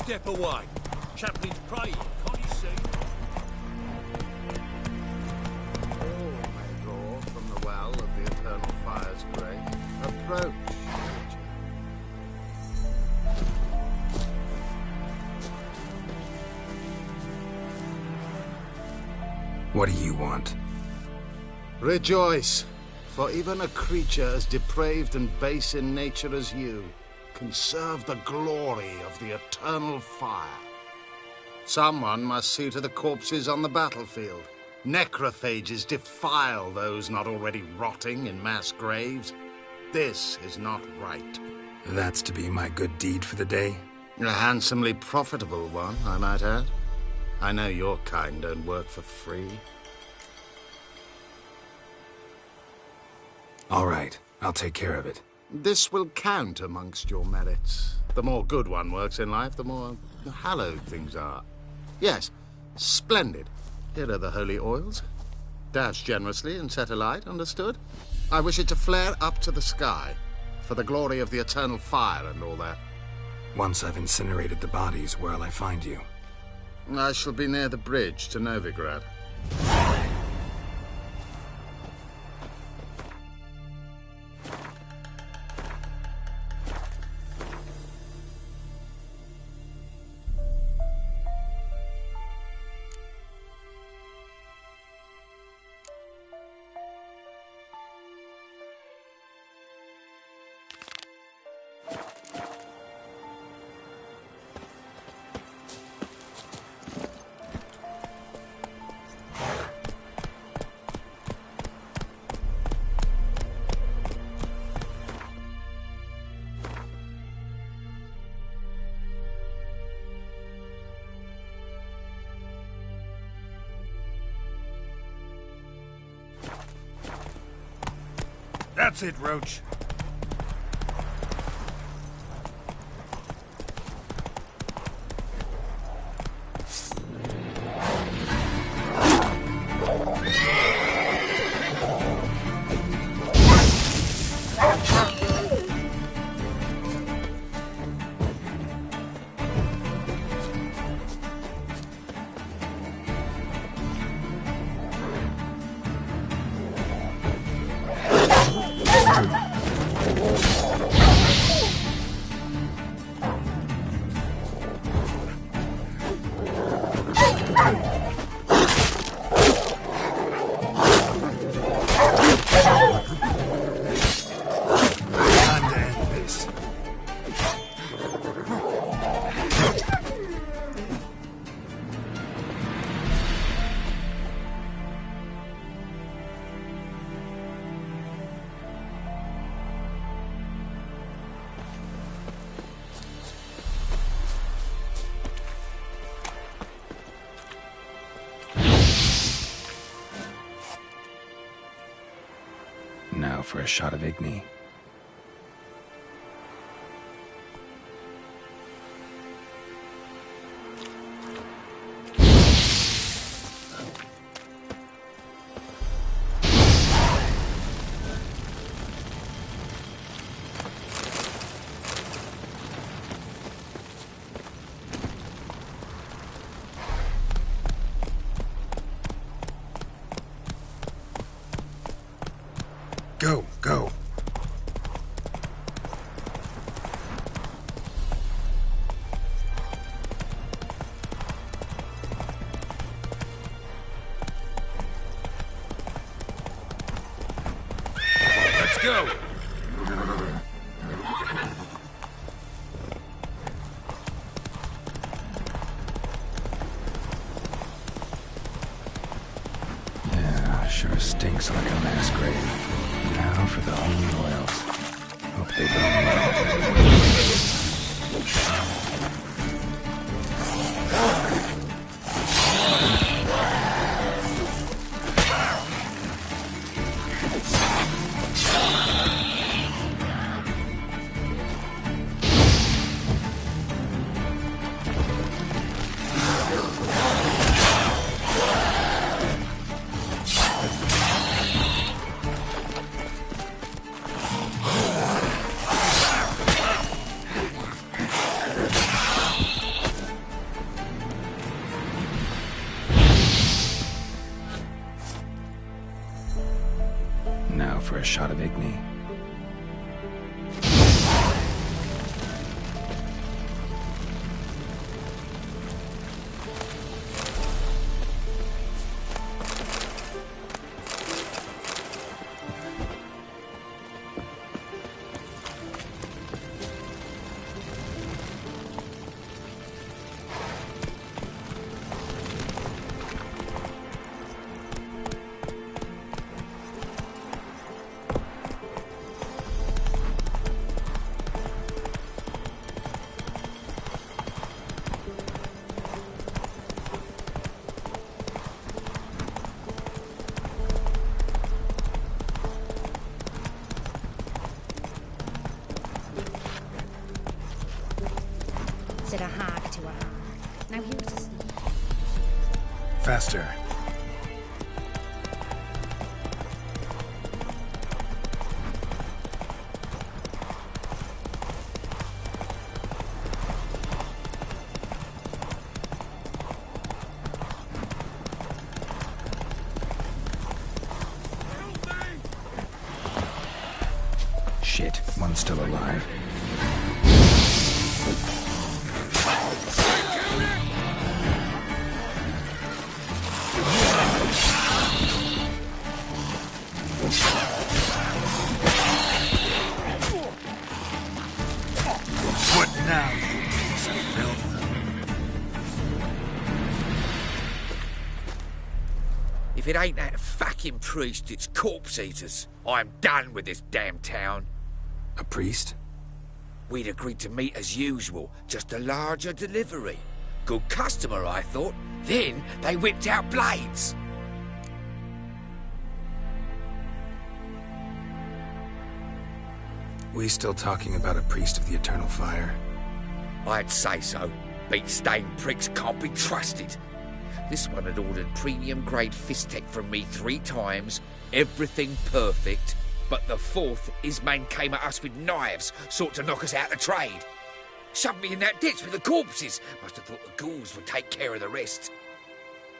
step away. Chaplain's praying, can't you see? All may draw from the well of the eternal fire's grace. Approach, creature. What do you want? Rejoice, for even a creature as depraved and base in nature as you can serve the glory of the eternal fire. Someone must see to the corpses on the battlefield. Necrophages defile those not already rotting in mass graves. This is not right. That's to be my good deed for the day? A handsomely profitable one, I might add. I know your kind don't work for free. All right, I'll take care of it. This will count amongst your merits. The more good one works in life, the more hallowed things are. Yes, splendid. Here are the holy oils. Dash generously and set alight, understood? I wish it to flare up to the sky, for the glory of the eternal fire and all that. Once I've incinerated the bodies, where'll I find you? I shall be near the bridge to Novigrad. That's it, Roach. Now for a shot of Igni. Go, go. Let's go. Yeah, sure stinks like a mass grave. Now for the holy oils. Hope they burn well. Now for a shot of Igni. Said a hag to a hag. Now here's a sneak. Faster. Shit, one's still alive. What now, you piece of filth? If it ain't that fucking priest, it's corpse eaters. I'm done with this damn town. A priest? We'd agreed to meet as usual, just a larger delivery. Good customer, I thought. Then they whipped out blades. We still talking about a priest of the eternal fire? I'd say so. Beat-stained pricks can't be trusted. This one had ordered premium-grade fist tech from me 3 times, everything perfect, but the 4th, his man came at us with knives, sought to knock us out of trade. Shoved me in that ditch with the corpses. Must have thought the ghouls would take care of the rest.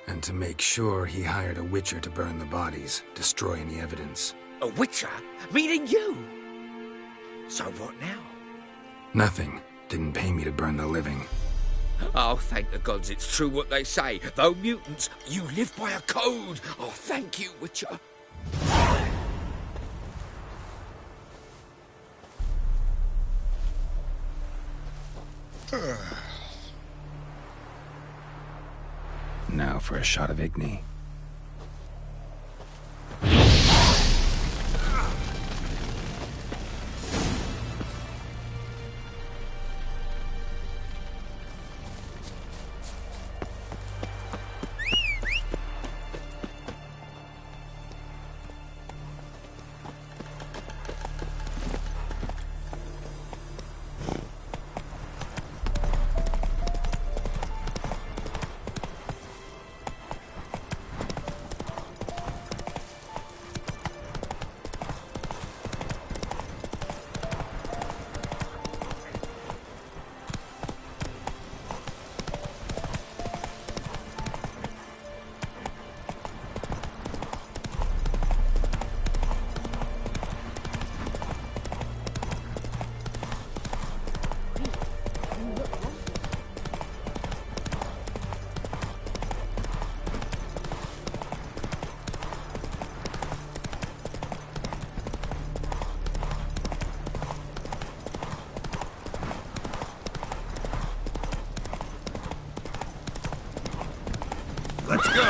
And to make sure, he hired a witcher to burn the bodies, destroy any evidence. A witcher? Meaning you? So what now? Nothing. Didn't pay me to burn the living. Oh, thank the gods it's true what they say. Though mutants, you live by a code. Oh, thank you, Witcher. Now for a shot of Igni. Let's go!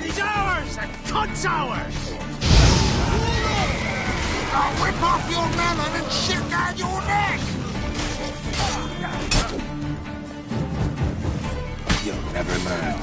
He's ours, and cunt's ours! I'll whip off your melon and shit down your neck! You'll never learn.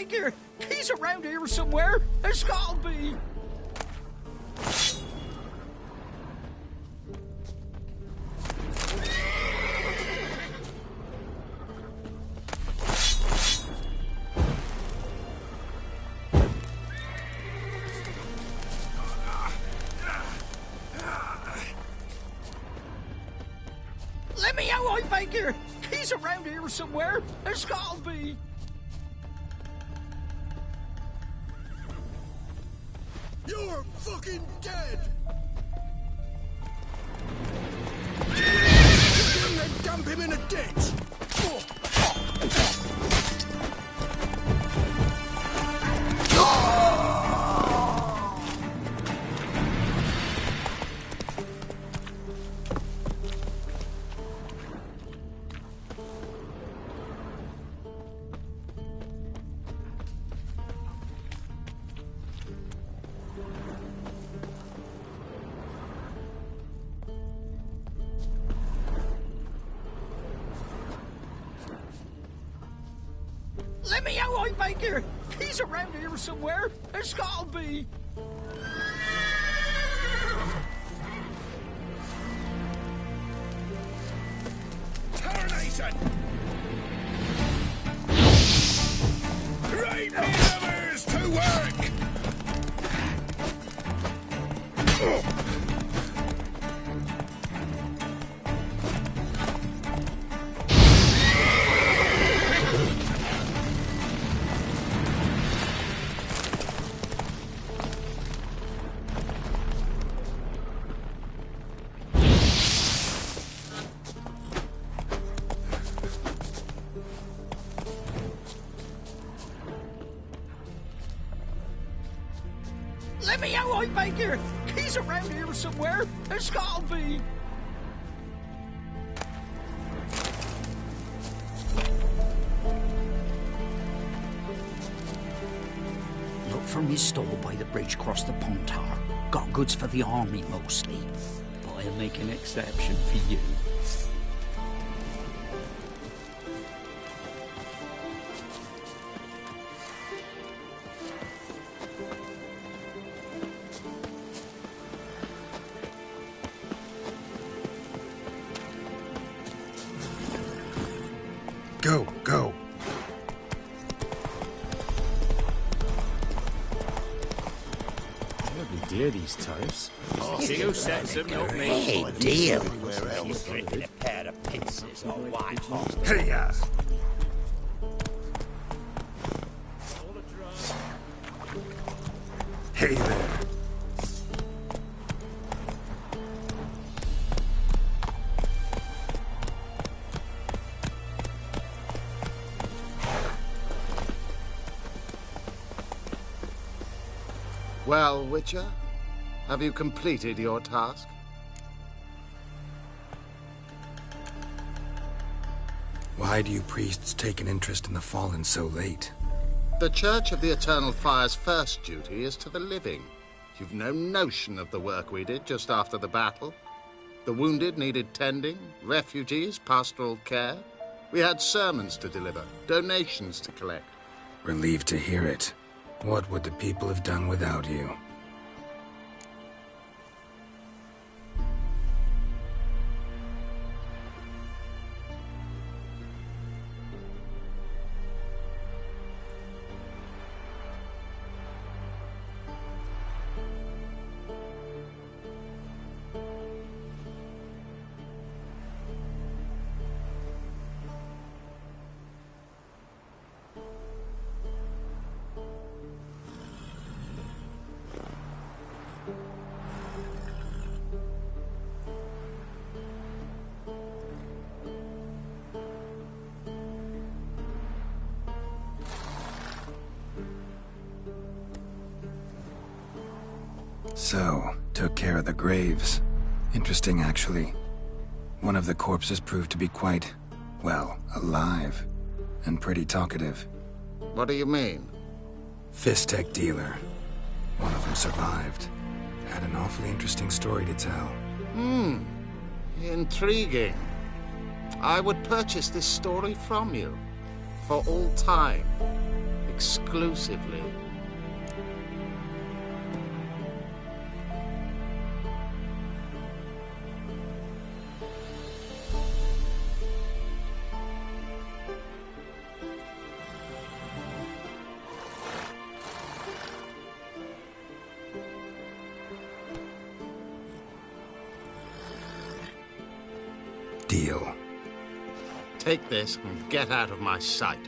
Baker! He's around here somewhere. There's gotta be. Let me out, Baker! He's around here somewhere. There's gotta be. You're fucking dead! And dump him in a ditch! Let me out, Baker! He's around here somewhere. There's gotta be. Tarnation! Right hammers to work! Let me out, Baker! He's around here somewhere. There's gotta be. Look from his store by the bridge across the Pontar. Got goods for the army mostly. But I'll make an exception for you. Go, go. Bloody dear, these tariffs. Who sets them, not me. Hey, deal. He's drinking a pair of pincers or white hot. Hey-ya! Hey there. Well, Witcher, have you completed your task? Why do you priests take an interest in the fallen so late? The Church of the Eternal Fire's first duty is to the living. You've no notion of the work we did just after the battle. The wounded needed tending, refugees, pastoral care. We had sermons to deliver, donations to collect. Relieved to hear it. What would the people have done without you? So, took care of the graves. Interesting, actually. One of the corpses proved to be quite, well, alive. And pretty talkative. What do you mean? Fist tech dealer. One of them survived. Had an awfully interesting story to tell. Intriguing. I would purchase this story from you. For all time. exclusively. Deal. Take this and get out of my sight.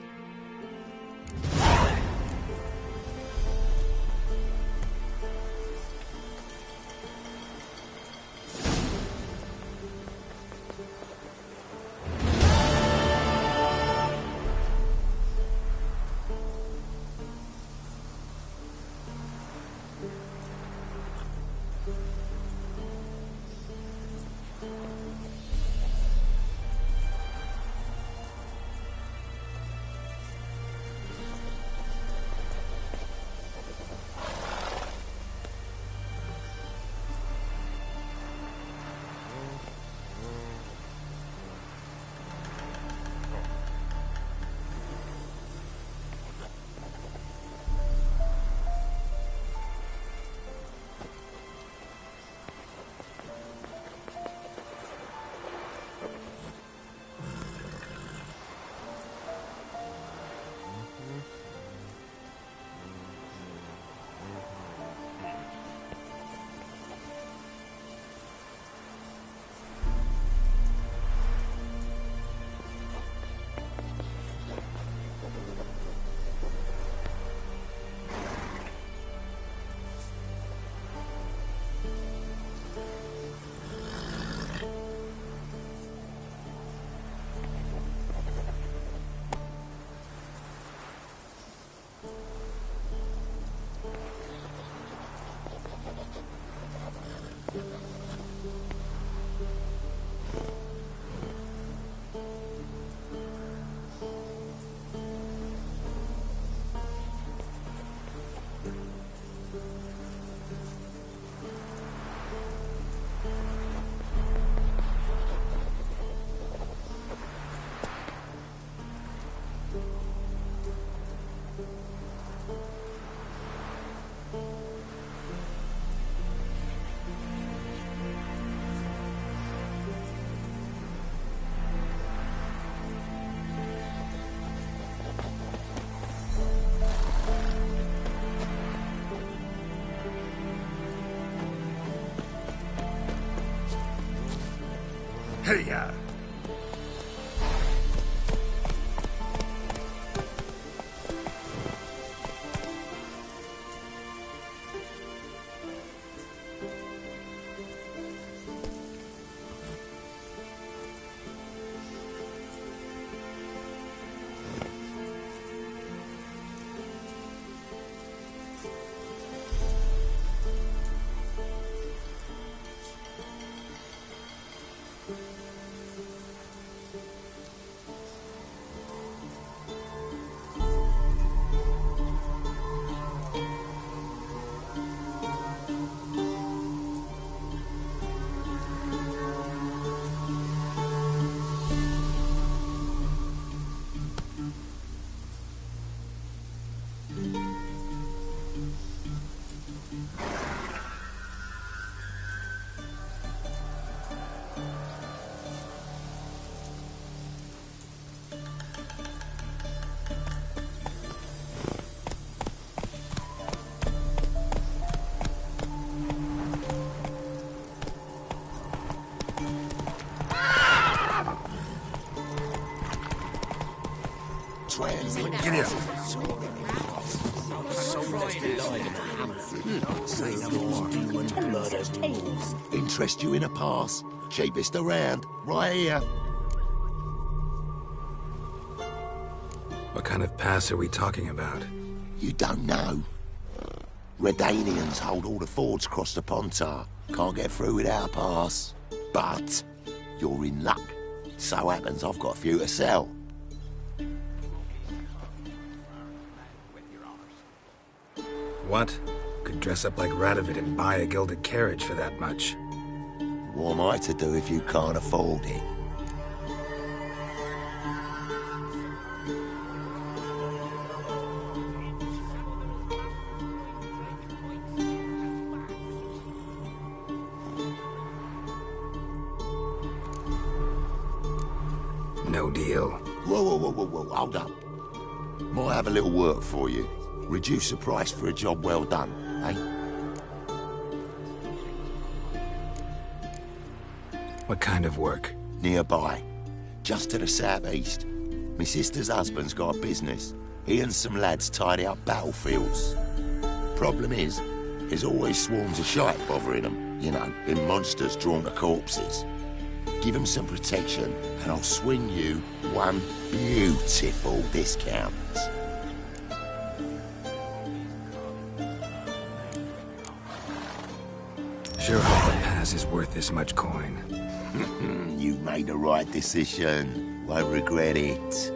Hey-ya! Get here. Say no more. Interest you in a pass? Cheapest around, right here. What kind of pass are we talking about? You don't know? Redanians hold all the fords across the Pontar. Can't get through without a pass. But you're in luck. So happens I've got a few to sell. What? Could dress up like Radovid and buy a gilded carriage for that much. What am I to do if you can't afford it? no deal. Whoa, hold up. Might have a little work for you. Reduce the price for a job well done, eh? What kind of work? Nearby. Just to the southeast. My sister's husband's got a business. He and some lads tidy up battlefields. Problem is, there's always swarms of shite bothering them. You know, them monsters drawn to corpses. Give them some protection, and I'll swing you one beautiful discount. Sure hope the pass is worth this much coin. You made the right decision. Won't regret it.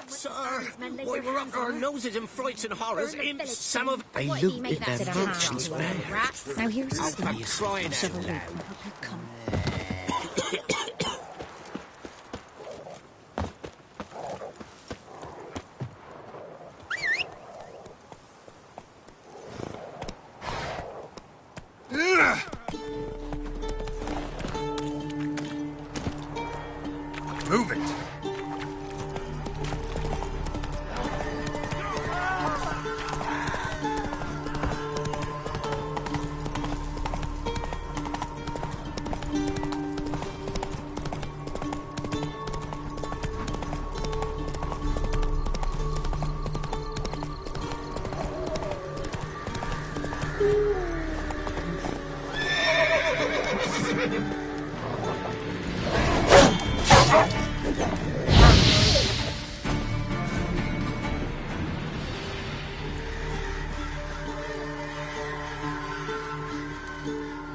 Sir, we were up our noses in frights and horrors. Imps, some of... They looted their merchants' wares. Now here's the thing. I'm crying Have a out look. loud. I hope you come. Move it!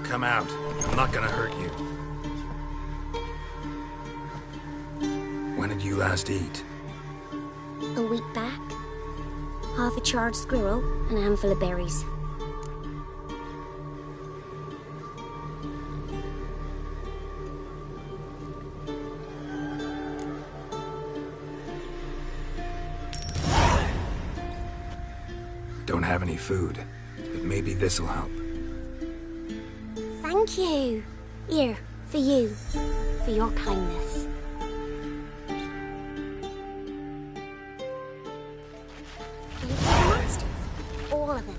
Come out. I'm not gonna hurt you. When did you last eat? A week back. Half a charred squirrel and a handful of berries. Don't have any food, but maybe this'll help. Thank you. Here, for you. For your kindness. And for the monsters. All of them.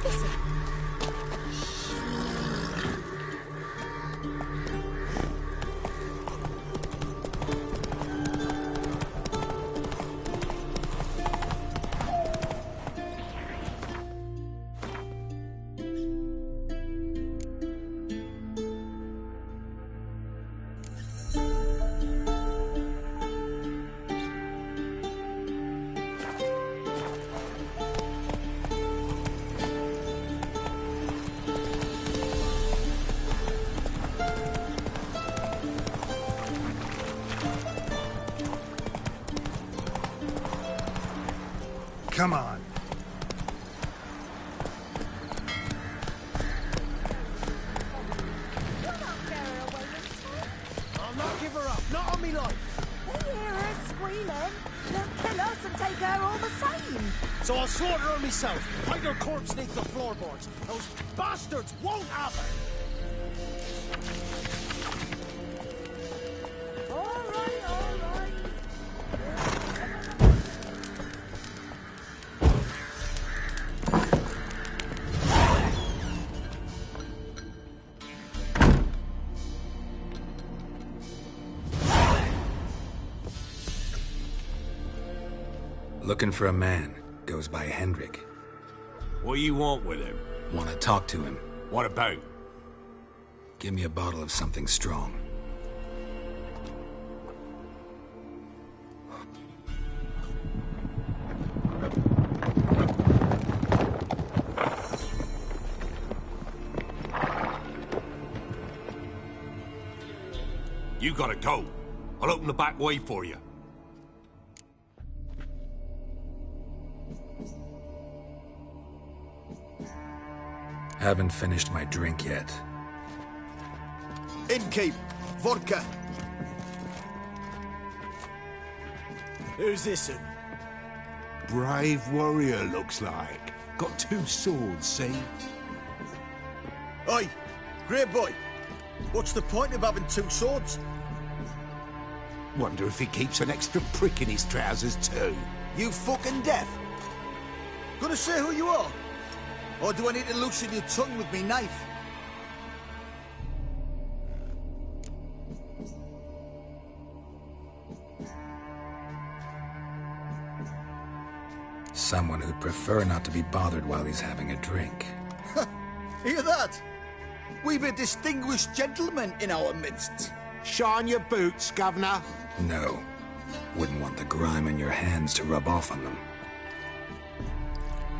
This'll Come on. I'll not give her up. Not on me life. They hear her screaming. They'll kill us and take her all the same. So I'll slaughter her myself. Hide her corpse beneath the floorboards. Those bastards won't have her. All right, all right. Looking for a man. Goes by Hendrik. What do you want with him? Want to talk to him. What about? Give me a bottle of something strong. You gotta go. I'll open the back way for you. Haven't finished my drink yet. Innkeep, vodka. Who's this? Brave warrior, looks like. Got 2 swords, see? Oi, great boy. What's the point of having 2 swords? Wonder if he keeps an extra prick in his trousers, too. You fucking deaf? Gonna say who you are? Or do I need to loosen your tongue with me knife? Someone who'd prefer not to be bothered while he's having a drink. Hear that? We've a distinguished gentleman in our midst. Shine your boots, Governor. No. Wouldn't want the grime in your hands to rub off on them.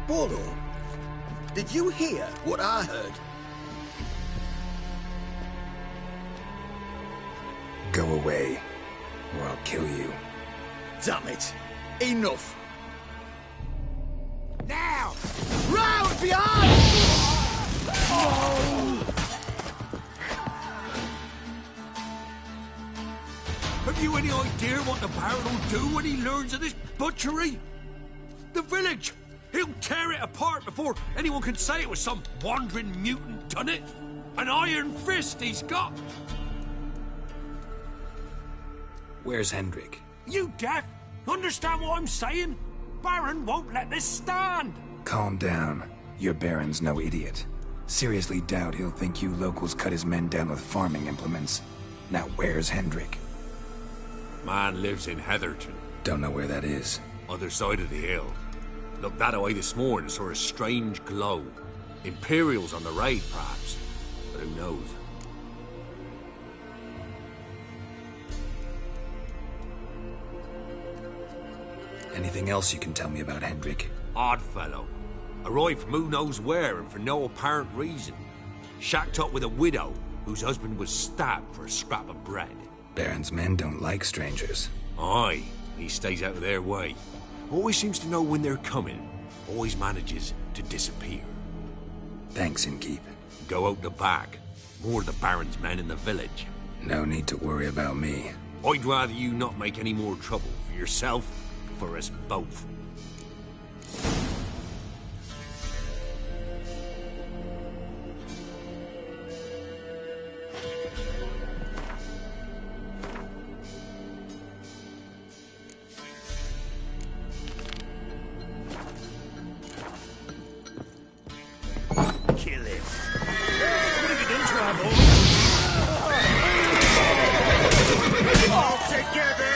Bolo, did you hear what I heard? Go away, or I'll kill you. Damn it. Enough. Now! Round behind! Oh! Have you any idea what the Baron will do when he learns of this butchery? The village! He'll tear it apart before anyone can say it was some wandering mutant done it. An iron fist he's got. Where's Hendrik? You deaf? Understand what I'm saying? Baron won't let this stand. Calm down. Your Baron's no idiot. Seriously doubt he'll think you locals cut his men down with farming implements. Now where's Hendrik? Man lives in Heatherton. Don't know where that is. Other side of the hill. Looked that away this morning, saw a strange glow. Imperials on the raid, perhaps. But who knows? Anything else you can tell me about Hendrik? Odd fellow. Arrived from who knows where and for no apparent reason. Shacked up with a widow whose husband was stabbed for a scrap of bread. Baron's men don't like strangers. Aye, he stays out of their way. Always seems to know when they're coming. Always manages to disappear. Thanks, Innkeep. Go out the back. More of the Baron's men in the village. No need to worry about me. I'd rather you not make any more trouble for yourself, for us both. Kill him. Gonna get in trouble. All together.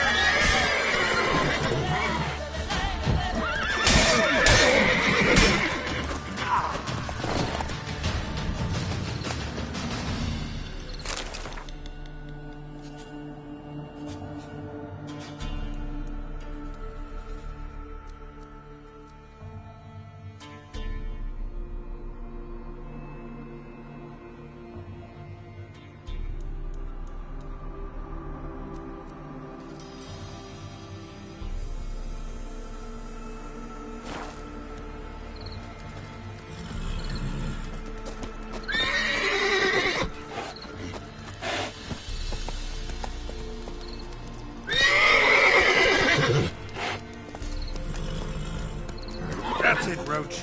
That's it, Roach.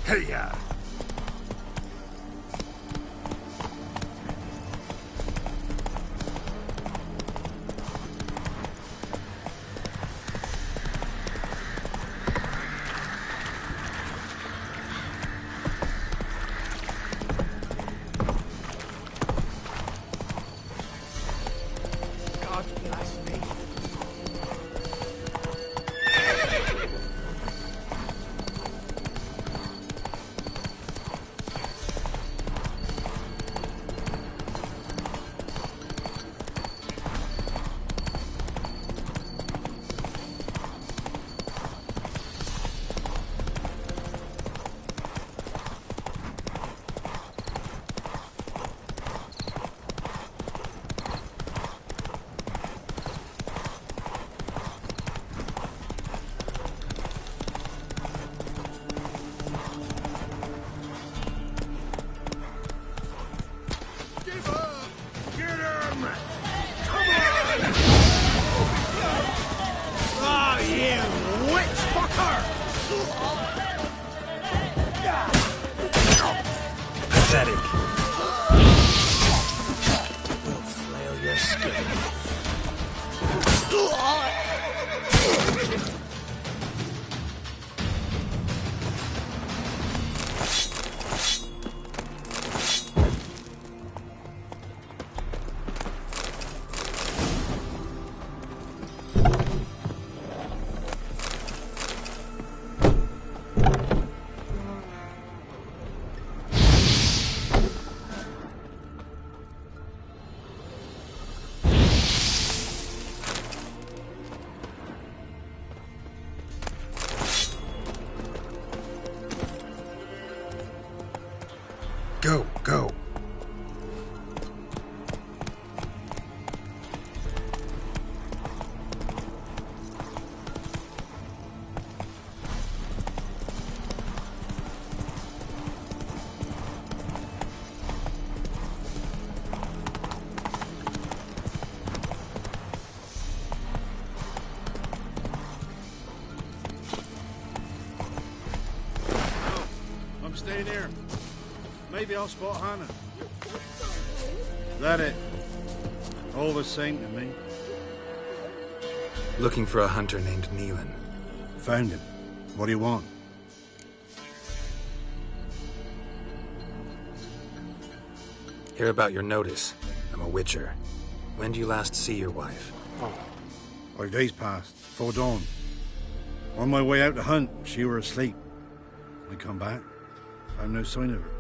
Hey-ya! God bless me. Pathetic. We'll flail your skin. Go. I'm staying here. Maybe I'll spot Hannah. That it? All the same to me. Looking for a hunter named Neelan. Found him. What do you want? Hear about your notice. I'm a witcher. When do you last see your wife? 5 days passed, 'fore dawn. On my way out to hunt, she were asleep. I come back, found no sign of her.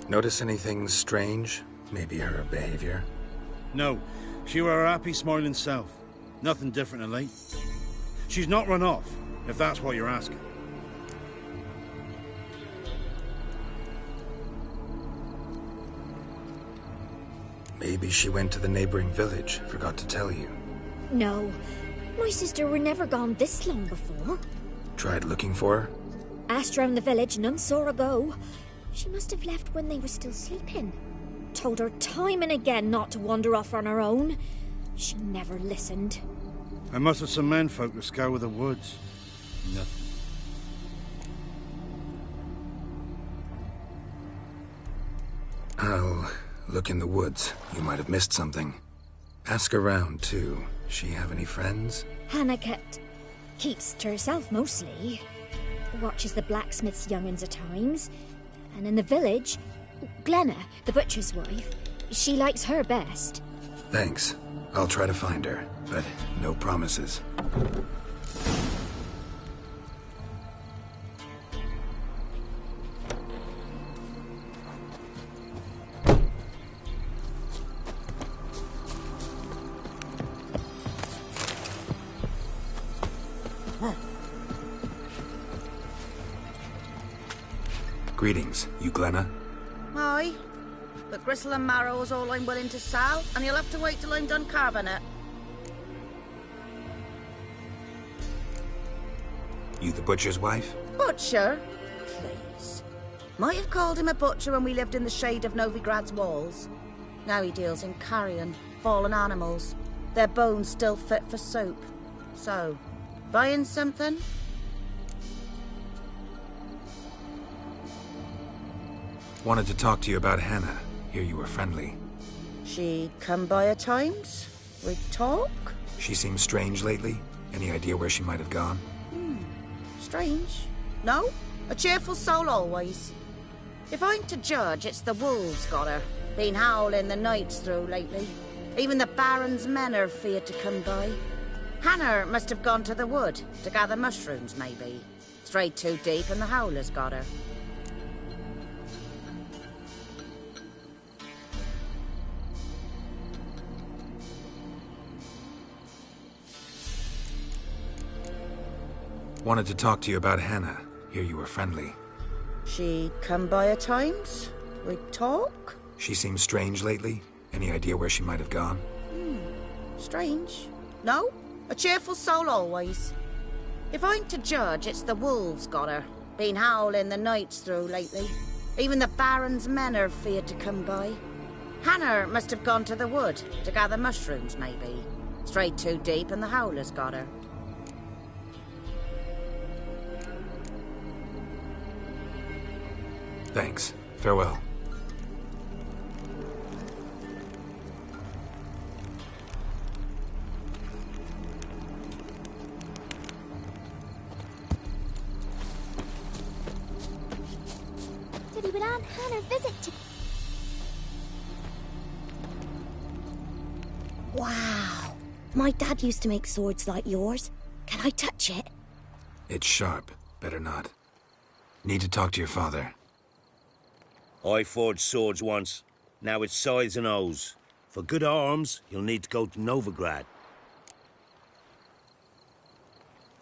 Notice anything strange? Maybe her behavior? No, she were her happy, smiling self. Nothing different than late. She's not run off, if that's what you're asking. Maybe she went to the neighboring village, forgot to tell you. No, my sister were never gone this long before. Tried looking for her? Asked round the village, none saw her go. She must have left when they were still sleeping. Told her time and again not to wander off on her own. She never listened. I must have some menfolk to scour the woods. Nothing. I'll look in the woods. You might have missed something. Ask around, too. She have any friends? Hannah keeps to herself mostly. Watches the blacksmith's young'uns at times. And in the village, Glenna, the butcher's wife, she likes her best. Thanks. I'll try to find her, but no promises. Greetings, you Glenna? Aye. But gristle and marrow's all I'm willing to sell, and you'll have to wait till I'm done carving it. You the butcher's wife? Butcher? Please. Might have called him a butcher when we lived in the shade of Novigrad's walls. Now he deals in carrion, fallen animals. Their bones still fit for soup. So, buying something? Wanted to talk to you about Hannah. Hear you were friendly. She come by at times? We talk? She seems strange lately. Any idea where she might have gone? Strange. No? A cheerful soul always. If I'm to judge, it's the wolves got her. Been howling the nights through lately. Even the Baron's men are feared to come by. Hannah must have gone to the wood to gather mushrooms, maybe. Strayed too deep and the howlers got her. Wanted to talk to you about Hannah. Hear you were friendly. She come by at times? We talk? She seems strange lately. Any idea where she might have gone? Strange. No? A cheerful soul always. If I'm to judge, it's the wolves got her. Been howling the nights through lately. Even the Baron's men are feared to come by. Hannah must have gone to the wood to gather mushrooms, maybe. Strayed too deep and the howlers got her. Thanks. Farewell. Did he would Aunt Hannah visit to... Wow. My dad used to make swords like yours. Can I touch it? It's sharp. Better not. Need to talk to your father. I forged swords once. Now it's scythes and hoes. For good arms, you'll need to go to Novigrad.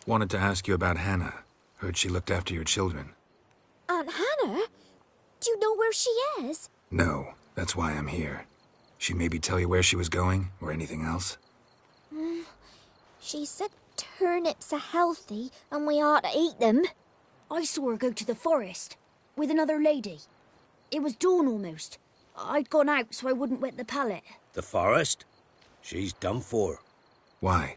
Wanted to ask you about Hannah. Heard she looked after your children. Aunt Hannah? Do you know where she is? No, that's why I'm here. She maybe tell you where she was going, or anything else? She said turnips are healthy and we ought to eat them. I saw her go to the forest with another lady. It was dawn almost. I'd gone out so I wouldn't wet the pallet. The forest? She's done for. Why?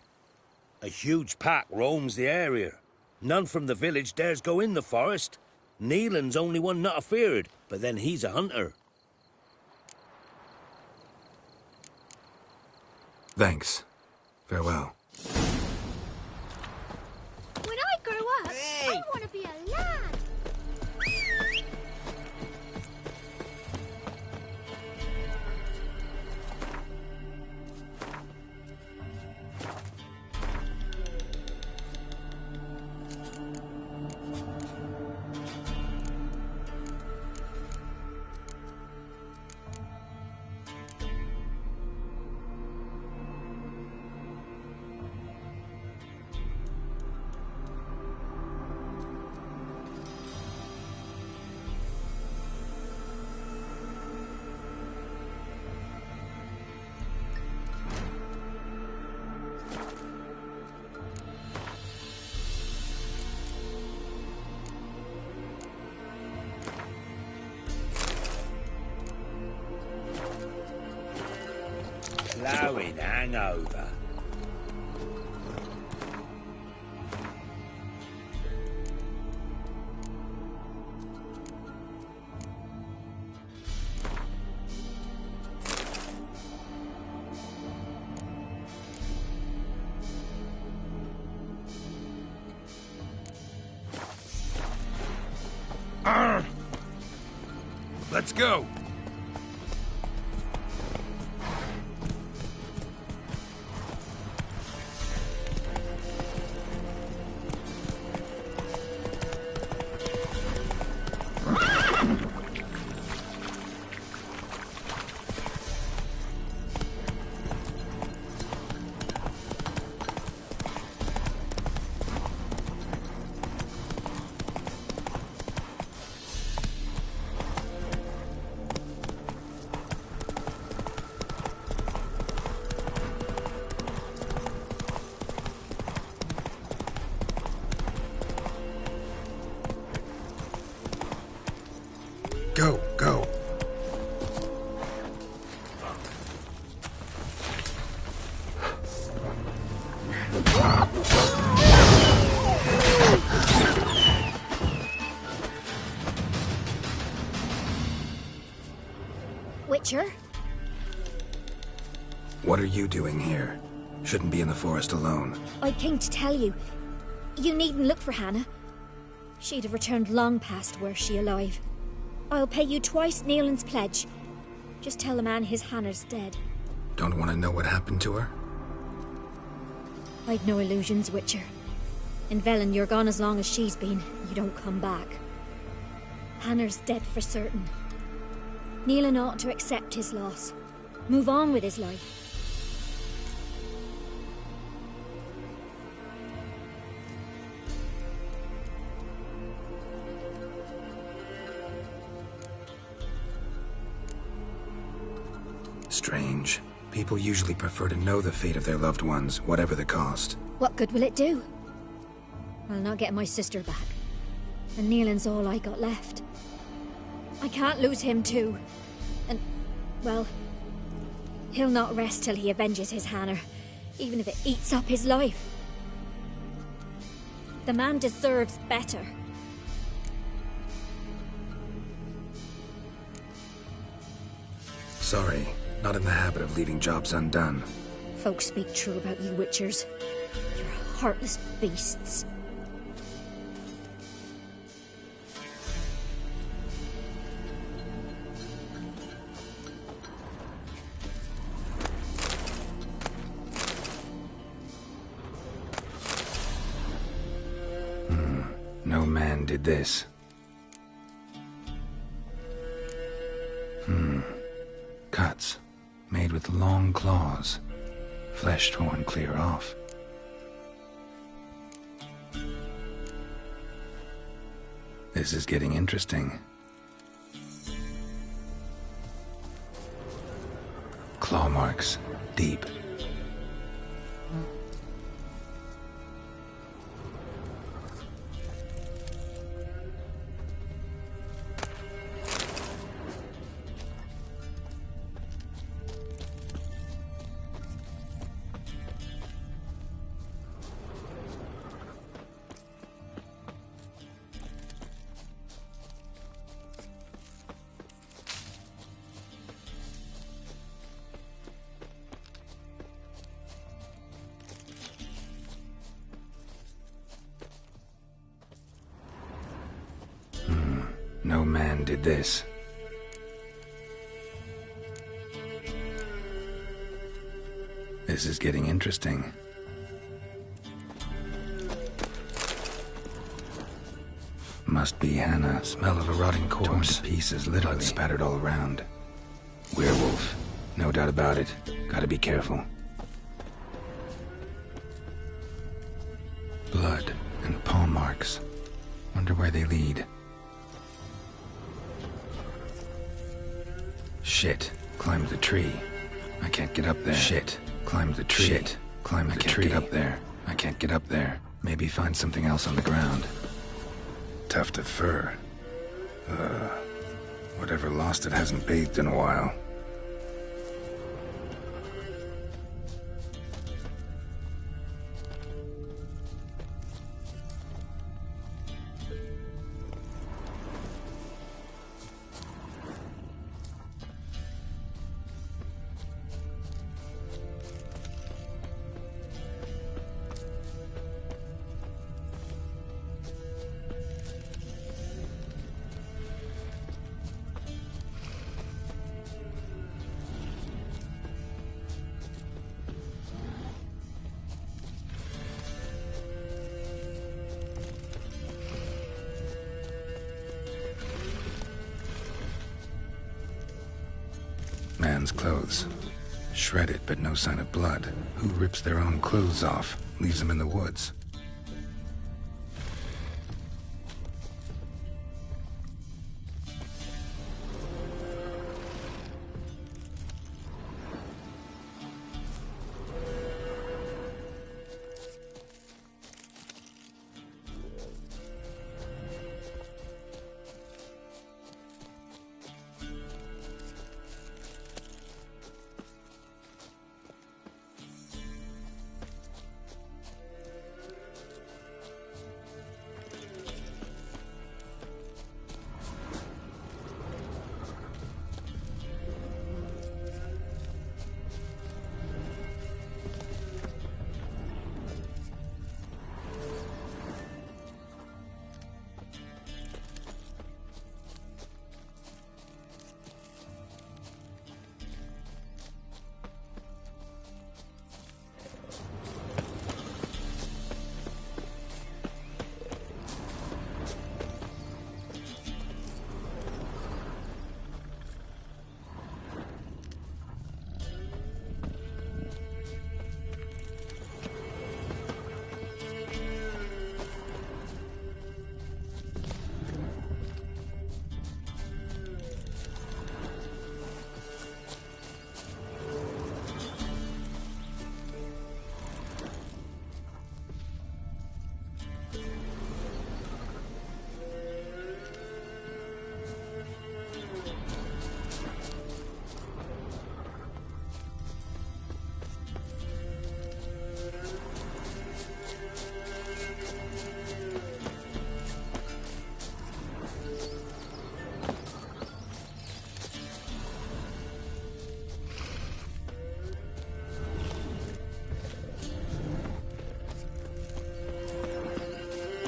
A huge pack roams the area. None from the village dares go in the forest. Neelan's only one not afeared, but then he's a hunter. Thanks. Farewell. When I grow up, I want to be a lad. Ploughing hangover. Let's go. Go, go. Witcher? What are you doing here? Shouldn't be in the forest alone. I came to tell you. You needn't look for Hannah. She'd have returned long past were she alive. I'll pay you twice Neelan's pledge. Just tell the man his Hannah's dead. Don't want to know what happened to her? I've no illusions, Witcher. In Velen, you're gone as long as she's been. You don't come back. Hannah's dead for certain. Neelan ought to accept his loss. Move on with his life. Strange. People usually prefer to know the fate of their loved ones, whatever the cost. What good will it do? I'll not get my sister back. And Neelan's all I got left. I can't lose him too. And, well, he'll not rest till he avenges his Hannah, even if it eats up his life. The man deserves better. Sorry, not in the habit of leaving jobs undone. Folks speak true about you Witchers. You're heartless beasts. No man did this. Cuts, made with long claws, flesh torn clear off. This is getting interesting. Claw marks, deep. No man did this. This is getting interesting. Must be Hannah. Smell of a rotting corpse. Torn to pieces, literally. Blood spattered all around. Werewolf. No doubt about it. Gotta be careful. Blood and paw marks. Wonder where they lead. Shit. Climbed the tree. I can't get up there. Shit. Climbed the tree. Shit. Climbed the tree. I can't get up there. I can't get up there. Maybe find something else on the ground. Tuft of fur. Whatever lost it hasn't bathed in a while. Man's clothes. Shredded, but no sign of blood. Who rips their own clothes off, leaves them in the woods?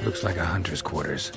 Looks like a hunter's quarters.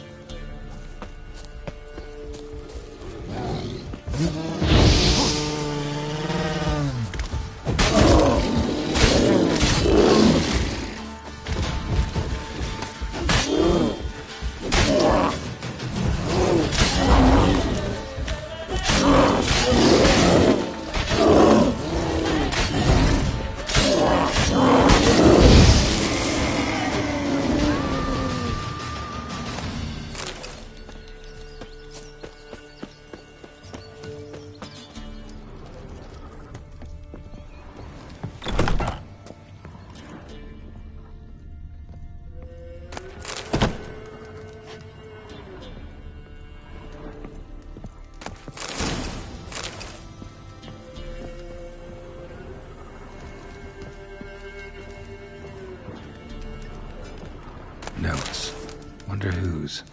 Notes. Wonder whose.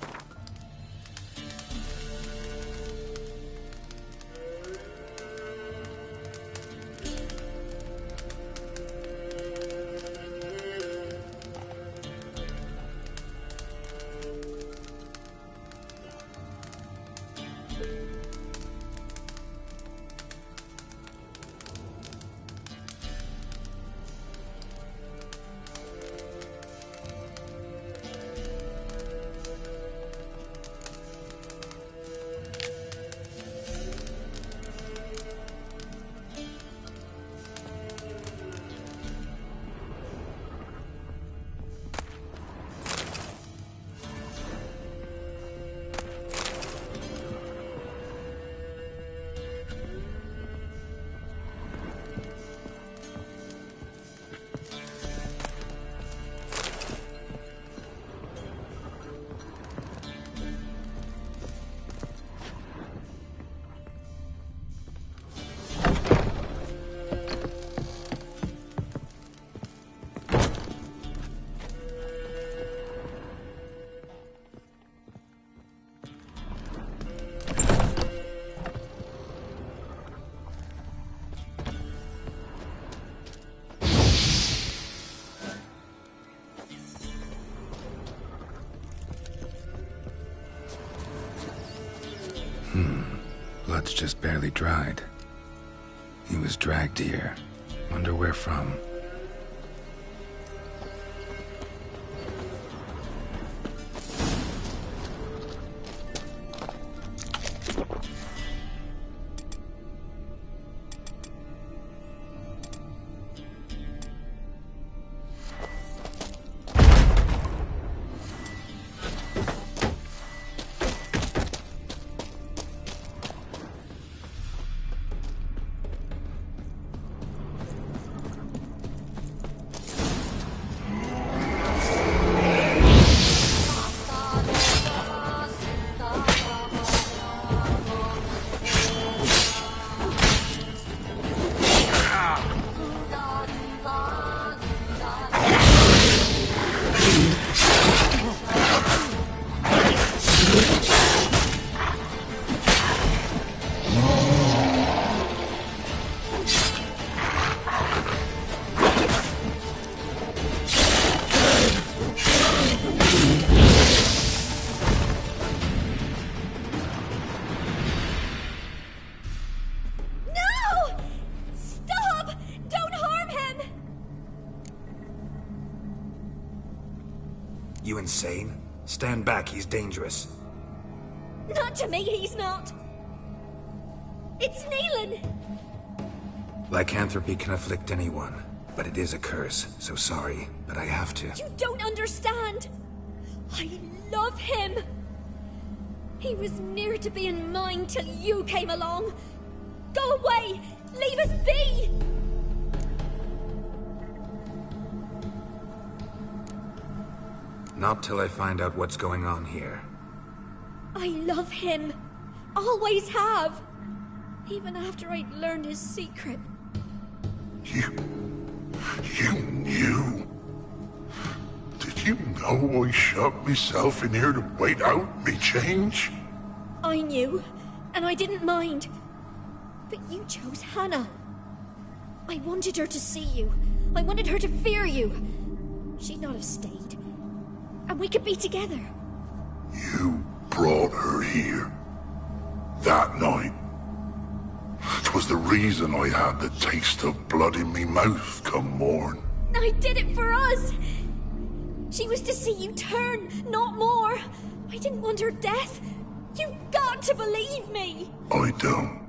Blood's just barely dried. He was dragged here. Wonder where from. You insane? Stand back, he's dangerous. Not to me, he's not. It's Neelan! Lycanthropy can afflict anyone, but it is a curse, so sorry, but I have to. You don't understand! I love him! He was near to being mine till you came along! Go away! Leave us be! Not till I find out what's going on here. I love him. Always have. Even after I'd learned his secret. You knew? Did you know I shut myself in here to wait out me change? I knew, and I didn't mind. But you chose Hannah. I wanted her to see you. I wanted her to fear you. She'd not have stayed. and we could be together. You brought her here. That night. 'Twas the reason I had the taste of blood in me mouth come morn. I did it for us. She was to see you turn, not more. I didn't want her death. You've got to believe me. I don't.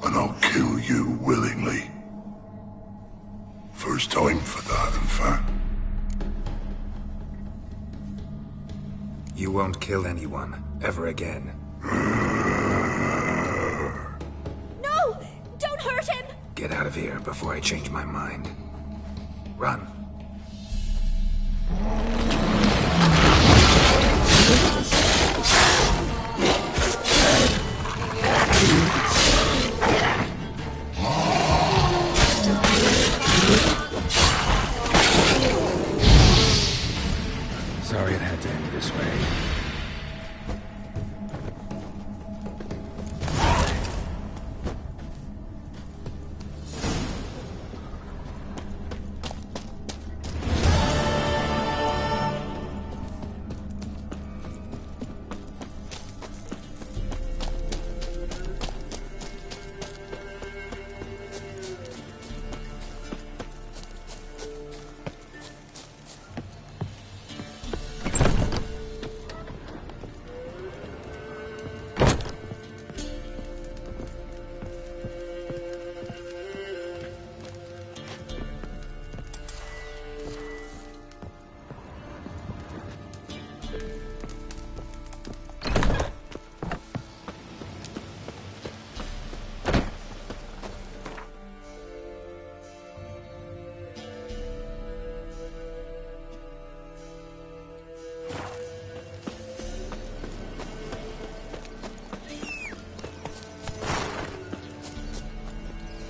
And I'll kill you willingly. First time for that, in fact. You won't kill anyone, ever again. No! Don't hurt him! Get out of here before I change my mind. Run. Sorry it had to end this way.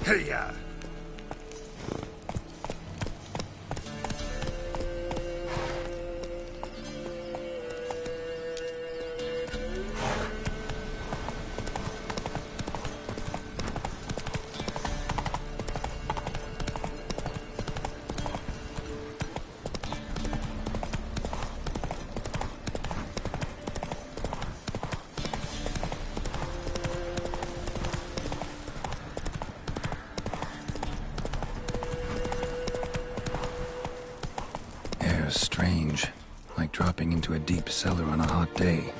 Hey-ya! Strange, like dropping into a deep cellar on a hot day.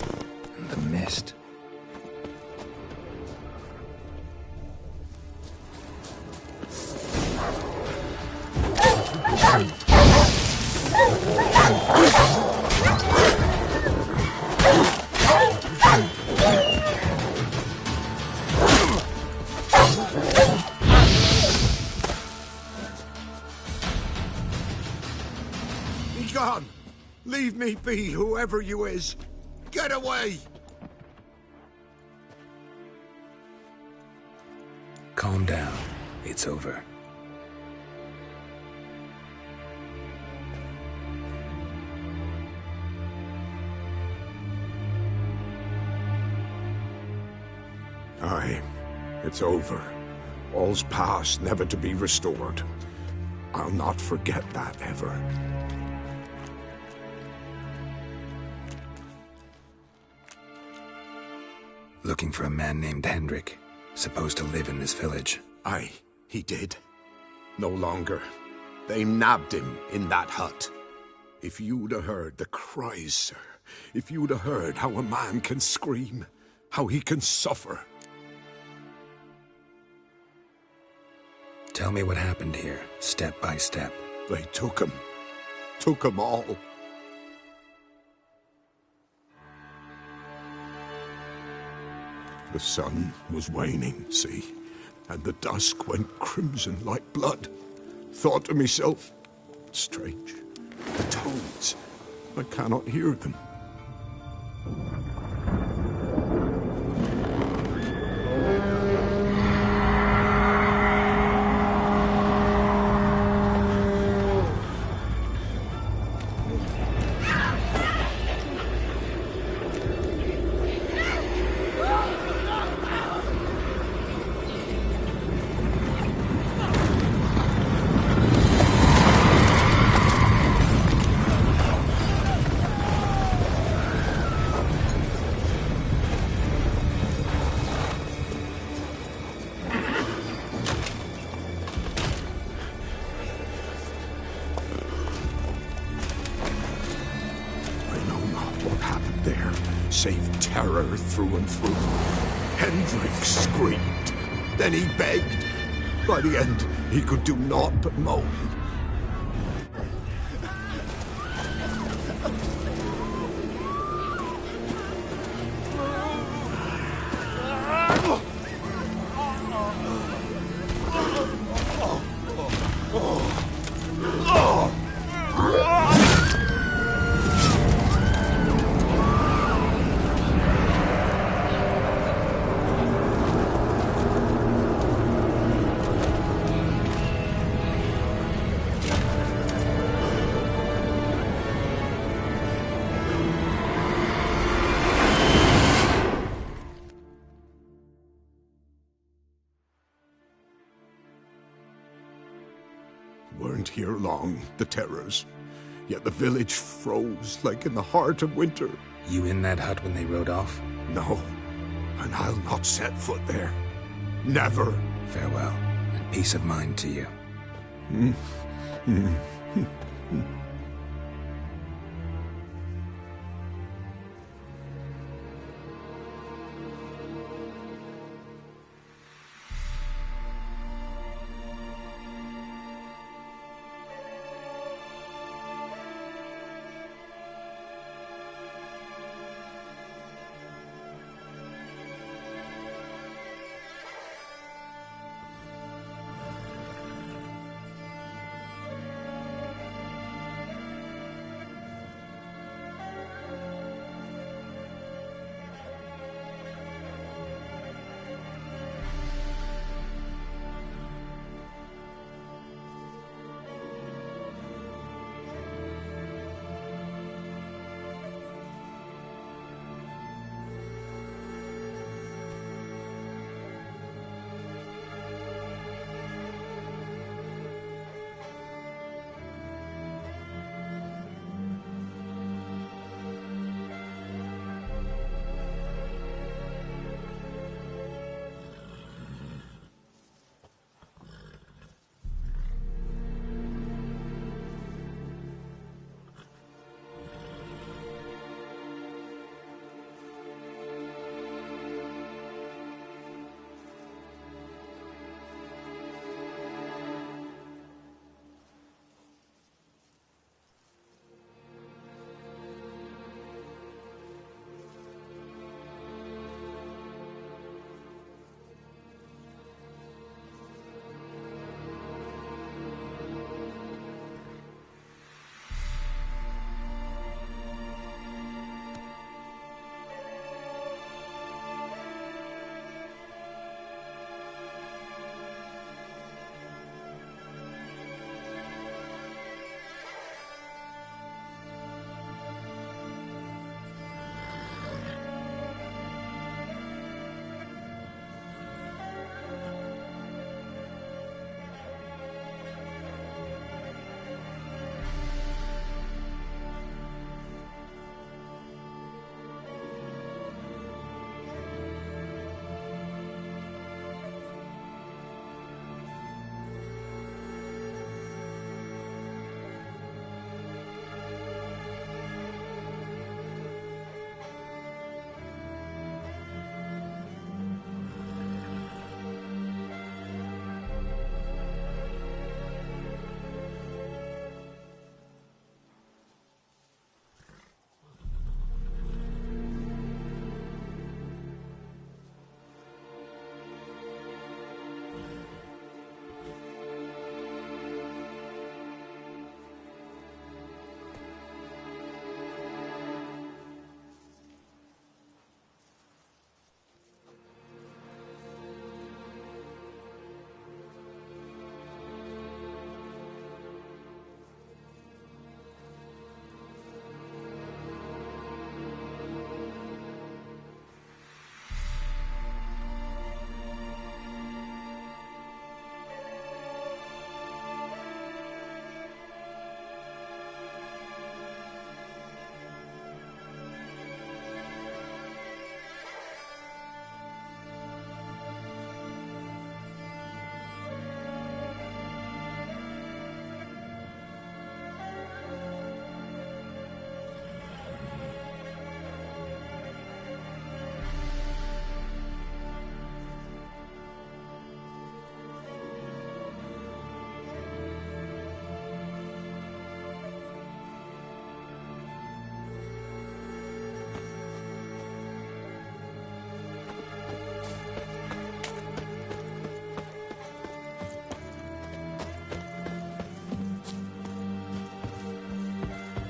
And the mist. Gone! Leave me be, whoever you is! Get away! Calm down. It's over. Aye, it's over. All's past, never to be restored. I'll not forget that ever. Looking for a man named Hendrik, supposed to live in this village. Aye, he did. No longer. They nabbed him in that hut. If you'd have heard the cries, sir, if you'd have heard how a man can scream, how he can suffer. Tell me what happened here, step by step. They took him all. The sun was waning, see, and the dusk went crimson like blood. Thought to myself, strange, the toads, I cannot hear them. save terror through and through. Hendrik screamed. Then he begged. By the end, he could do naught but moan. Weren't here long, the terrors. Yet the village froze like in the heart of winter. You in that hut when they rode off? No, and I'll not set foot there. Never. Farewell, and peace of mind to you.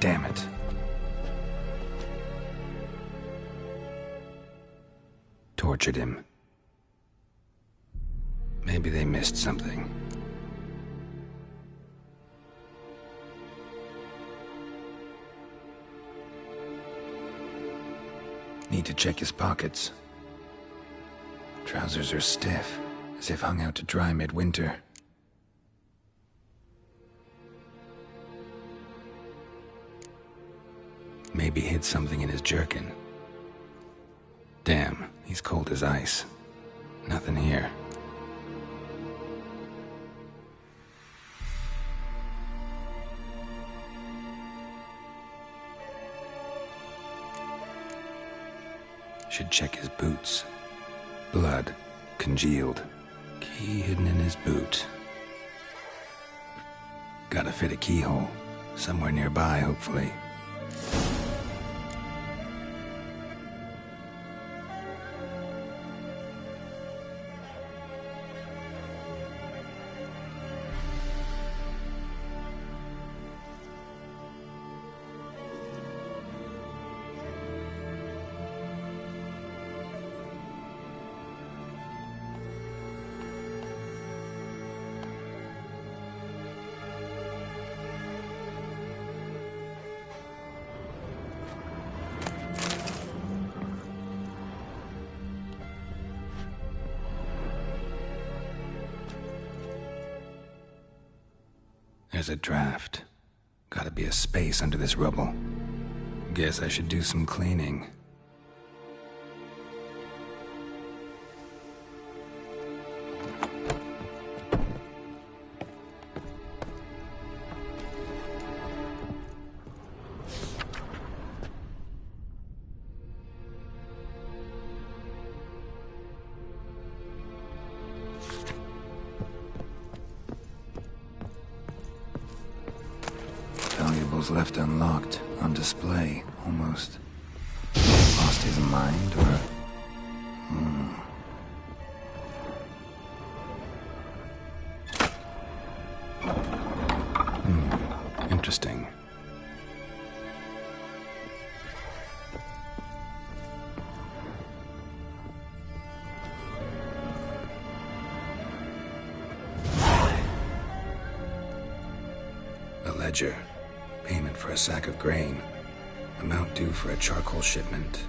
damn it. Tortured him. Maybe they missed something. Need to check his pockets. Trousers are stiff, as if hung out to dry midwinter. Maybe hid something in his jerkin. Damn, he's cold as ice. Nothing here. Should check his boots. Blood, congealed. Key hidden in his boot. Gotta fit a keyhole. Somewhere nearby, hopefully. There's a draft. Gotta be a space under this rubble. Guess I should do some cleaning. Left unlocked, on display, almost. Lost his mind, or... Interesting. A ledger. Payment for a sack of grain. Amount due for a charcoal shipment.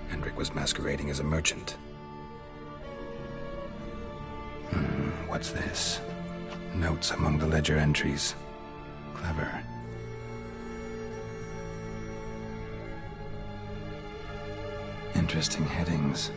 Hendrik was masquerading as a merchant. What's this? Notes among the ledger entries. Clever. Interesting headings.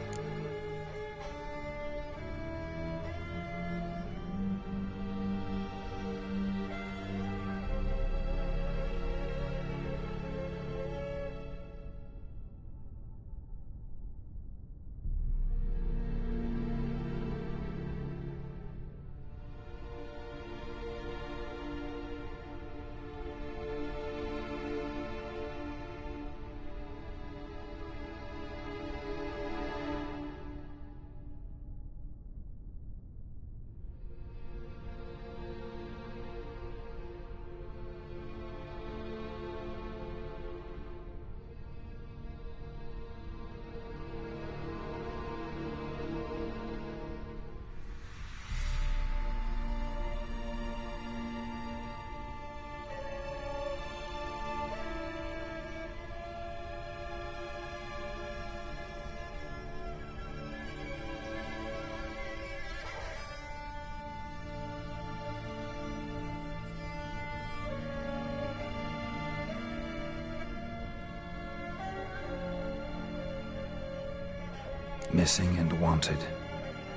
Missing and wanted.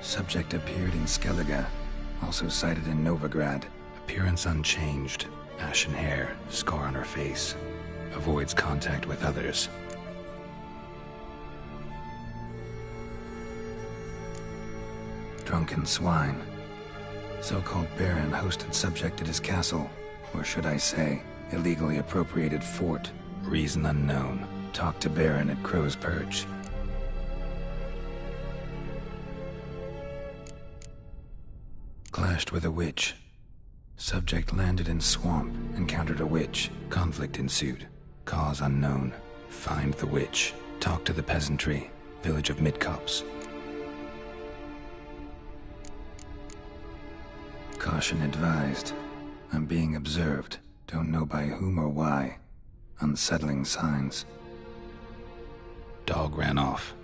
Subject appeared in Skellige, also sighted in Novigrad. Appearance unchanged. Ashen hair, scar on her face. Avoids contact with others. Drunken swine. So-called Baron hosted subject at his castle. Or should I say, illegally appropriated fort. Reason unknown. Talked to Baron at Crow's Perch. Clashed with a witch. Subject landed in swamp, encountered a witch. Conflict ensued. Cause unknown. Find the witch. Talk to the peasantry. Village of Midcopse. Caution advised. I'm being observed. Don't know by whom or why. Unsettling signs. Dog ran off.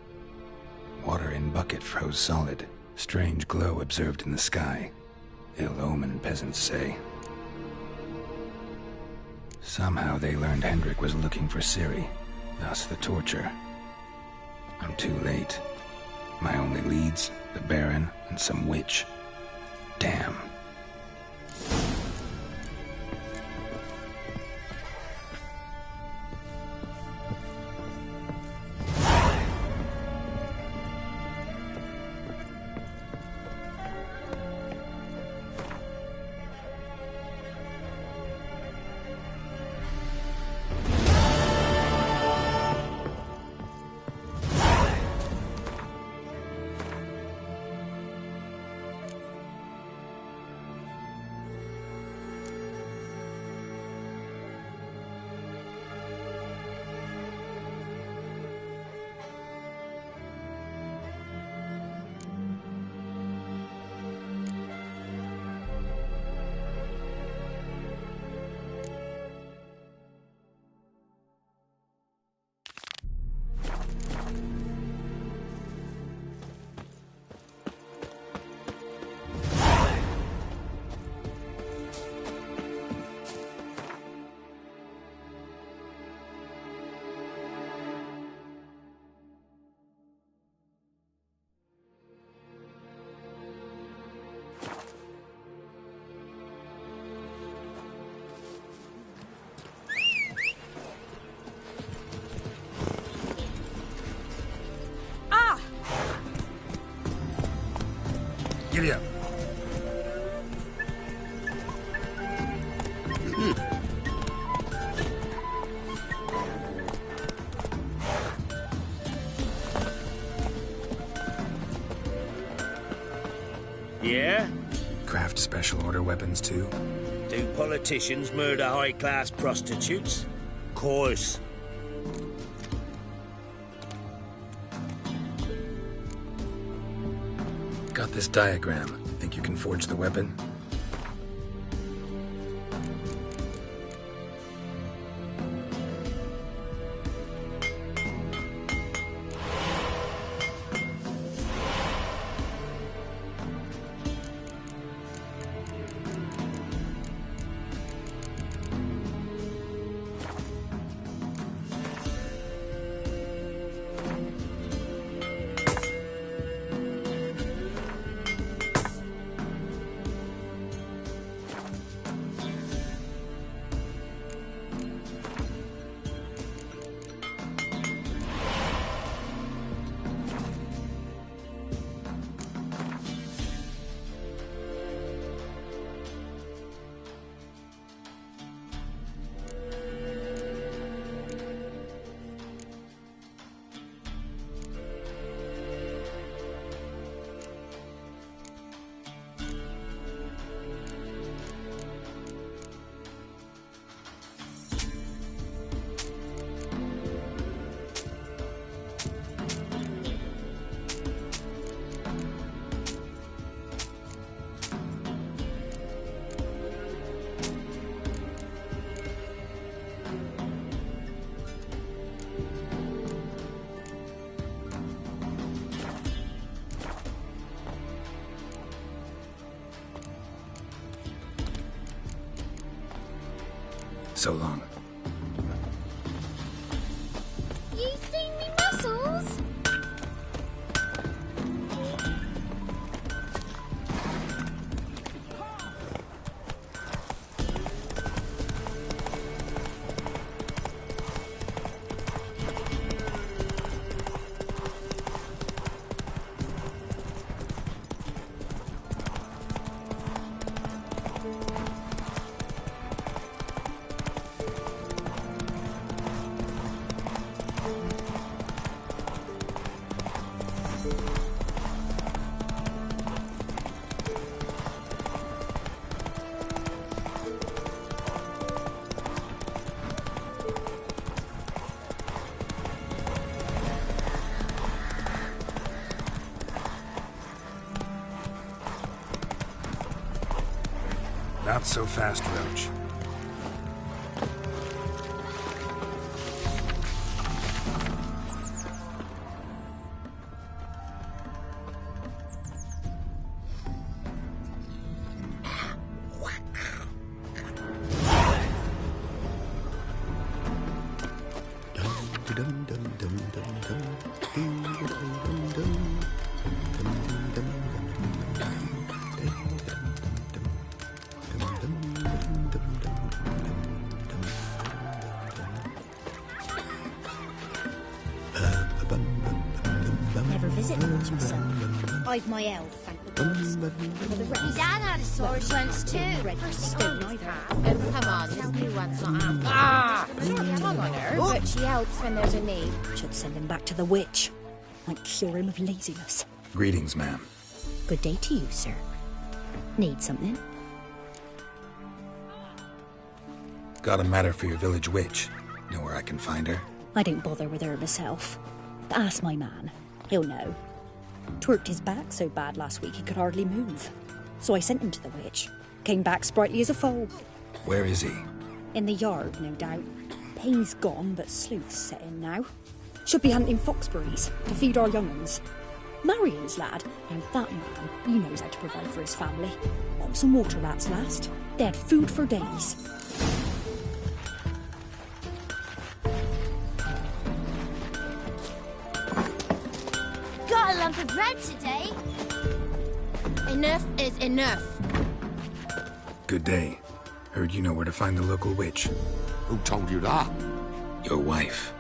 Water in bucket froze solid. Strange glow observed in the sky. Ill omen, peasants say. Somehow they learned Hendrik was looking for Ciri, thus the torture. I'm too late. My only leads, the Baron and some witch. Damn. Giddy up. Yeah? Craft special order weapons too? Do politicians murder high-class prostitutes? Course. Got this diagram. Think you can forge the weapon? So long. You seen me muscles? Not so fast, Roach. Never visit much myself. I've my elf, thank the gods. For the rest, Dad had a sword once too. Don't either. Oh, come on, this new one's not after. Ah! Sorry, I'm on her, but she helps when there's a need. should send him back to the witch. Might cure him of laziness. Greetings, ma'am. Good day to you, sir. Need something? Got a matter for your village witch. Know where I can find her? I don't bother with her myself. But ask my man. He'll know. Twerked his back so bad last week he could hardly move. So I sent him to the witch. Came back sprightly as a foal. Where is he? In the yard, no doubt. Pain's gone, but sleuth's set in now. Should be hunting foxberries to feed our young uns. Marion's lad, and that man, he knows how to provide for his family. Got some water rats last. They had food for days. Got a lump of bread today. Enough is enough. Good day. Heard you know where to find the local witch. Who told you that? Your wife.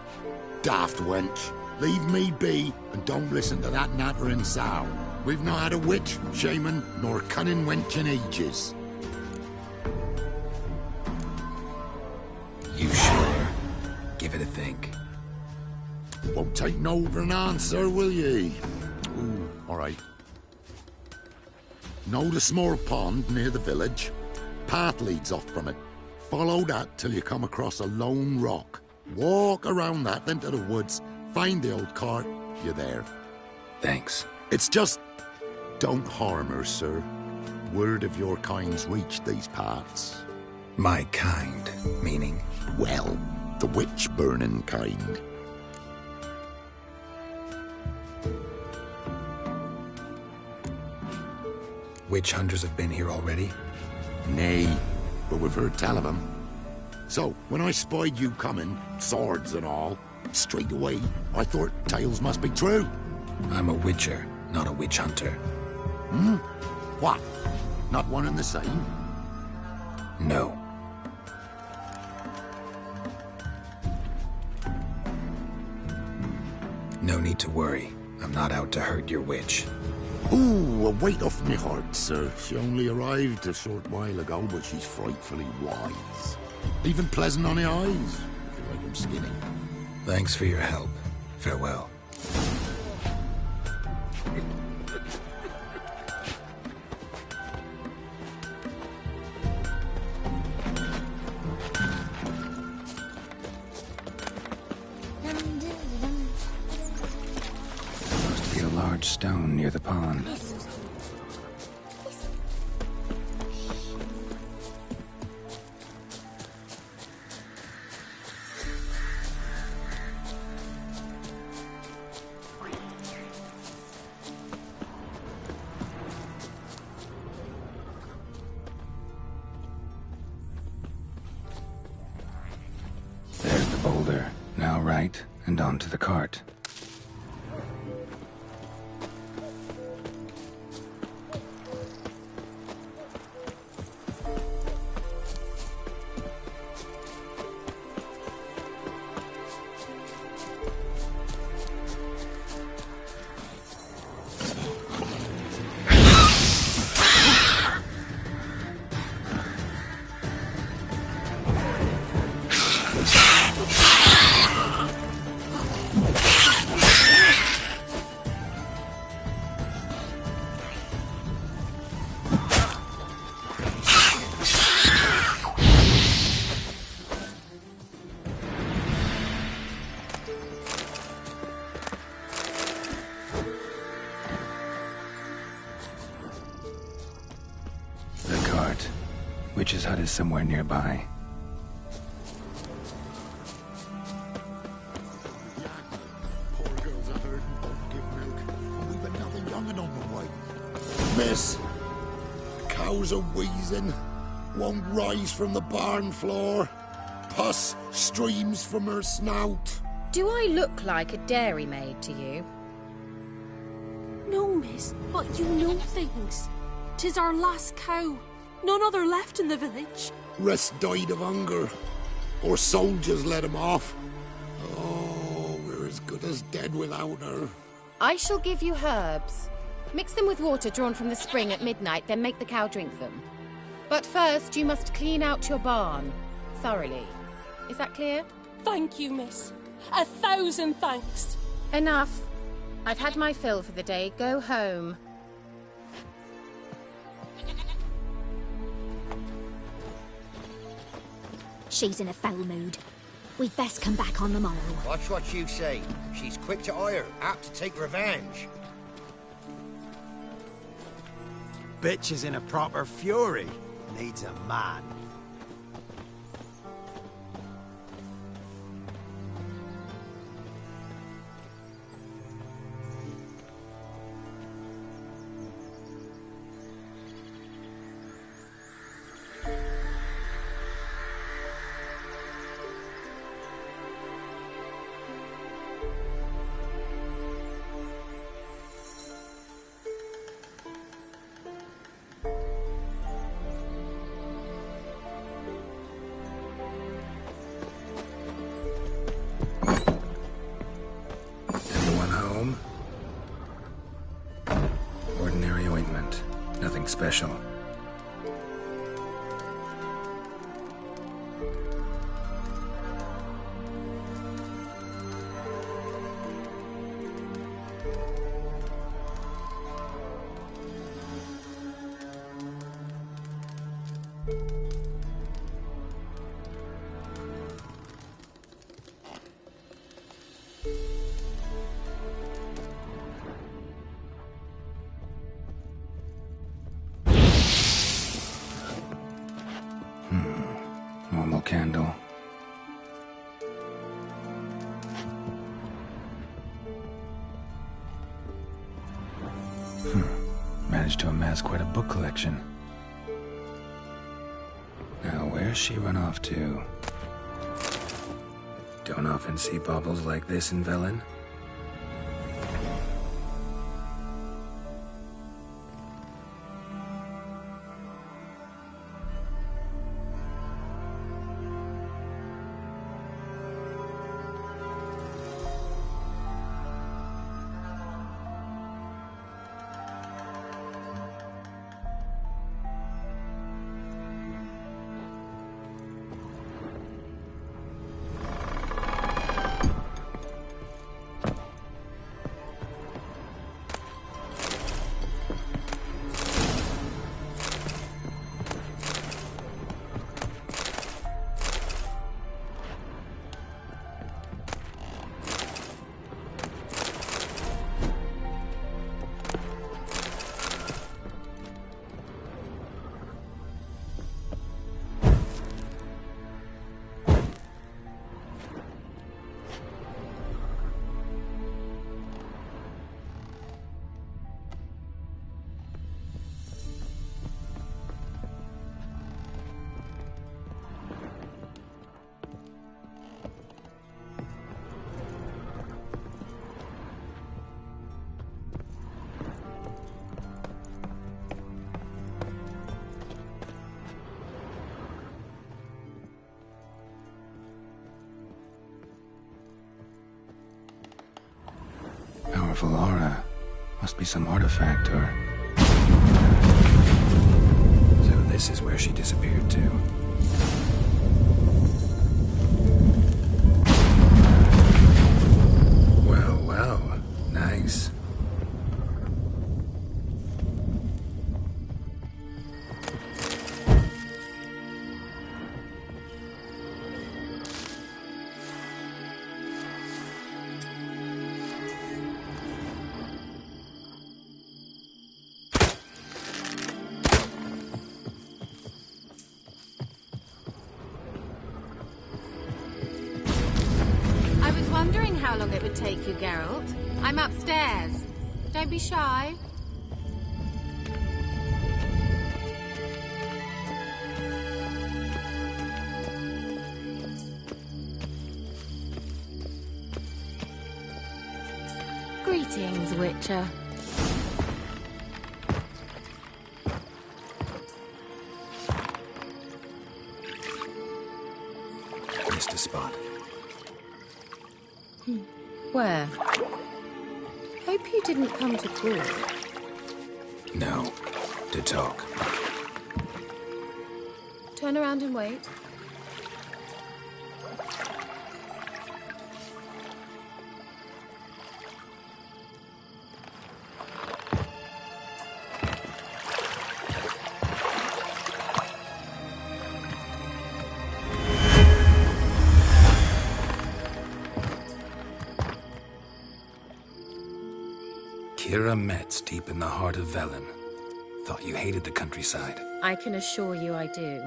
Daft wench. Leave me be and don't listen to that nattering sow. We've not had a witch, shaman, nor cunning wench in ages. You sure? Give it a think. Won't take no for an answer, will ye? Ooh, all right. Know the small pond near the village? Path leads off from it. Follow that till you come across a lone rock. Walk around that into the woods. Find the old cart. You're there. Thanks. It's just... don't harm her, sir. Word of your kind's reached these parts. My kind, meaning? Well, the witch-burning kind. Witch hunters have been here already? Nay, but we've heard tell of them. So, when I spied you coming, swords and all, straight away, I thought tales must be true. I'm a witcher, not a witch hunter. Hmm? What? Not one and the same? No. No need to worry. I'm not out to hurt your witch. Ooh, a weight off me heart, sir. She only arrived a short while ago, but she's frightfully wise. Even pleasant on the eyes, if you like them skinny. Thanks for your help. Farewell. Must be a large stone near the pond. There's the boulder. Now right, and onto the cart. is somewhere nearby. Poor girls are hurting, don't give milk. And we've another young'un on the way. Miss, the cows are wheezing, won't rise from the barn floor. Pus streams from her snout. Do I look like a dairymaid to you? No, miss, but you know things. 'Tis our last cow. None other left in the village. Rest died of hunger, or soldiers let him off. Oh, we're as good as dead without her. I shall give you herbs. Mix them with water drawn from the spring at midnight, then make the cow drink them. But first, you must clean out your barn thoroughly. Is that clear? Thank you, miss. 1,000 thanks. Enough. I've had my fill for the day. Go home. She's in a foul mood. We'd best come back on the morrow. Watch what you say. She's quick to ire, apt to take revenge. Bitch is in a proper fury. Needs a man. Special. Normal candle. Managed to amass quite a book collection. Now, where's she run off to? Don't often see baubles like this in Velen. Powerful aura. Must be some artifact or... So this is where she disappeared to. Well, well. Nice. how long it would take you, Geralt. I'm upstairs. Don't be shy. Greetings, Witcher. Missed a spot. Where? Hope you didn't come to call. No. To talk. Turn around and wait. Kira Metz, deep in the heart of Velen. Thought you hated the countryside. I can assure you I do.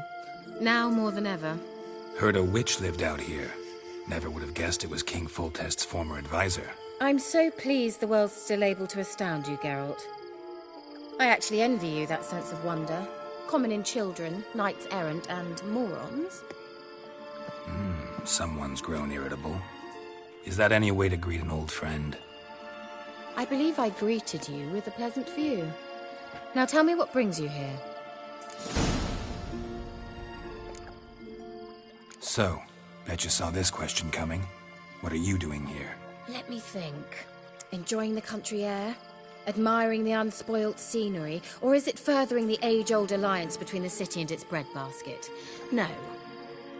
Now more than ever. Heard a witch lived out here. Never would have guessed it was King Foltest's former advisor. I'm so pleased the world's still able to astound you, Geralt. I actually envy you that sense of wonder. Common in children, knights errant, and morons. Someone's grown irritable. Is that any way to greet an old friend? I believe I greeted you with a pleasant view. Now tell me what brings you here. So, bet you saw this question coming. What are you doing here? Let me think. Enjoying the country air? Admiring the unspoilt scenery? Or is it furthering the age-old alliance between the city and its breadbasket? No.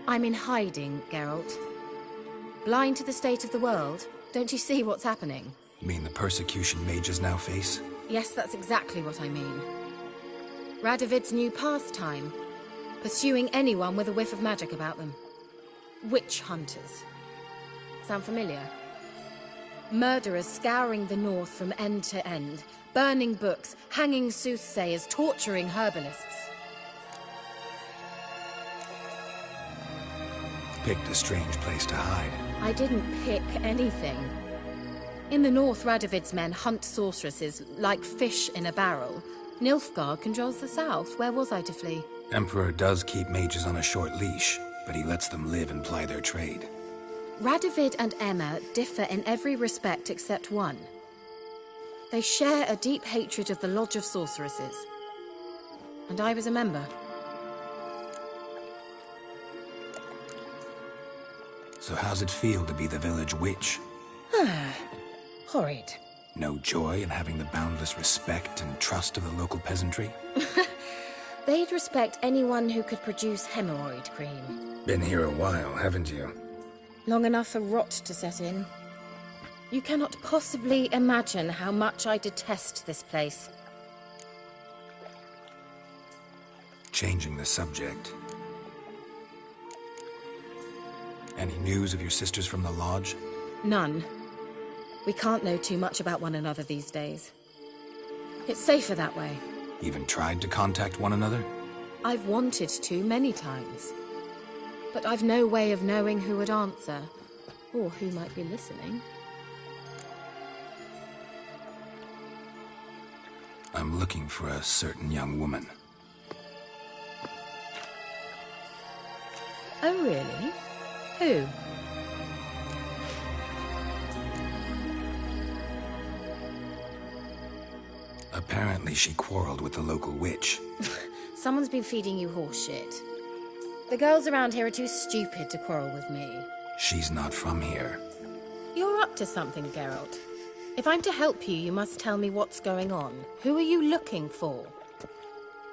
I'm in hiding, Geralt. Blind to the state of the world? Don't you see what's happening? Mean the persecution mages now face? Yes, that's exactly what I mean. Radovid's new pastime. Pursuing anyone with a whiff of magic about them. Witch hunters. Sound familiar? Murderers scouring the north from end to end. Burning books, hanging soothsayers, torturing herbalists. Picked a strange place to hide. I didn't pick anything. In the north, Radovid's men hunt sorceresses like fish in a barrel. Nilfgaard controls the south. Where was I to flee? Emperor does keep mages on a short leash, but he lets them live and ply their trade. Radovid and Emma differ in every respect except one. They share a deep hatred of the Lodge of Sorceresses. And I was a member. So how's it feel to be the village witch? Horrid. No joy in having the boundless respect and trust of the local peasantry? They'd respect anyone who could produce hemorrhoid cream. Been here a while, haven't you? Long enough for rot to set in. You cannot possibly imagine how much I detest this place. Changing the subject. Any news of your sisters from the lodge? None. We can't know too much about one another these days. It's safer that way. Even tried to contact one another? I've wanted to many times. But I've no way of knowing who would answer, or who might be listening. I'm looking for a certain young woman. Oh, really? Who? Apparently she quarreled with the local witch. Someone's been feeding you horse shit. The girls around here are too stupid to quarrel with me. She's not from here. You're up to something, Geralt. If I'm to help you, you must tell me what's going on. Who are you looking for?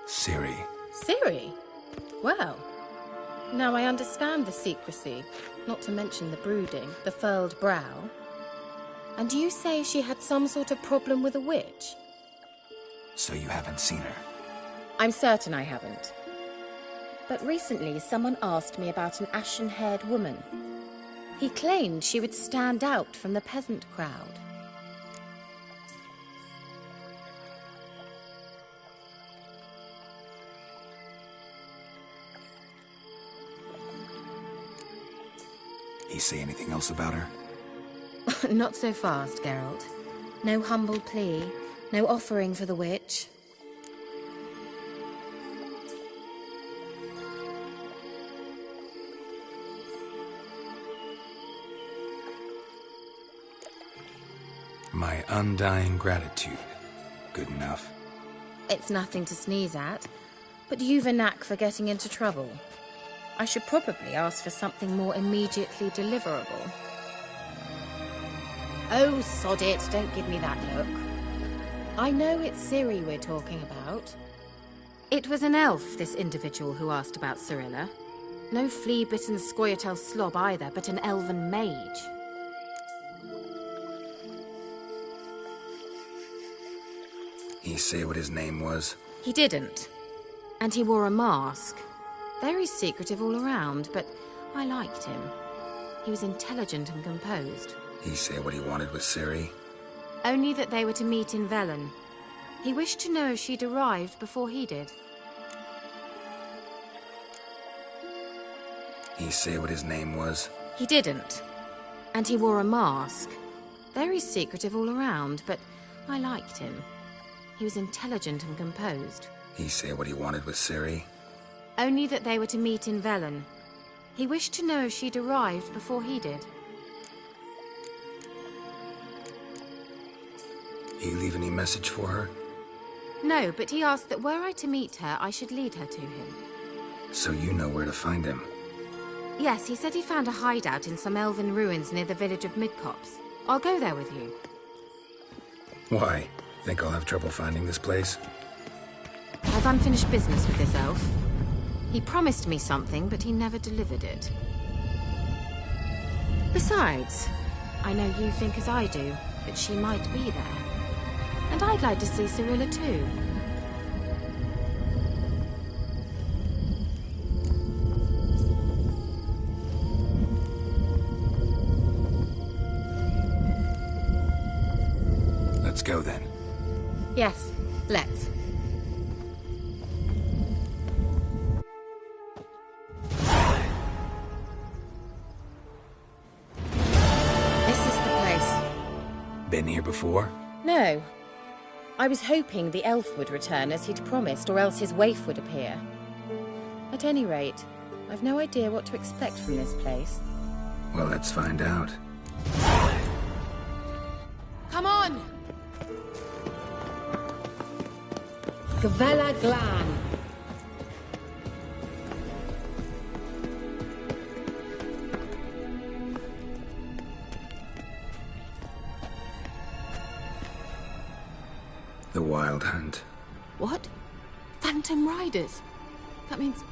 Ciri. Ciri? Well, now I understand the secrecy, not to mention the brooding, the furled brow. And you say she had some sort of problem with a witch? So you haven't seen her? I'm certain I haven't. But recently, someone asked me about an ashen-haired woman. He claimed she would stand out from the peasant crowd. He say anything else about her? Not so fast, Geralt. No humble plea, no offering for the witch. My undying gratitude. Good enough. It's nothing to sneeze at, but you've a knack for getting into trouble. I should probably ask for something more immediately deliverable. Oh, sod it, don't give me that look. I know it's Ciri we're talking about. It was an elf, this individual who asked about Cirilla. No flea-bitten Scoia'tael slob either, but an elven mage. He say what his name was? He didn't. And he wore a mask. Very secretive all around, but I liked him. He was intelligent and composed. He say what he wanted with Ciri? Only that they were to meet in Velen. He wished to know if she'd arrived before he did. He say what his name was? He didn't. And he wore a mask. Very secretive all around, but I liked him. He was intelligent and composed. He say what he wanted with Ciri? Only that they were to meet in Velen. He wished to know if she'd arrived before he did. He leave any message for her? No, but he asked that were I to meet her, I should lead her to him. So you know where to find him? Yes, he said he found a hideout in some elven ruins near the village of Midcopse. I'll go there with you. Why? Think I'll have trouble finding this place? I've unfinished business with this elf. He promised me something, but he never delivered it. Besides, I know you think as I do, that she might be there. And I'd like to see Cirilla too. Let's go then. Yes, let's. This is the place. Been here before? No. I was hoping the elf would return as he'd promised, or else his waif would appear. At any rate, I've no idea what to expect from this place. Well, let's find out. Come on! Gavella Glan. The Wild Hunt. What? Phantom Riders? That means...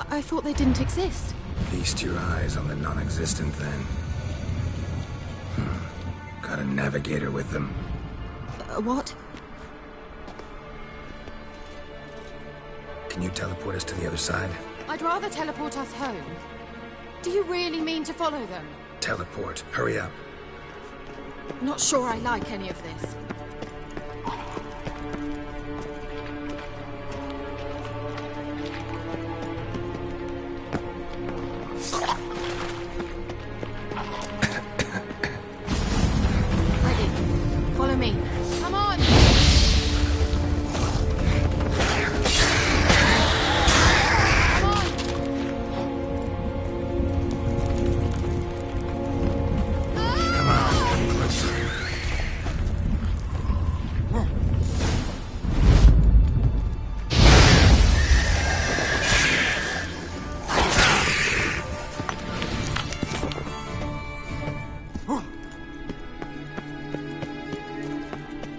I thought they didn't exist. Feast your eyes on the non-existent then. Got a navigator with them. What? Can you teleport us to the other side? I'd rather teleport us home. Do you really mean to follow them? Teleport. Hurry up. Not sure I like any of this. Ready. Follow me. Come on!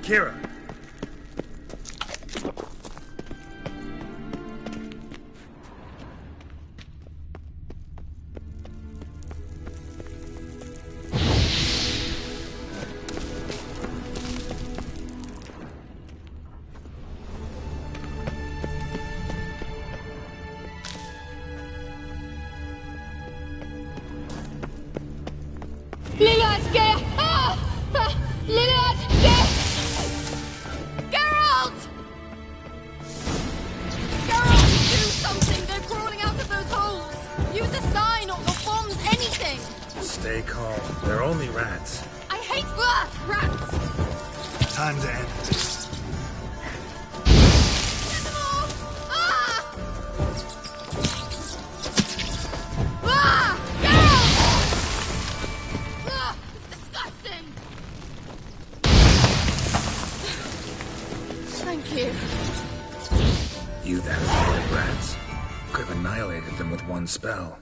Kira. Lillard's gay! Lillard's gay! Geralt! Geralt, do something! They're crawling out of those holes! Use a sign or bombs, anything! Stay calm. They're only rats. I hate rats! Time to end this. Thank you. You that afraid of rats? Could have annihilated them with one spell.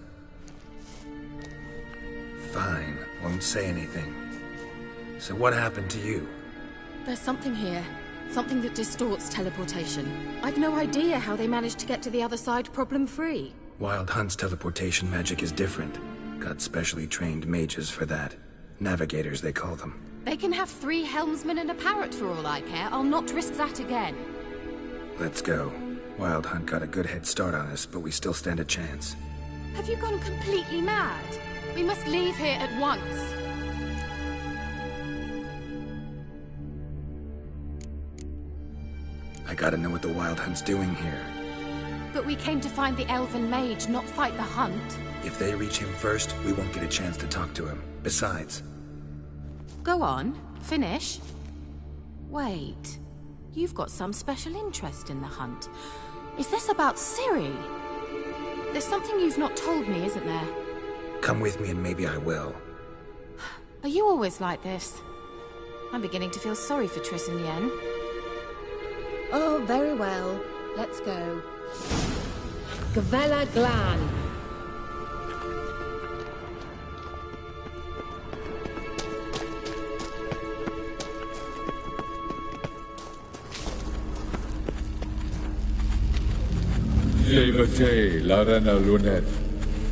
Fine, won't say anything. So what happened to you? There's something here. Something that distorts teleportation. I've no idea how they managed to get to the other side problem-free. Wild Hunt's teleportation magic is different. Got specially trained mages for that. Navigators, they call them. They can have 3 helmsmen and a parrot for all I care. I'll not risk that again. Let's go. Wild Hunt got a good head start on us, but we still stand a chance. Have you gone completely mad? We must leave here at once. I gotta know what the Wild Hunt's doing here. But we came to find the elven mage, not fight the hunt. If they reach him first, we won't get a chance to talk to him. Besides... Go on, finish. Wait, you've got some special interest in the hunt. Is this about Ciri? There's something you've not told me, isn't there? Come with me and maybe I will. Are you always like this? I'm beginning to feel sorry for Triss and Yen. Oh, very well. Let's go. Gavella Glan. Levate, Larena Lunet.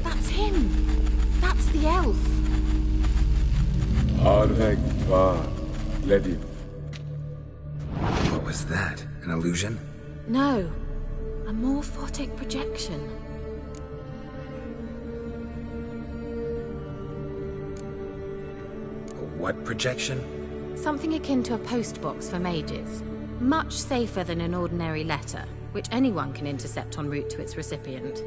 That's him. That's the elf. Arveg Va Lediv. What was that? An illusion? No. A morphotic projection. What projection? Something akin to a postbox for mages. Much safer than an ordinary letter, which anyone can intercept en route to its recipient.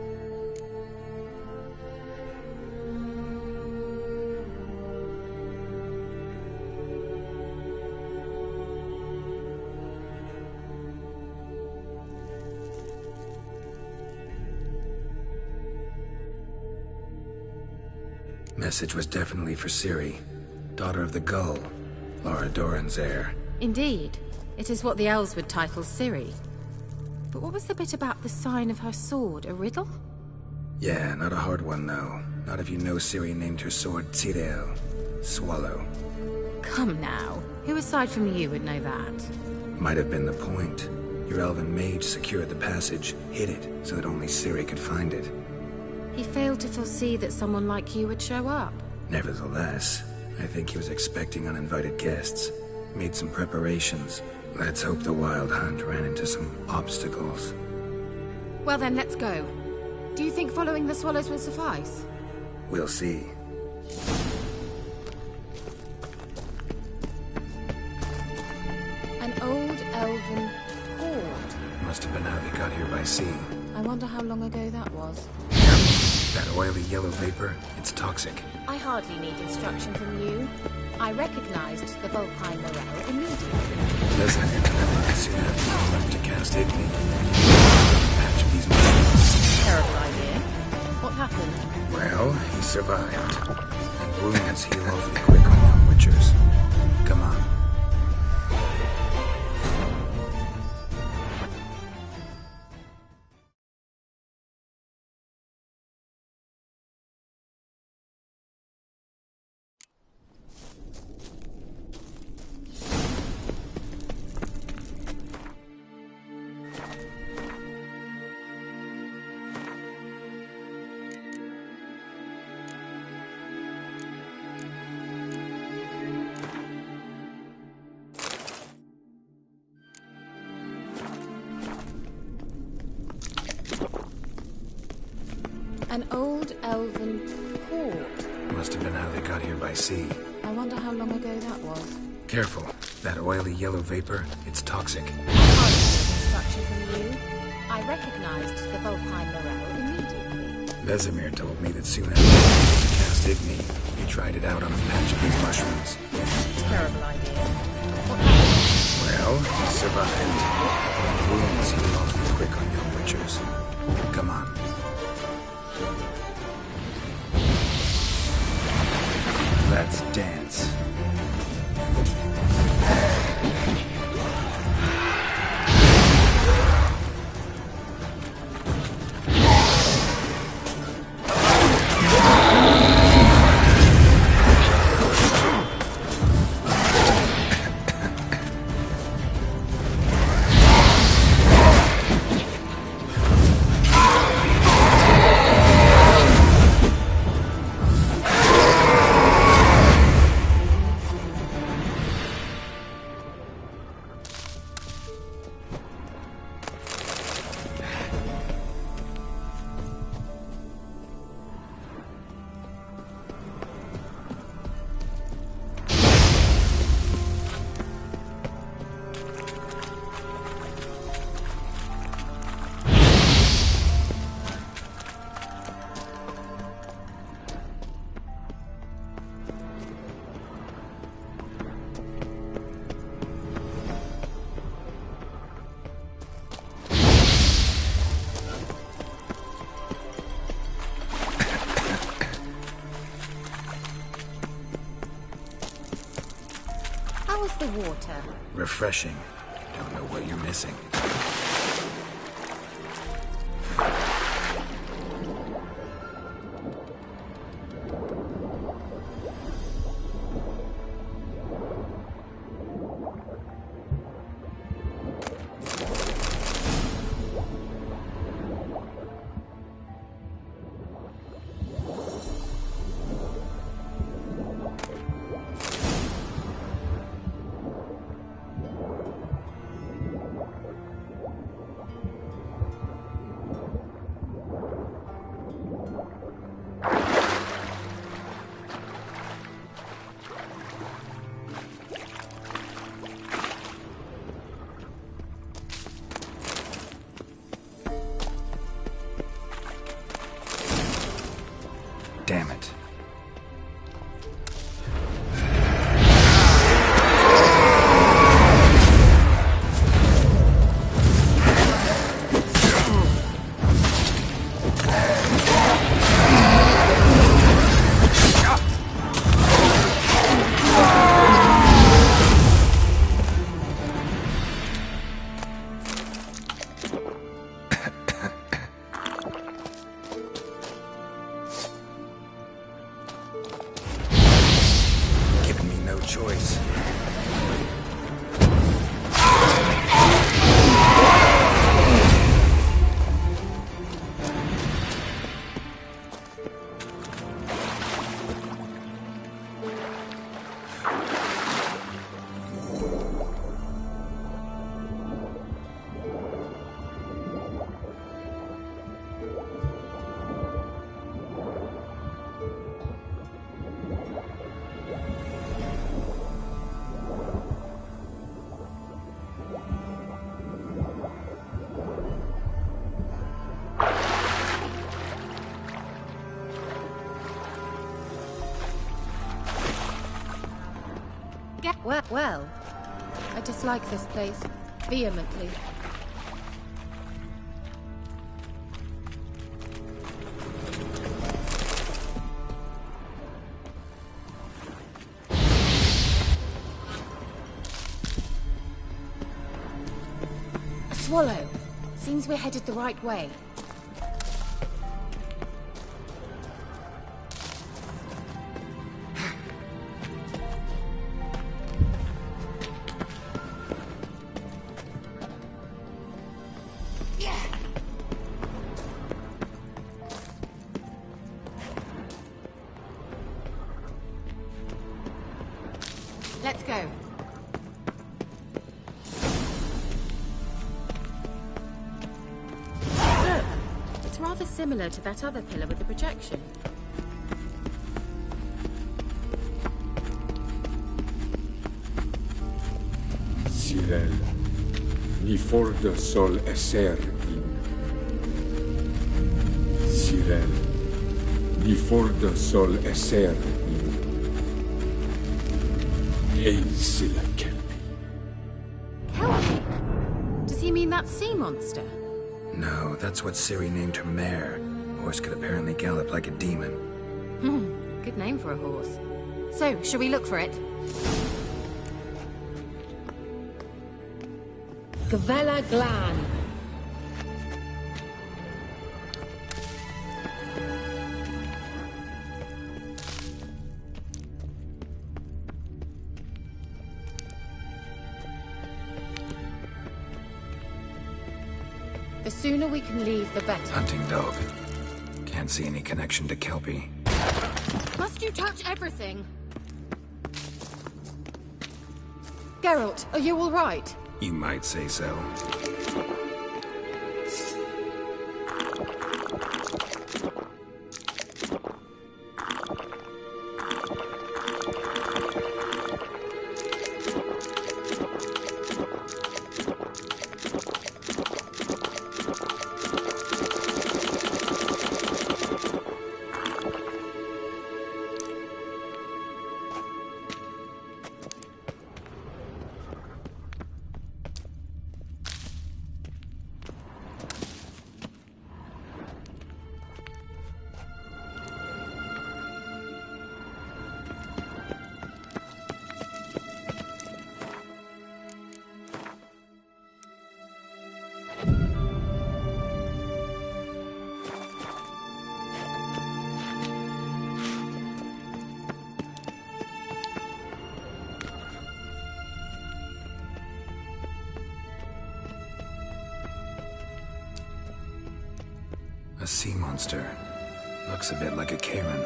Message was definitely for Ciri, daughter of the Gull, Lara Doran's heir. Indeed. It is what the elves would title Ciri. But what was the bit about the sign of her sword? A riddle? Yeah, not a hard one, though. Not if you know Ciri named her sword Tirel, Swallow. Come now. Who aside from you would know that? Might have been the point. Your elven mage secured the passage, hid it, so that only Ciri could find it. He failed to foresee that someone like you would show up. Nevertheless, I think he was expecting uninvited guests. Made some preparations. Let's hope the Wild Hunt ran into some obstacles. Well then, let's go. Do you think following the swallows will suffice? We'll see. An old elven hoard. Must have been how they got here by sea. I wonder how long ago that was. That oily yellow vapor, it's toxic. I hardly need instruction from you. I recognized the Volpine Morel immediately. Doesn't it? Soon after you learned to cast hit me. Patch these machines. Terrible idea. What happened? Well, he survived. And wounds heal awfully quick on young witchers. Come on. An old elven hoard. Must have been how they got here by sea. I wonder how long ago that was. Careful. That oily yellow vapor, it's toxic. Instruction from you. I recognized the Volpine Morel immediately. Vesemir told me that soon after you cast Igni, you tried it out on a patch of these mushrooms. Terrible idea. Well, he survived. And wounds heal awfully quick on young witchers. Come on. Let's dance. How was the water? Refreshing. Don't know what you're missing. Damn it. Choice. Well, I dislike this place vehemently. A swallow. Seems we're headed the right way. Let's go. Look, it's rather similar to that other pillar with the projection. Cyril, ni forda sol esser in. Cyril, ni forda sol esser in. silla Kelpie. Kelpie? Does he mean that sea monster? No, that's what Ciri named her mare. Horse could apparently gallop like a demon. Good name for a horse. So, shall we look for it? Gavella Glan. The sooner we can leave, the better. Hunting dog. Can't see any connection to Kelpie. Must you touch everything? Geralt, are you all right? You might say so. A sea monster. Looks a bit like a Karen.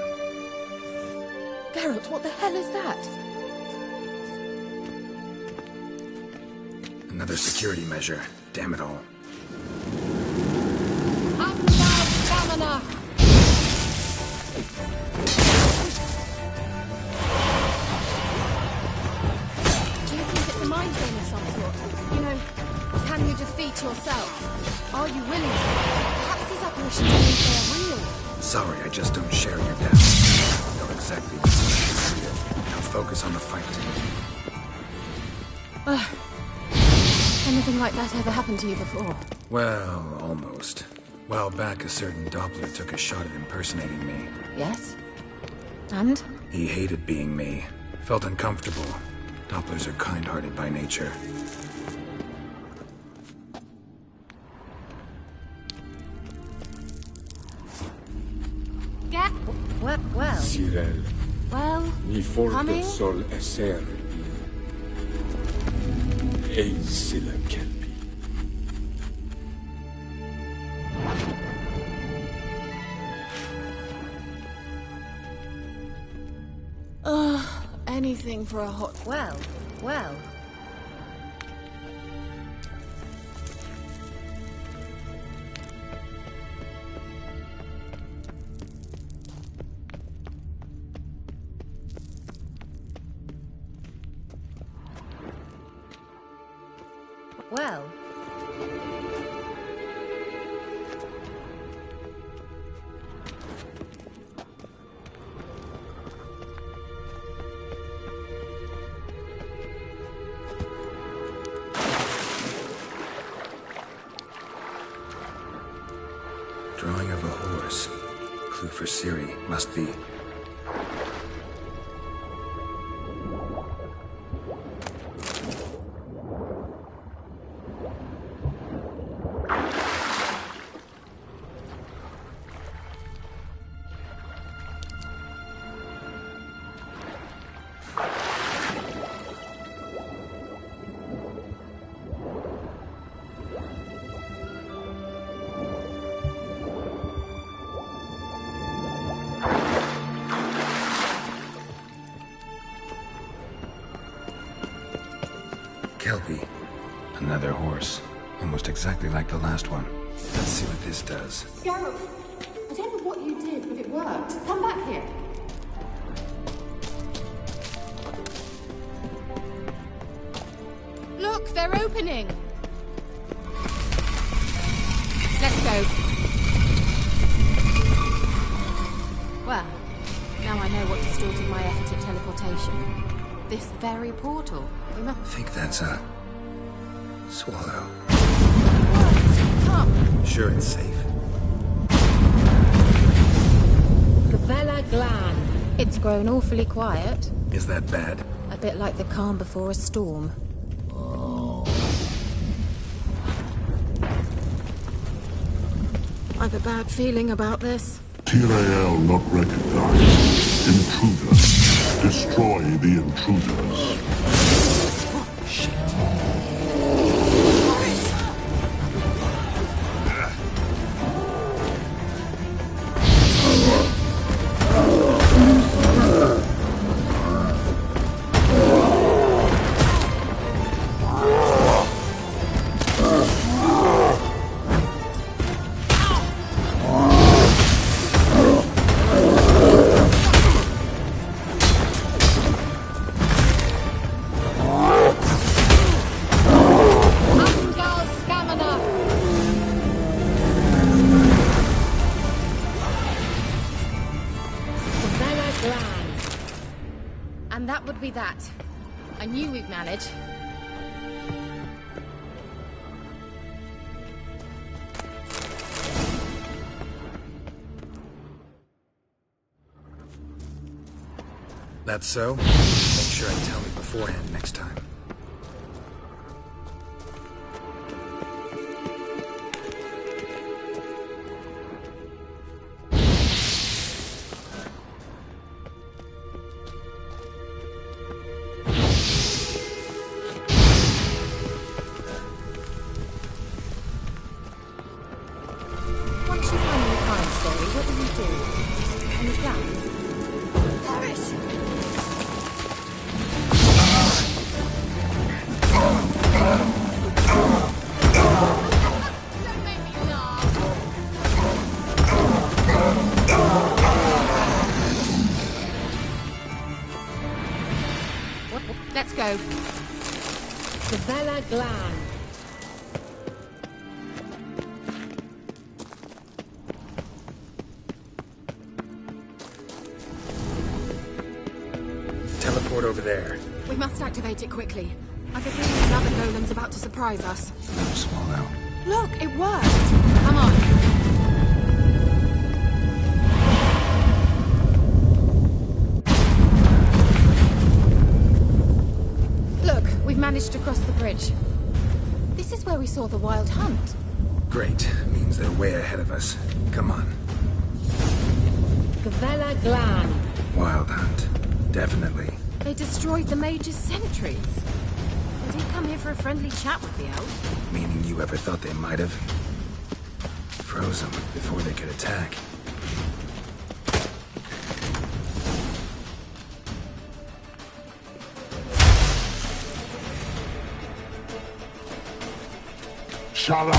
Geralt, what the hell is that? Another security measure. Damn it all. Stamina! Do you think it's a mind game of some sort? You know, can you defeat yourself? Are you willing to? Perhaps these apparitions believe they are real. Sorry, I just don't share your doubts. I know exactly what's real. Now focus on the fight. Anything like that ever happened to you before? Well, almost. A while back, a certain Doppler took a shot at impersonating me. Yes? And? He hated being me. Felt uncomfortable. Dopplers are kind-hearted by nature. Well. Sirel. Well. Mi forte Coming? sol esser. Silla Kelpie. Anything for a hot... Well. Drawing of a horse. Clue for Ciri. Must be. Kelpie. Another horse. Almost exactly like the last one. Let's see what this does. Geralt, I don't know what you did, but it worked. Come back here. Look, they're opening. Let's go. Well, now I know what distorted my effort at teleportation. This very portal. We I think that's a... swallow. Come. Sure it's safe. Gavella Glan. It's grown awfully quiet. Is that bad? A bit like the calm before a storm. I've a bad feeling about this. Tirael not recognized. Intruders. Destroy the intruders. And that would be that. I knew we'd manage. That's so? Make sure and tell me beforehand next time. Once you find the crime story, what do you do? Any plans? Let's go. Gavella Glan. Teleport over there. We must activate it quickly. I've a feeling another golem's about to surprise us. Another swallow. Look, it worked! Come on. Look, we've managed to cross the bridge. This is where we saw the wild hunt. Great. Means they're way ahead of us. Come on. Gavella Glan. Wild hunt. Definitely. They destroyed the Mage's sentries. They didn't come here for a friendly chat with the elf. Meaning you ever thought they might have? Froze them before they could attack. Shala!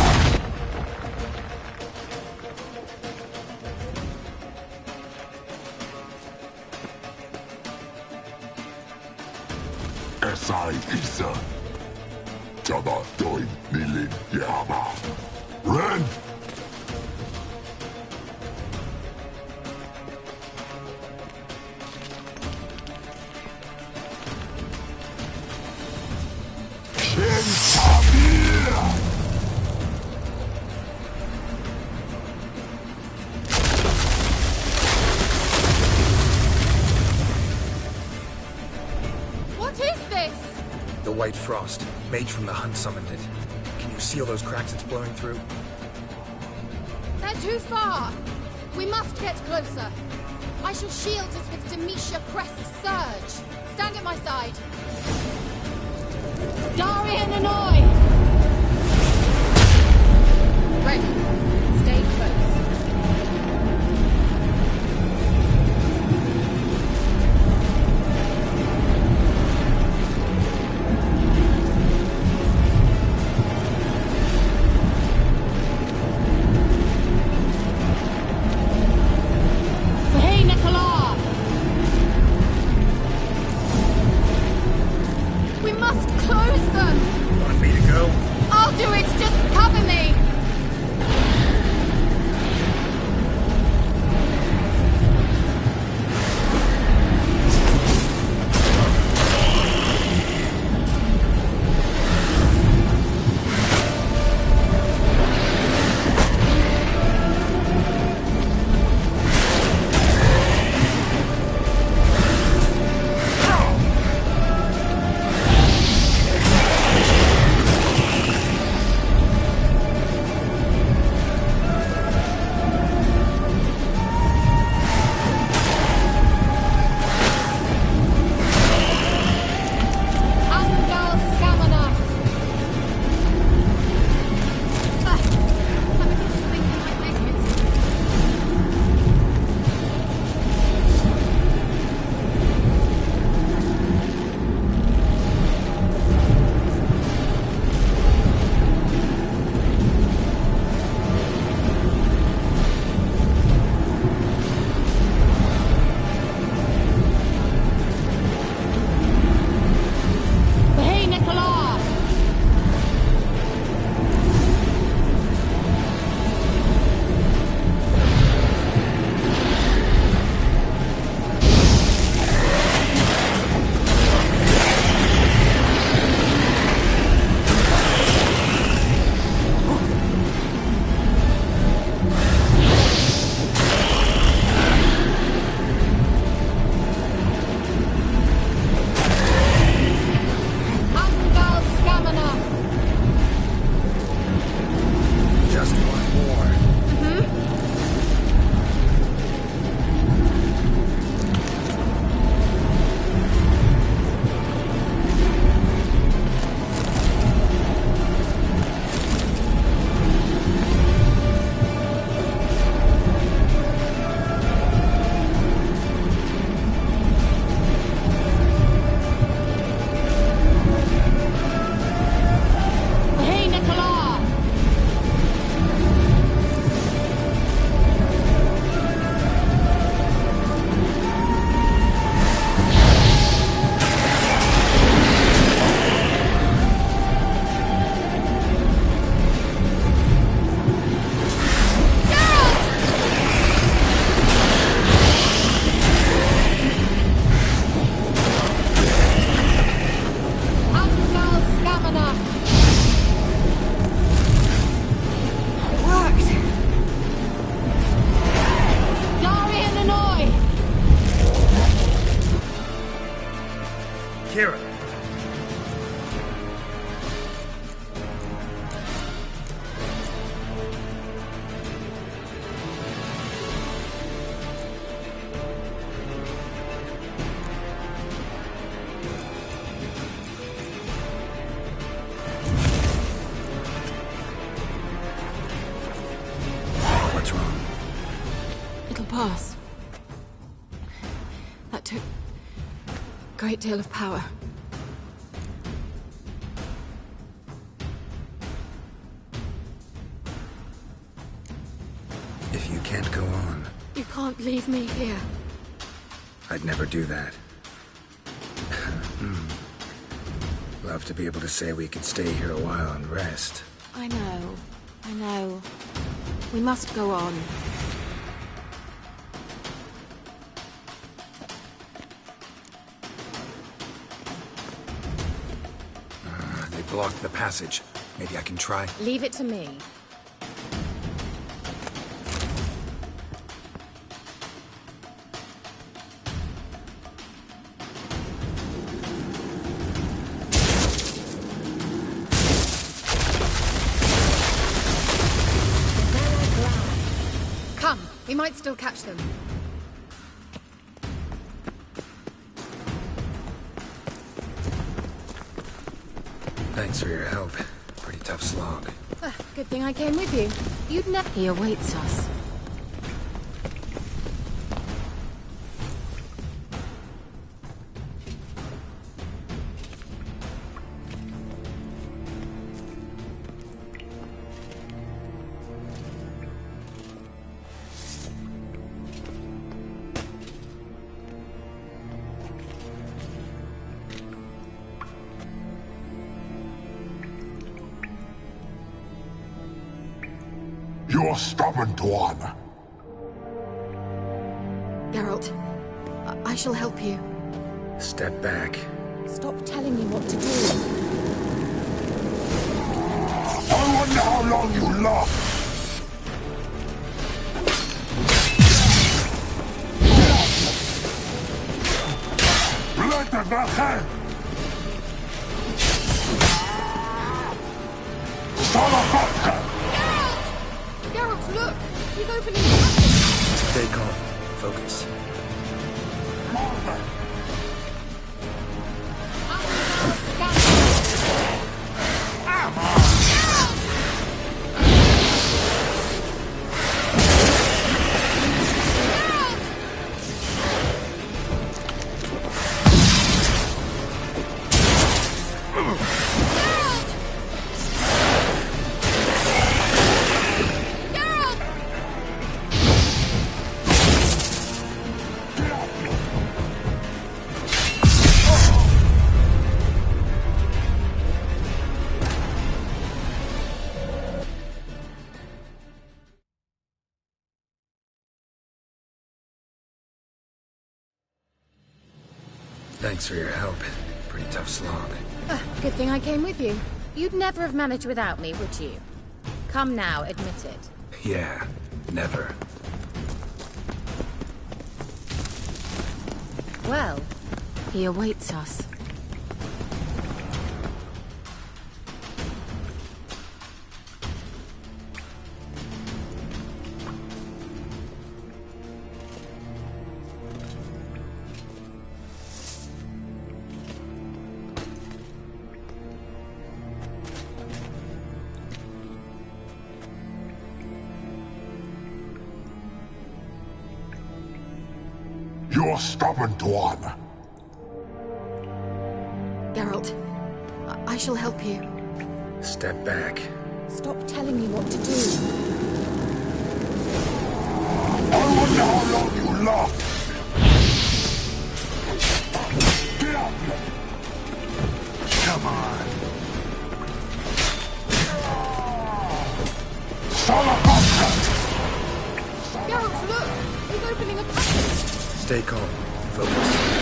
Esai Isa. Jada Doin Nilin Yama. Ren! The White Frost. Mage from the hunt summoned it. Can you seal those cracks it's blowing through? They're too far. We must get closer. I shall shield us with Demetia Crest's surge. Stand at my side. Darian Annoy! Ready. Stay close. Wanna beat Kira. What's wrong? It'll pass. That took a great deal of power. If you can't go on, You can't leave me here. I'd never do that. Love to be able to say we could stay here a while and rest. I know. We must go on. They blocked the passage. Maybe I can try. Leave it to me. Come, we might still catch them. Thanks for your help. Pretty tough slog. Good thing I came with you. You'd never. He awaits us. You're stubborn, Tuan. Geralt, I shall help you. Step back. Stop telling me what to do. I wonder how long you last. Let the back. Geralt, look! He's opening the passage! Stay calm. Focus. Thanks for your help. Pretty tough slog. Good thing I came with you. You'd never have managed without me, would you? Come now, admit it. Yeah, never. Well, he awaits us. You're stubborn, Tuan. Geralt, I shall help you. Step back. Stop telling me what to do. I wonder how long you last. Get up! Come on. Geralt, look! He's opening a passage! Stay calm. Focus.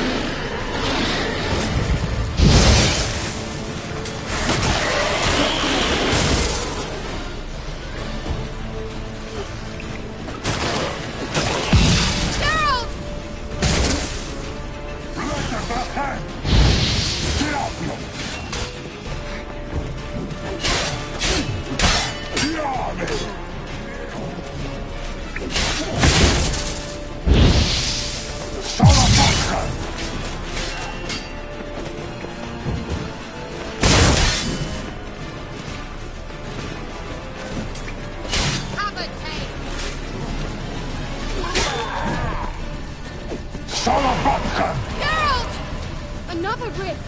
Geralt! Another rift!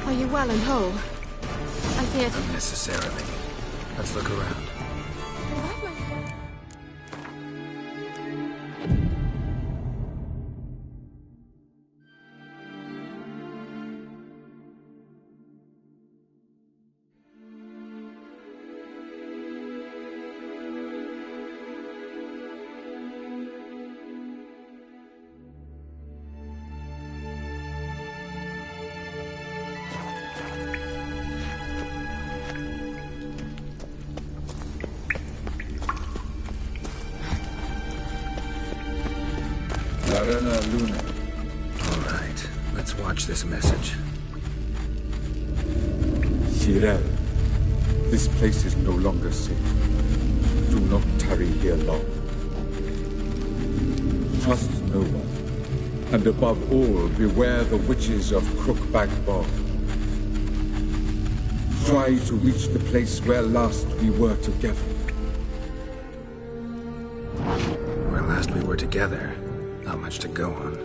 Are you well and whole? I feared... Not necessarily. Let's look around. Luna. All right, let's watch this message. Tyrell, this place is no longer safe. Do not tarry here long. Trust no one, and above all, beware the witches of Crookback Bog. Try to reach the place where last we were together. Where last we were together. Not much to go on.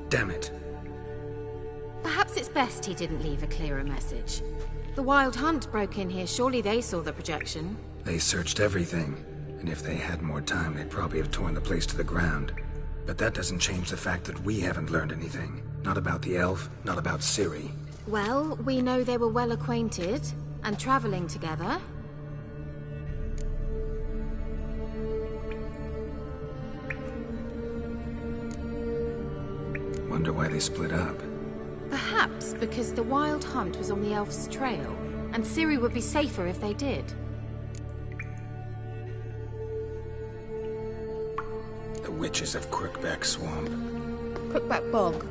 Damn it. Perhaps it's best he didn't leave a clearer message. The Wild Hunt broke in here. Surely they saw the projection. They searched everything. And if they had more time, they'd probably have torn the place to the ground. But that doesn't change the fact that we haven't learned anything. Not about the elf, not about Ciri. Well, we know they were well acquainted and traveling together. Wonder why they split up. Perhaps because the Wild Hunt was on the elf's trail, and Ciri would be safer if they did. The witches of Crookback Swamp. Crookback Bog.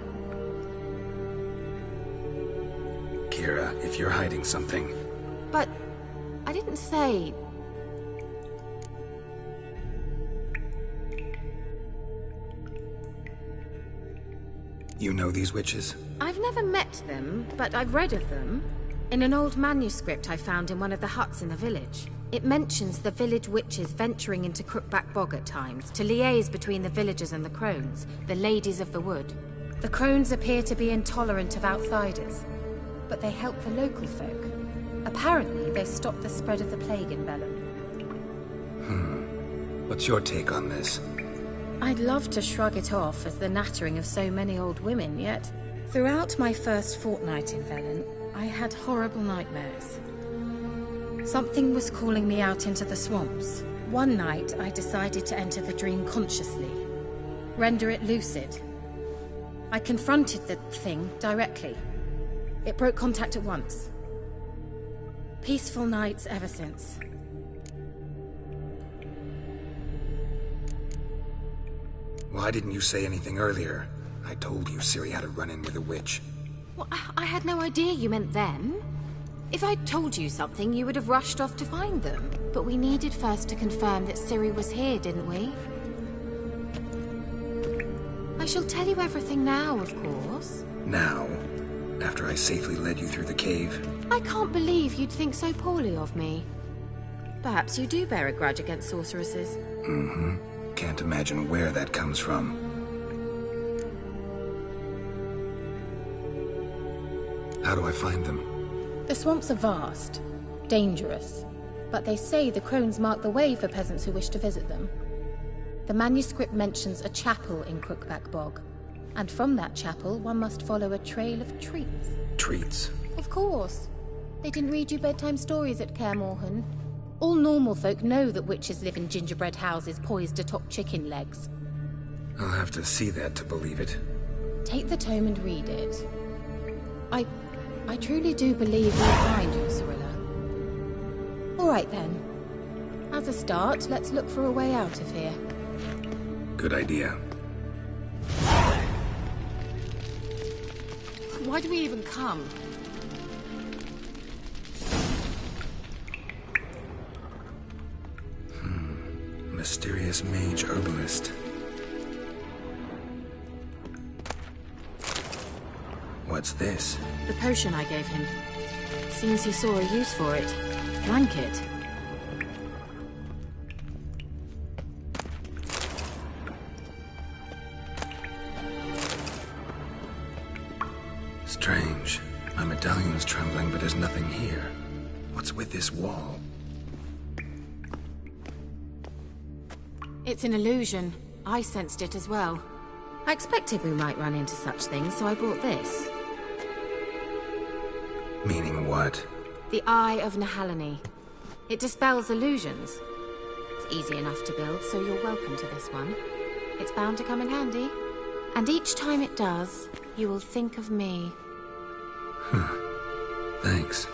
Kira, if you're hiding something... But I didn't say... You know these witches? I've never met them, but I've read of them. In an old manuscript I found in one of the huts in the village. It mentions the village witches venturing into Crookback Bog at times to liaise between the villagers and the crones, the ladies of the wood. The crones appear to be intolerant of outsiders, but they help the local folk. Apparently, they stopped the spread of the plague in Bellum. What's your take on this? I'd love to shrug it off as the nattering of so many old women, yet throughout my first fortnight in Velen, I had horrible nightmares. Something was calling me out into the swamps. One night, I decided to enter the dream consciously, render it lucid. I confronted the thing directly. It broke contact at once. Peaceful nights ever since. Why didn't you say anything earlier? I told you Ciri had a run-in with a witch. Well, I had no idea you meant them. If I'd told you something, you would have rushed off to find them. But we needed first to confirm that Ciri was here, didn't we? I shall tell you everything now, of course. Now? After I safely led you through the cave? I can't believe you'd think so poorly of me. Perhaps you do bear a grudge against sorceresses. Mm-hmm. Can't imagine where that comes from. How do I find them? The swamps are vast, dangerous, but they say the crones mark the way for peasants who wish to visit them. The manuscript mentions a chapel in Crookback Bog, and from that chapel one must follow a trail of treats. Treats? Of course. They didn't read you bedtime stories at Kaer Morhen. All normal folk know that witches live in gingerbread houses poised atop chicken legs. I'll have to see that to believe it. Take the tome and read it. I truly do believe you'll find your Cyrilla. All right then. As a start, let's look for a way out of here. Good idea. Why do we even come? Mysterious mage herbalist. What's this? The potion I gave him. Seems he saw a use for it. Drank it. Strange. My medallion's trembling, but there's nothing here. What's with this wall? It's an illusion. I sensed it as well. I expected we might run into such things, so I brought this. Meaning what? The Eye of Nahalani. It dispels illusions. It's easy enough to build, so you're welcome to this one. It's bound to come in handy. And each time it does, you will think of me. Thanks.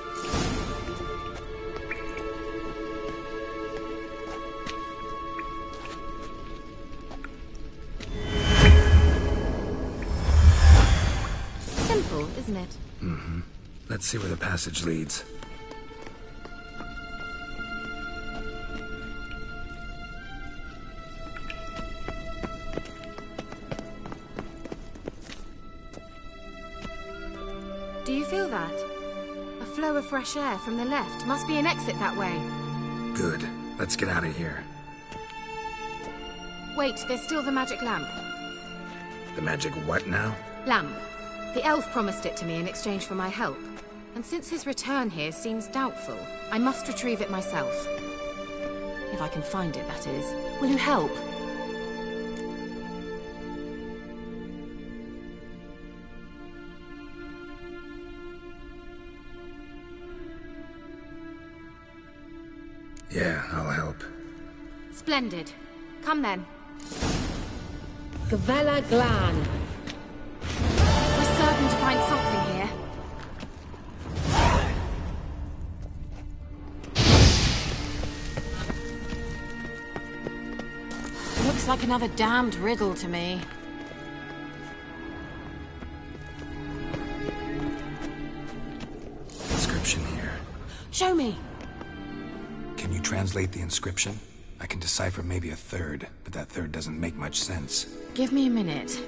Simple, isn't it? Mm-hmm. Let's see where the passage leads. Do you feel that? A flow of fresh air from the left. Must be an exit that way. Good. Let's get out of here. Wait, there's still the magic lamp. The magic what now? Lamp. The elf promised it to me in exchange for my help. And since his return here seems doubtful, I must retrieve it myself. If I can find it, that is. Will you help? Yeah, I'll help. Splendid. Come then. Gavella Glan. We're certain to find something here. Looks like another damned riddle to me. Inscription here. Show me. Can you translate the inscription? I can decipher maybe a third, but that third doesn't make much sense. Give me a minute.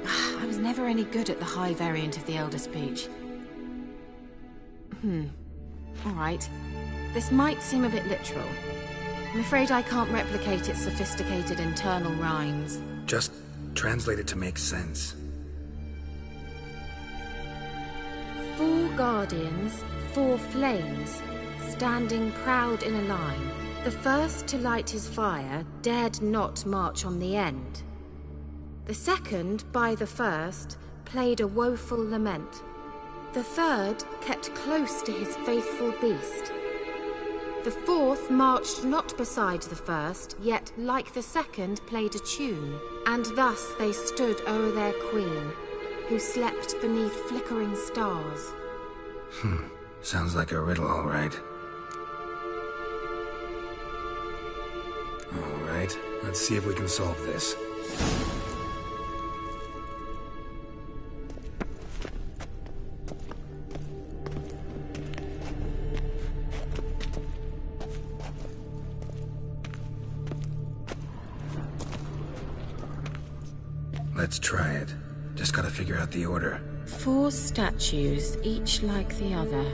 I was never any good at the high variant of the Elder Speech. All right. This might seem a bit literal. I'm afraid I can't replicate its sophisticated internal rhymes. Just translate it to make sense. 4 guardians, 4 flames, standing proud in a line. The first to light his fire dared not march on the end. The second, by the first, played a woeful lament. The third kept close to his faithful beast. The fourth marched not beside the first, yet, like the second, played a tune. And thus they stood o'er their queen, who slept beneath flickering stars. Sounds like a riddle, all right. All right, let's see if we can solve this. Let's try it. Just gotta figure out the order. 4 statues, each like the other.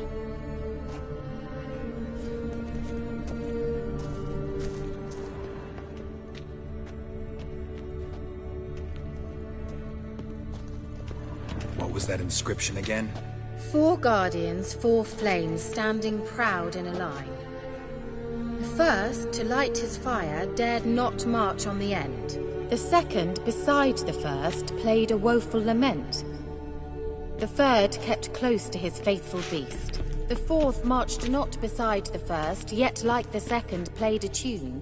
was that inscription again? 4 guardians, 4 flames, standing proud in a line. The first, to light his fire, dared not march on the end. The second, beside the first, played a woeful lament. The third kept close to his faithful beast. The fourth marched not beside the first, yet like the second played a tune.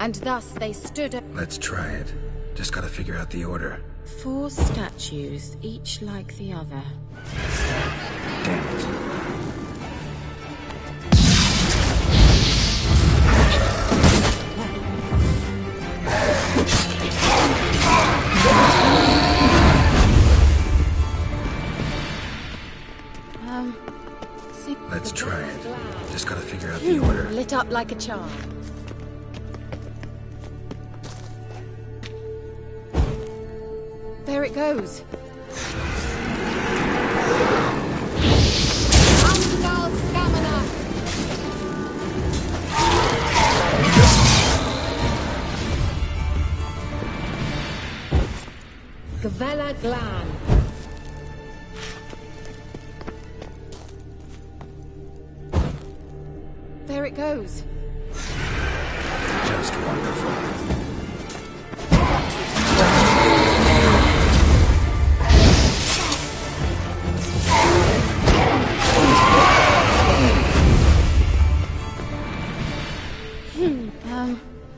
And thus they stood. Let's try it. Just gotta figure out the order. 4 statues, each like the other. Damn it. Let's try it. Just gotta figure out the order. Lit up like a charm. There it goes. Gavella Glan. There it goes. Just wonderful.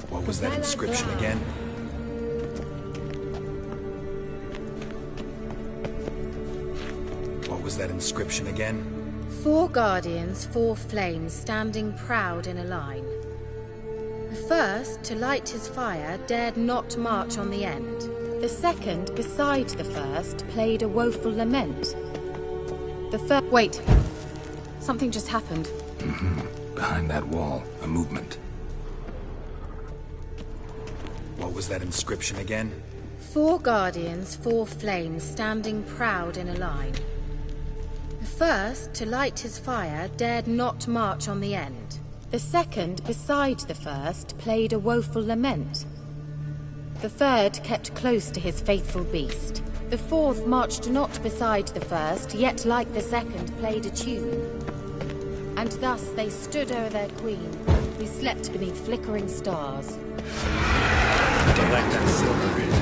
What was that inscription again? What was that inscription again? 4 guardians, 4 flames, standing proud in a line. The first, to light his fire, dared not march on the end. The second, beside the first, played a woeful lament. The third... Wait. Something just happened. Behind that wall, a movement. What was that inscription again? 4 guardians, 4 flames, standing proud in a line. The first, to light his fire, dared not march on the end. The second, beside the first, played a woeful lament. The third kept close to his faithful beast. The fourth marched not beside the first, yet like the second played a tune. And thus they stood o'er their queen, who slept beneath flickering stars. Like that silver is.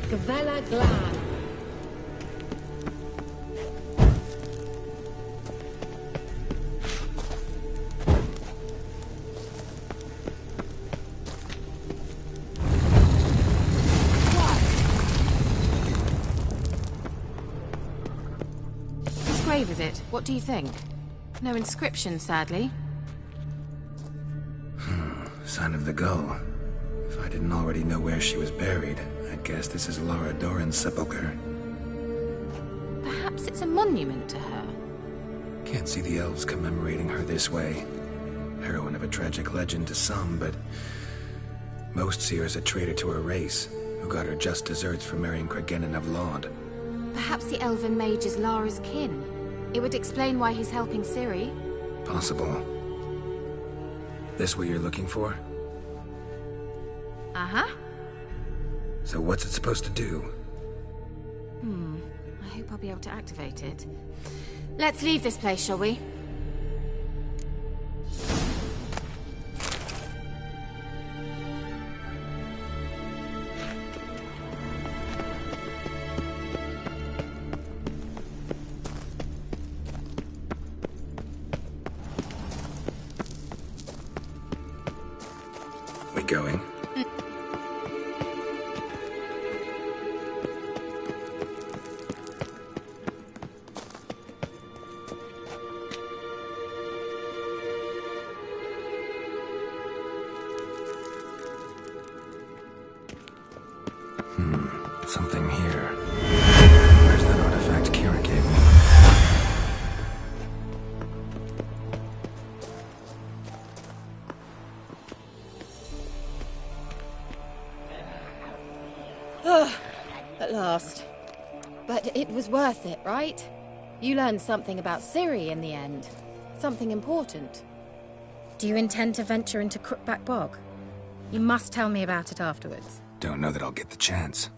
Gavella Glan. Whose grave is it? What do you think? No inscription, sadly. Sign of the gull. If I didn't already know where she was buried, I'd guess this is Laura Doran's sepulcher. Perhaps it's a monument to her. Can't see the elves commemorating her this way. Heroine of a tragic legend to some, but most see her as a traitor to her race, who got her just deserts for marrying Cregennan of Laud. Perhaps the elven mage is Lara's kin. It would explain why he's helping Ciri. Possible. This what you're looking for? Uh-huh. So what's it supposed to do? I hope I'll be able to activate it. Let's leave this place, shall we? We going? Something here. Where's that artifact Kira gave me? At last. But it was worth it, right? You learned something about Ciri in the end. Something important. Do you intend to venture into Crookback Bog? You must tell me about it afterwards. Don't know that I'll get the chance.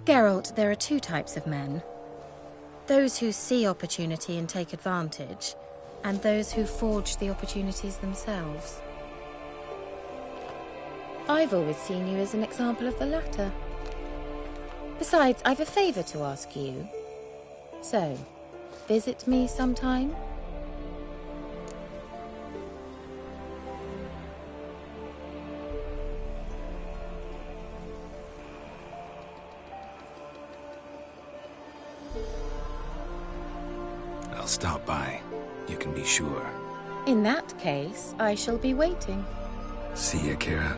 Geralt, there are two types of men. Those who see opportunity and take advantage, and those who forge the opportunities themselves. I've always seen you as an example of the latter. Besides, I've a favour to ask you. So, visit me sometime? I'll stop by. You can be sure. In that case, I shall be waiting. See ya, Kira.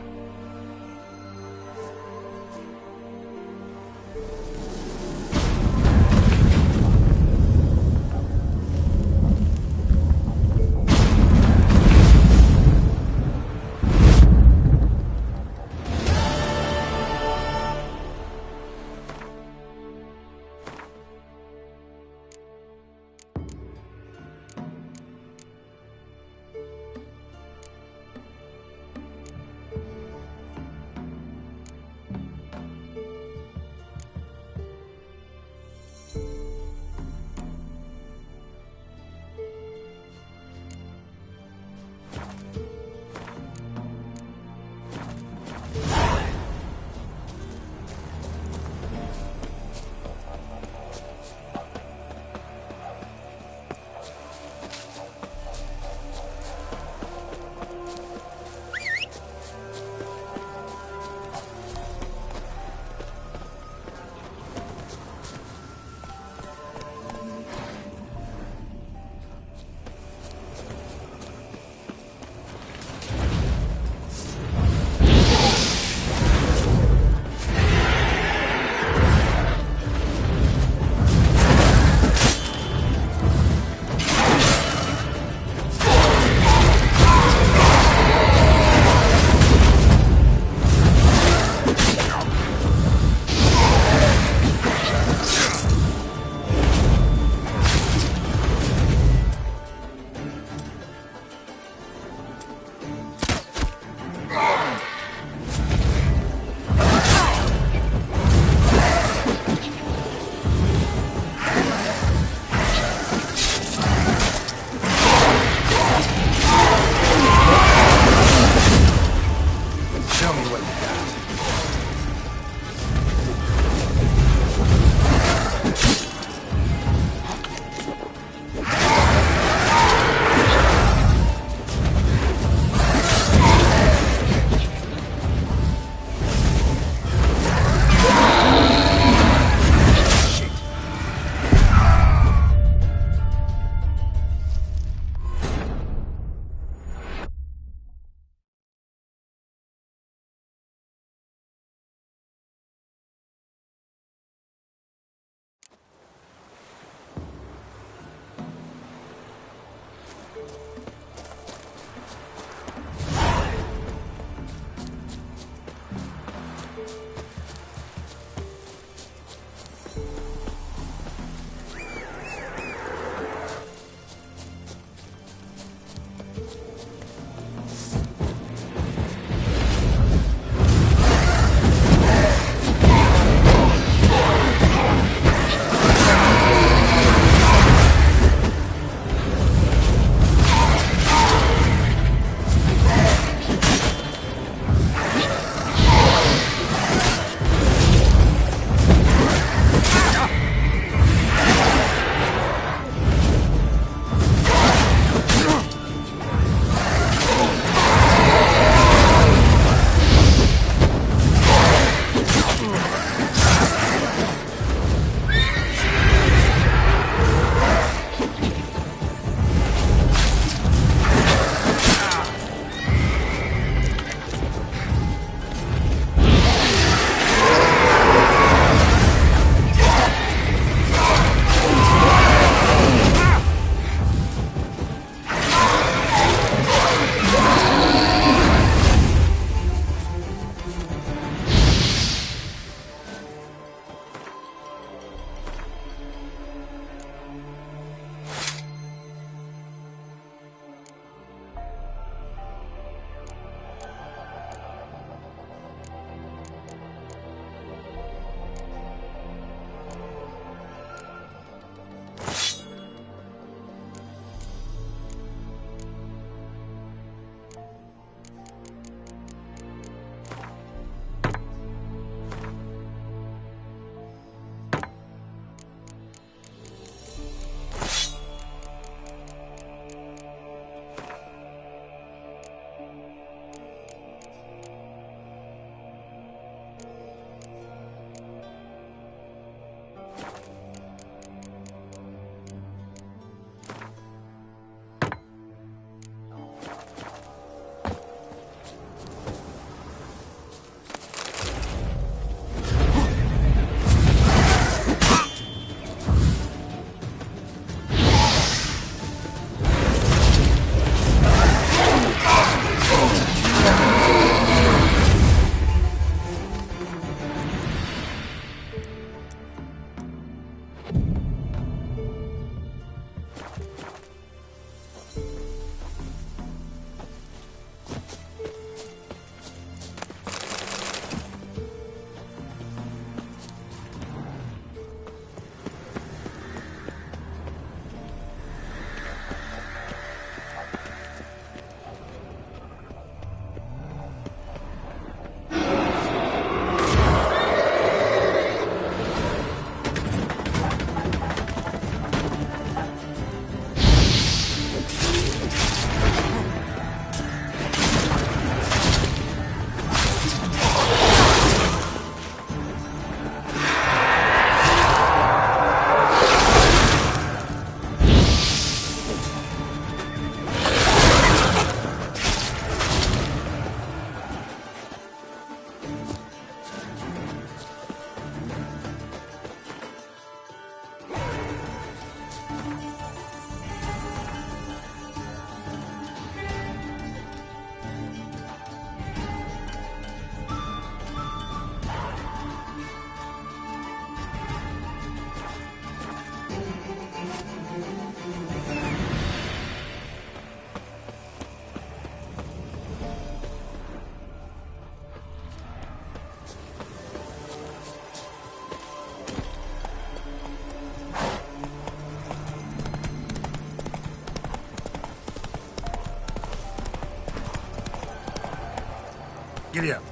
Giddy up.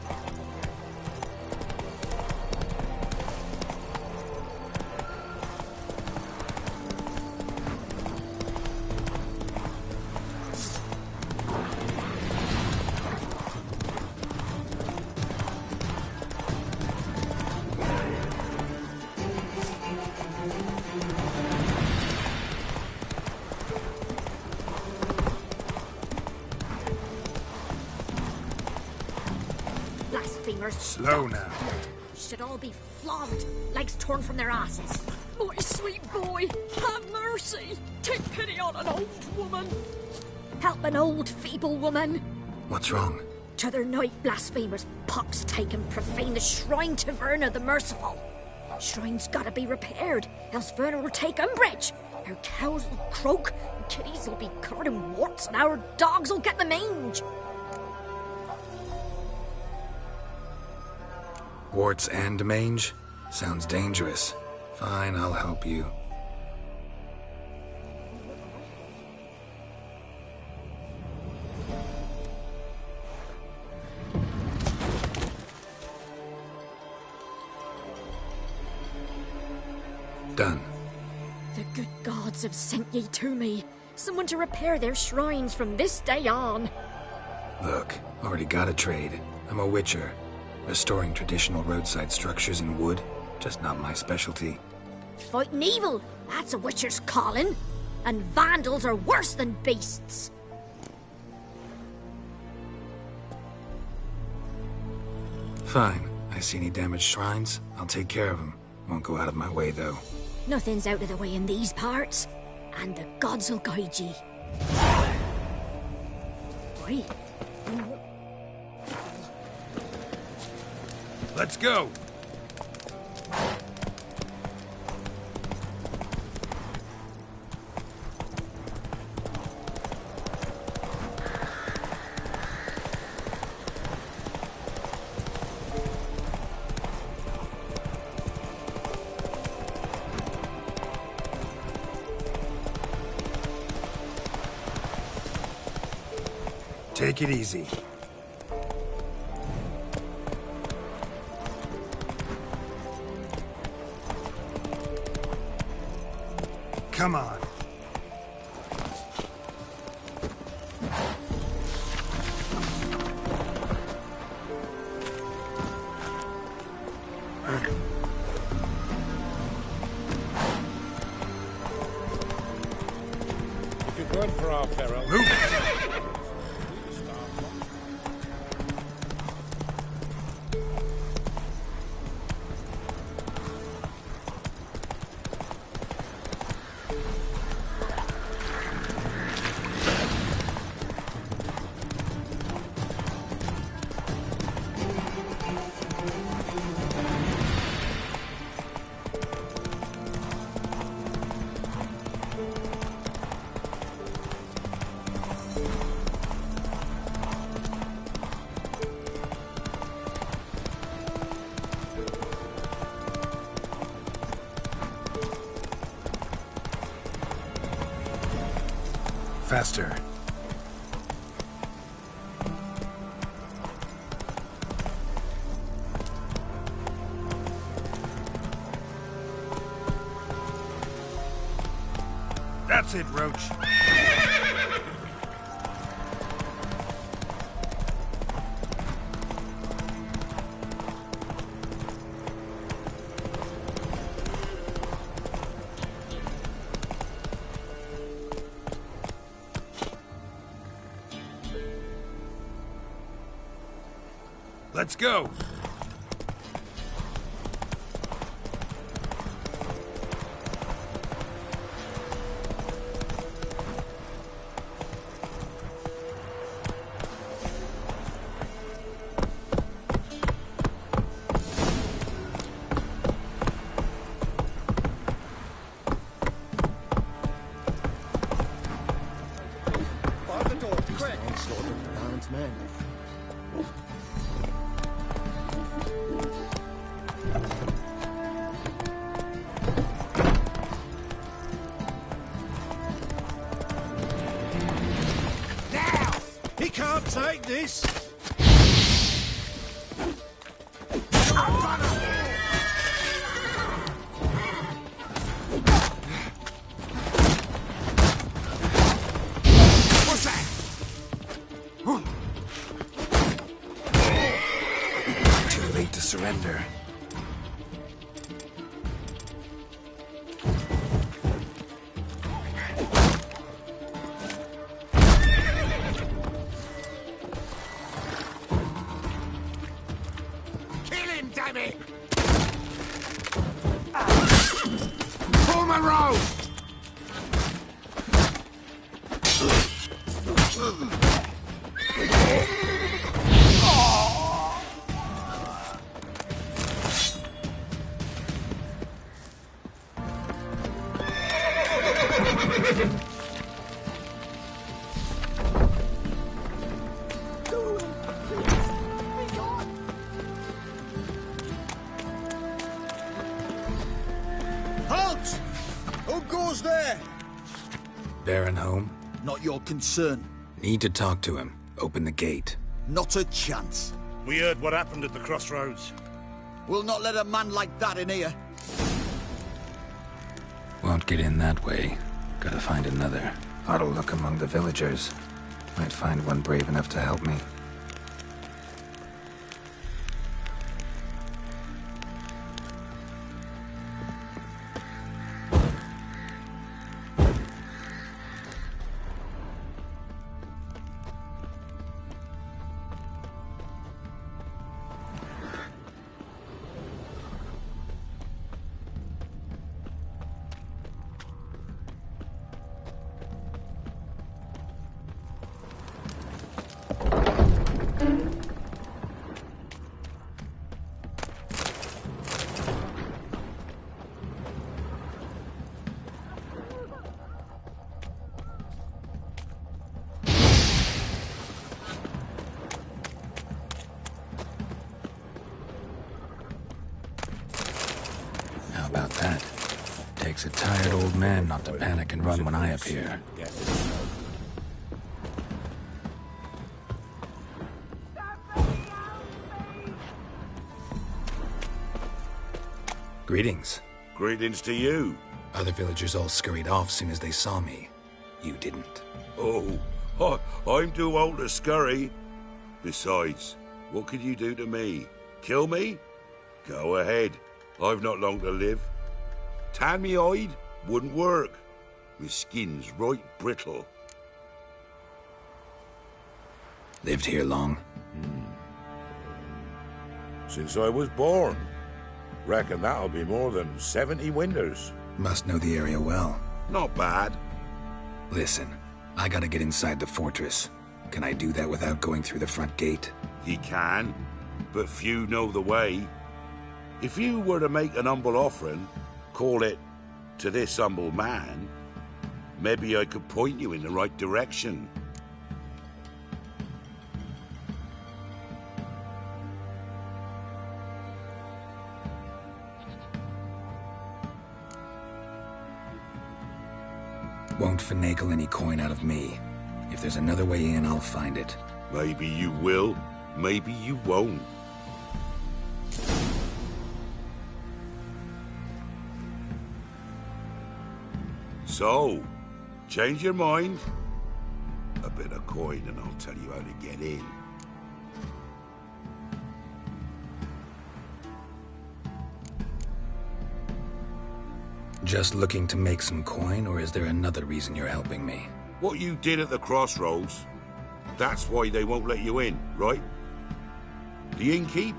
Slow now. Should all be flogged, legs torn from their asses. My sweet boy, have mercy. Take pity on an old woman. Help an old, feeble woman. What's wrong? T'other night, blasphemers, pox take and profane the shrine to Verna the Merciful. Shrine's gotta be repaired, else Verna will take umbrage. Our cows will croak, and kitties will be covered in warts, and our dogs will get the mange. Warts and mange? Sounds dangerous. Fine, I'll help you. Done. The good gods have sent ye to me. Someone to repair their shrines from this day on. Look, already got a trade. I'm a witcher. Restoring traditional roadside structures in wood, just not my specialty. Fighting evil, that's a witcher's calling. And vandals are worse than beasts. Fine. I see any damaged shrines, I'll take care of them. Won't go out of my way, though. Nothing's out of the way in these parts. And the gods will guide ye. Right. Let's go! Take it easy. Come on. If it weren't for our Pharaoh... Move! Faster. That's it, Roach. Let's go! Bar the door, quick! Onslaught of the Baron's men. He can't take this! the road! Halt! Who goes there? Baron home? Not your concern. Need to talk to him. Open the gate. Not a chance. We heard what happened at the crossroads. We'll not let a man like that in here. Won't get in that way. Gotta find another. Ought to look among the villagers. Might find one brave enough to help me. How about that? Takes a tired old man not to panic and run when I appear. Greetings. Greetings to you. Other villagers all scurried off soon as they saw me. You didn't. Oh, I'm too old to scurry. Besides, what could you do to me? Kill me? Go ahead. I've not long to live. Tan me hide? Wouldn't work. My skin's right brittle. Lived here long? Since I was born. Reckon that'll be more than 70 winters. Must know the area well. Not bad. Listen, I gotta get inside the fortress. Can I do that without going through the front gate? He can, but few know the way. If you were to make an humble offering, call it, to this humble man, maybe I could point you in the right direction. Won't finagle any coin out of me. If there's another way in, I'll find it. Maybe you will, maybe you won't. So, change your mind? A bit of coin and I'll tell you how to get in. Just looking to make some coin, or is there another reason you're helping me? What you did at the crossroads, that's why they won't let you in, right? The innkeep?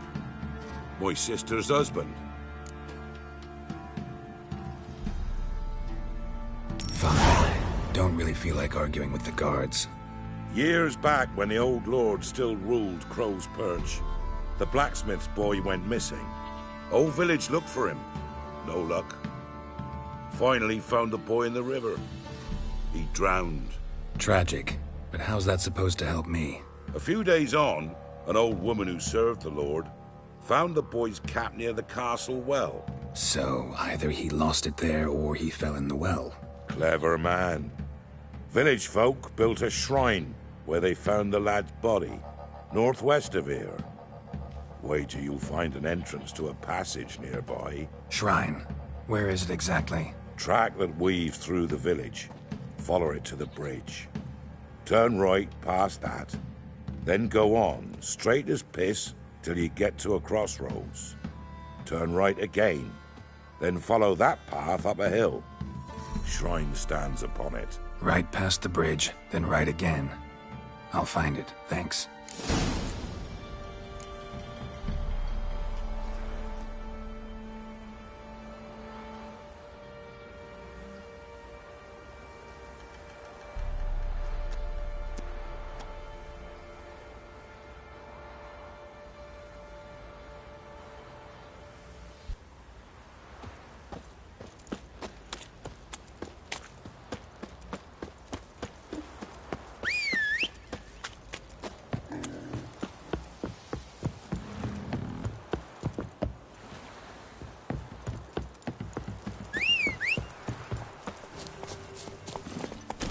My sister's husband. Fine. Don't really feel like arguing with the guards. Years back, when the old lord still ruled Crow's Perch, the blacksmith's boy went missing. Whole village looked for him. No luck. Finally found the boy in the river. He drowned. Tragic. But how's that supposed to help me? A few days on, an old woman who served the lord found the boy's cap near the castle well. So, either he lost it there or he fell in the well. Clever man. Village folk built a shrine where they found the lad's body, northwest of here. Wait till you'll find an entrance to a passage nearby. Shrine? Where is it exactly? Track that weaves through the village. Follow it to the bridge. Turn right past that. Then go on, straight as piss, till you get to a crossroads. Turn right again. Then follow that path up a hill. Shrine stands upon it. Right past the bridge, then right again. I'll find it, thanks.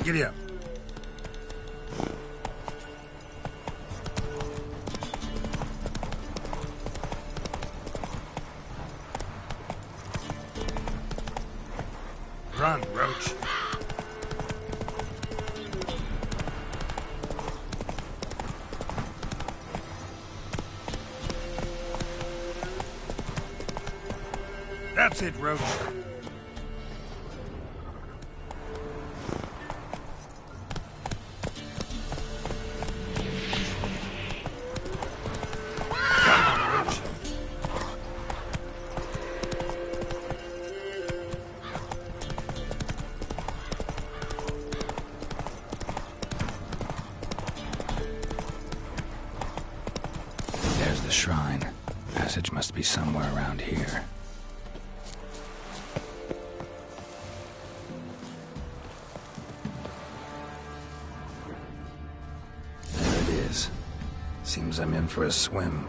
Giddy up. Run, Roach. That's it, Roach. There's the shrine. Passage must be somewhere around here. There it is. Seems I'm in for a swim.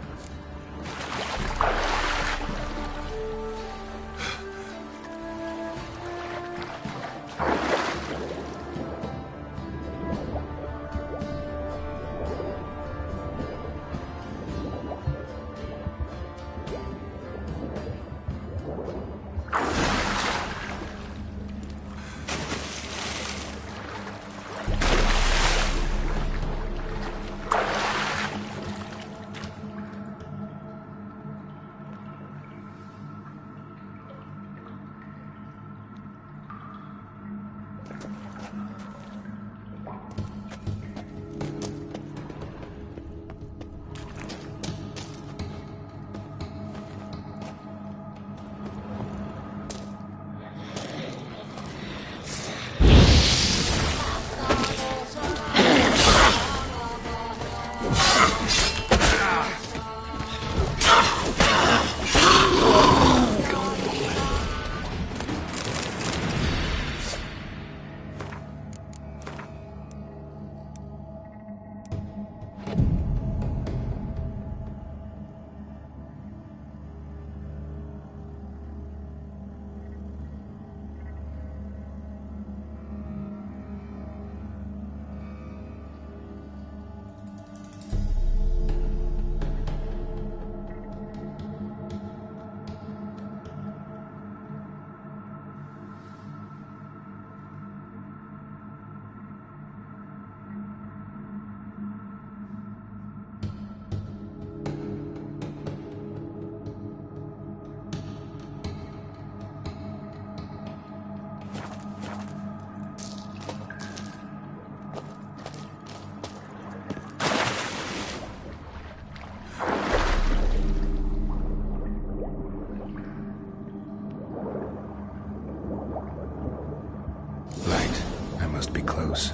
Must be close.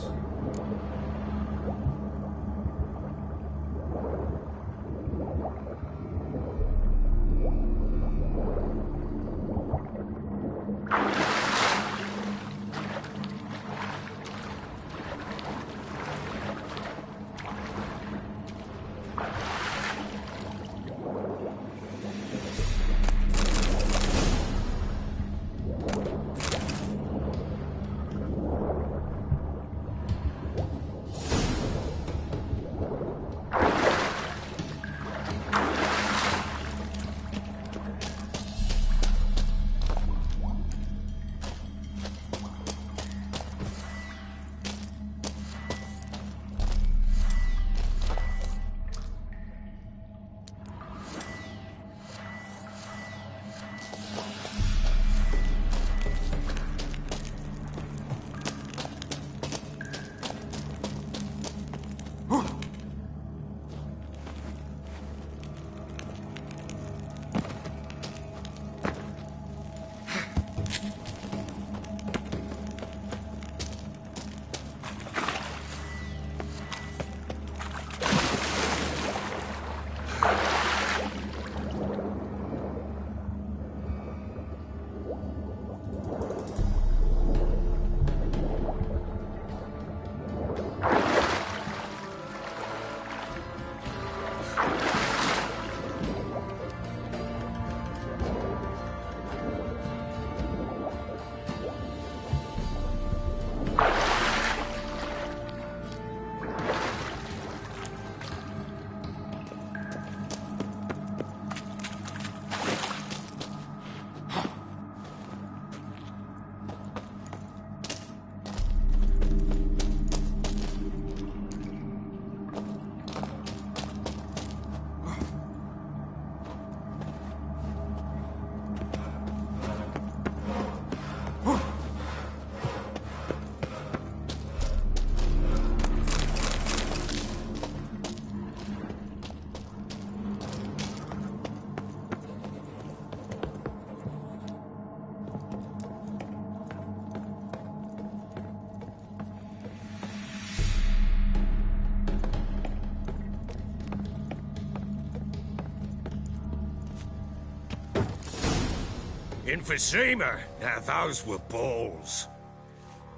Emphysema. Now those were balls.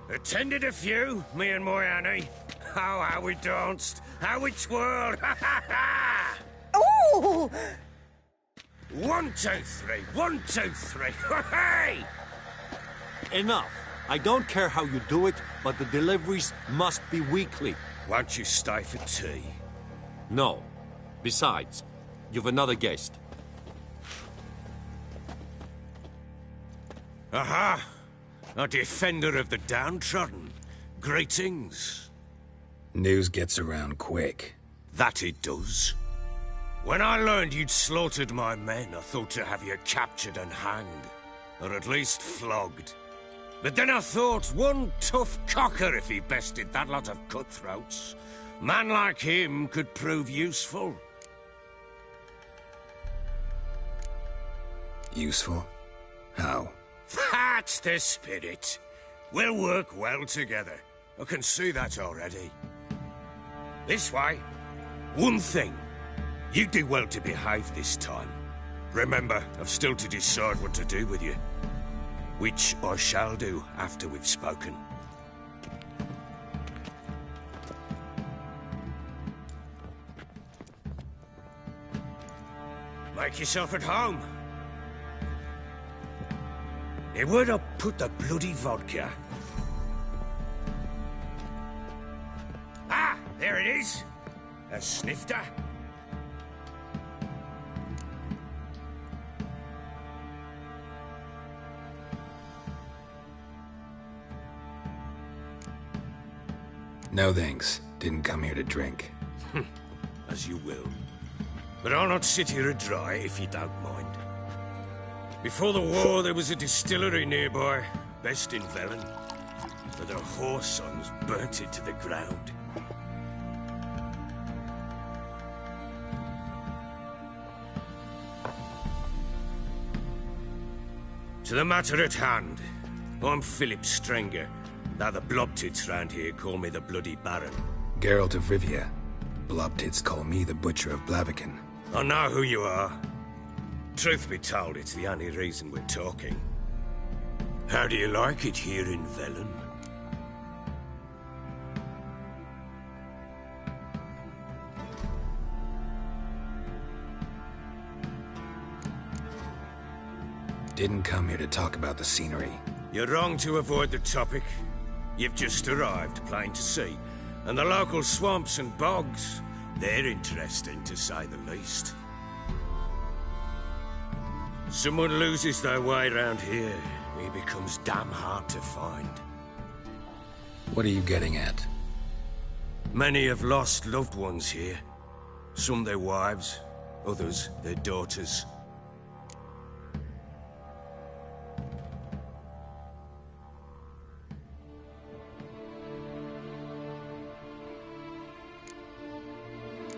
Attended a few, me and my Annie. Oh, how we danced, how we twirled. Oh! 1, 2, 3. 1, 2, 3. Hey! Enough. I don't care how you do it, but the deliveries must be weekly. Won't you stay for tea? No. Besides, you've another guest. Aha! A defender of the downtrodden. Greetings. News gets around quick. That it does. When I learned you'd slaughtered my men, I thought to have you captured and hanged. Or at least flogged. But then I thought, one tough cocker if he bested that lot of cutthroats. Man like him could prove useful. Useful? How? That's the spirit. We'll work well together. I can see that already. This way. One thing. You do well to behave this time. Remember, I've still to decide what to do with you. Which I shall do after we've spoken. Make yourself at home. Now, where'd I put the bloody vodka? Ah, there it is. A snifter. No thanks. Didn't come here to drink. As you will. But I'll not sit here dry if you don't mind. Before the war, there was a distillery nearby, best in Velen. But their whore sons burnt it to the ground. To the matter at hand, I'm Philip Strenger. Now the blobtits round here call me the Bloody Baron. Geralt of Rivia. Blobtits call me the Butcher of Blaviken. I know who you are. Truth be told, it's the only reason we're talking. How do you like it here in Velen? Didn't come here to talk about the scenery. You're wrong to avoid the topic. You've just arrived, plain to see. And the local swamps and bogs, they're interesting to say the least. Someone loses their way around here, he becomes damn hard to find. What are you getting at? Many have lost loved ones here. Some their wives, others their daughters.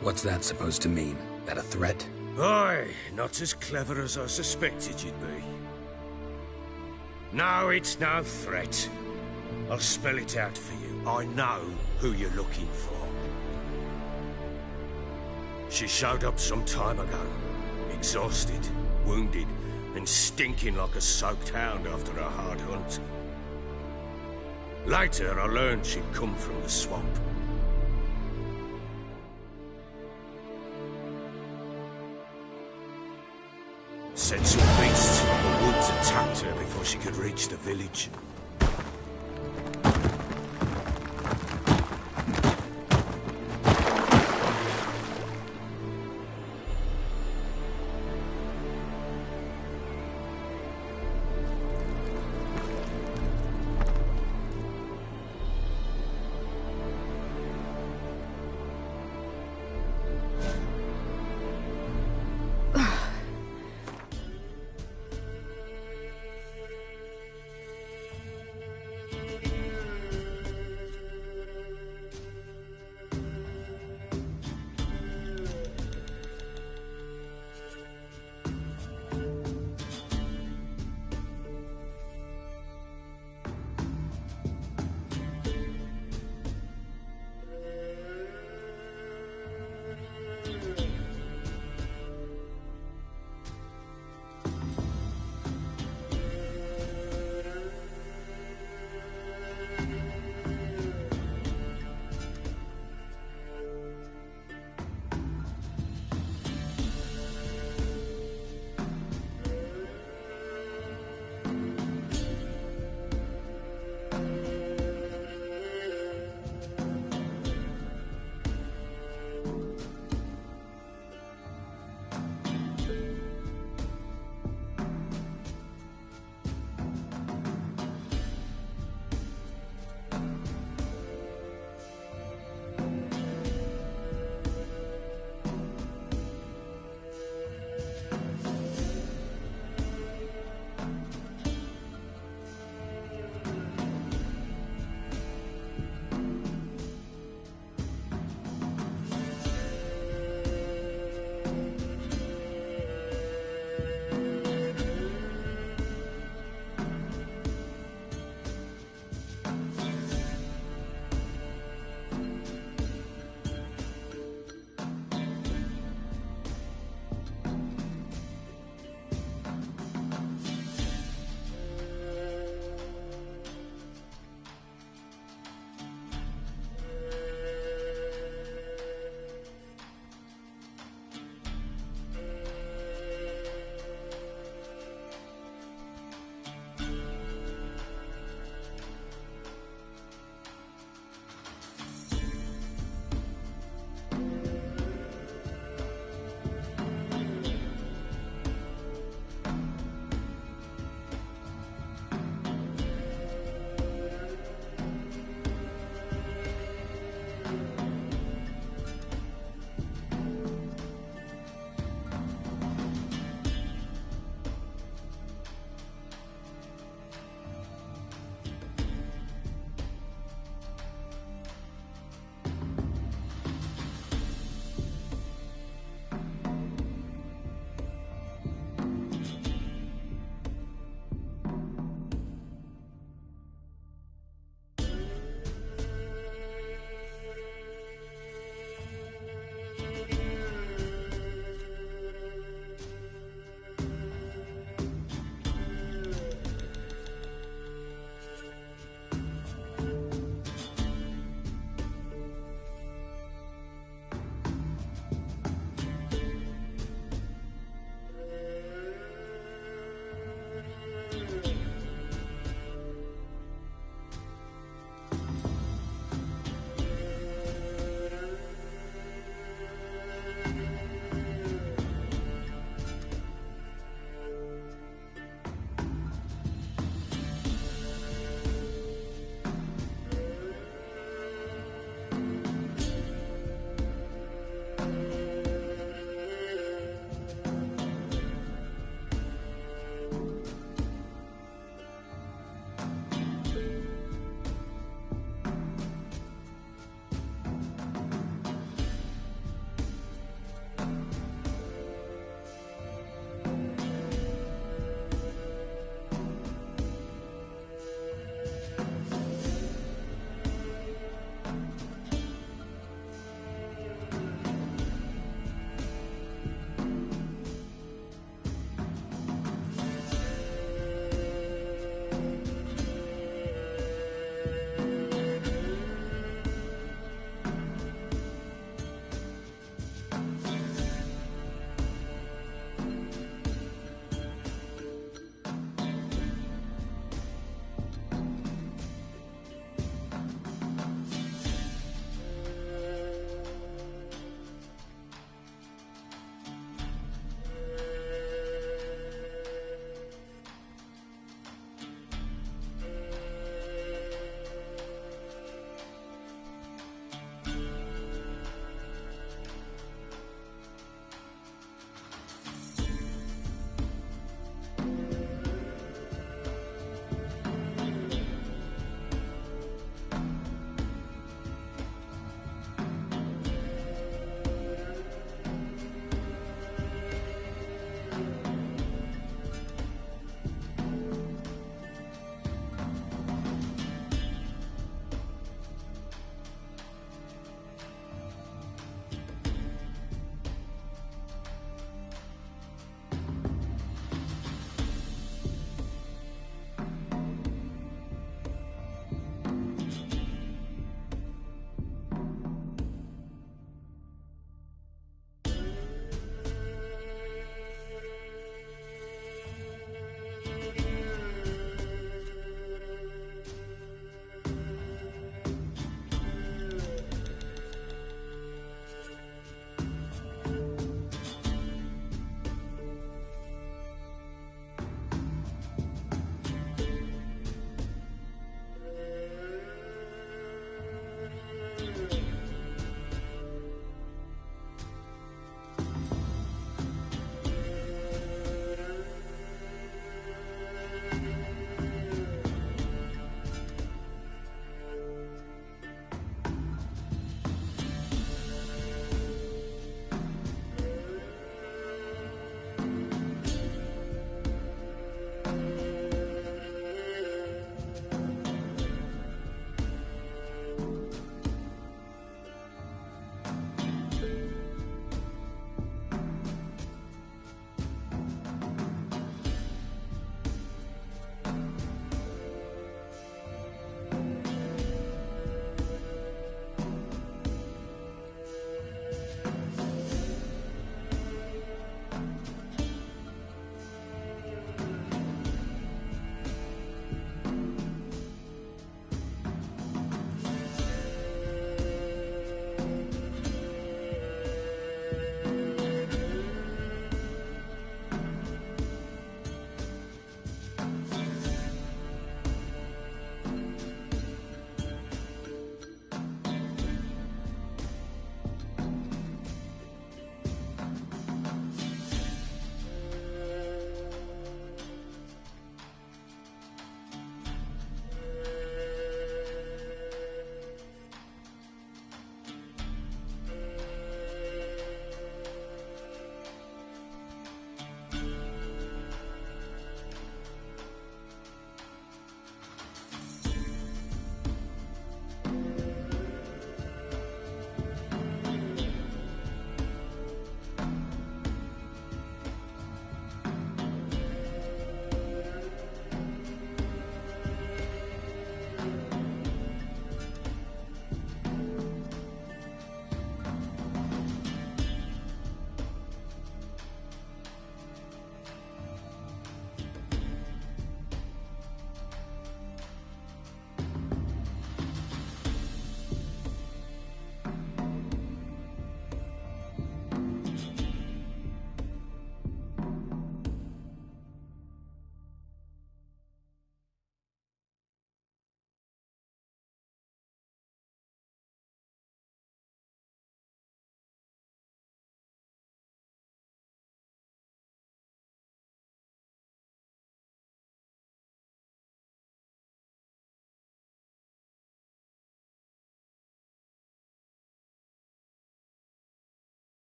What's that supposed to mean? That a threat? Aye, not as clever as I suspected you'd be. No, it's no threat. I'll spell it out for you. I know who you're looking for. She showed up some time ago. Exhausted, wounded, and stinking like a soaked hound after a hard hunt. Later, I learned she'd come from the swamp. Said some beasts from the woods attacked her before she could reach the village.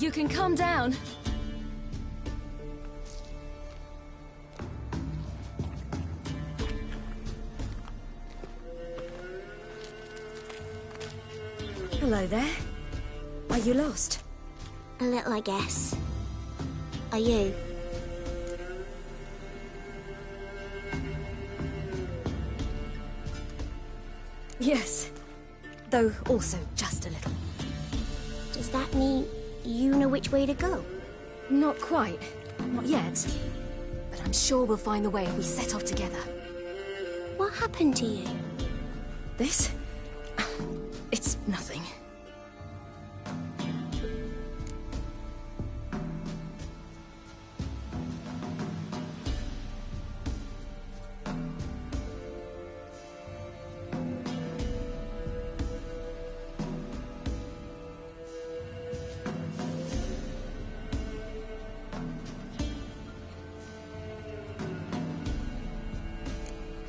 You can calm down. Hello there. Are you lost? A little, I guess. Are you? Yes. Though also just a little. Does that mean you know which way to go? Not quite. Not yet. But I'm sure we'll find the way if we set off together. What happened to you? This? It's nothing.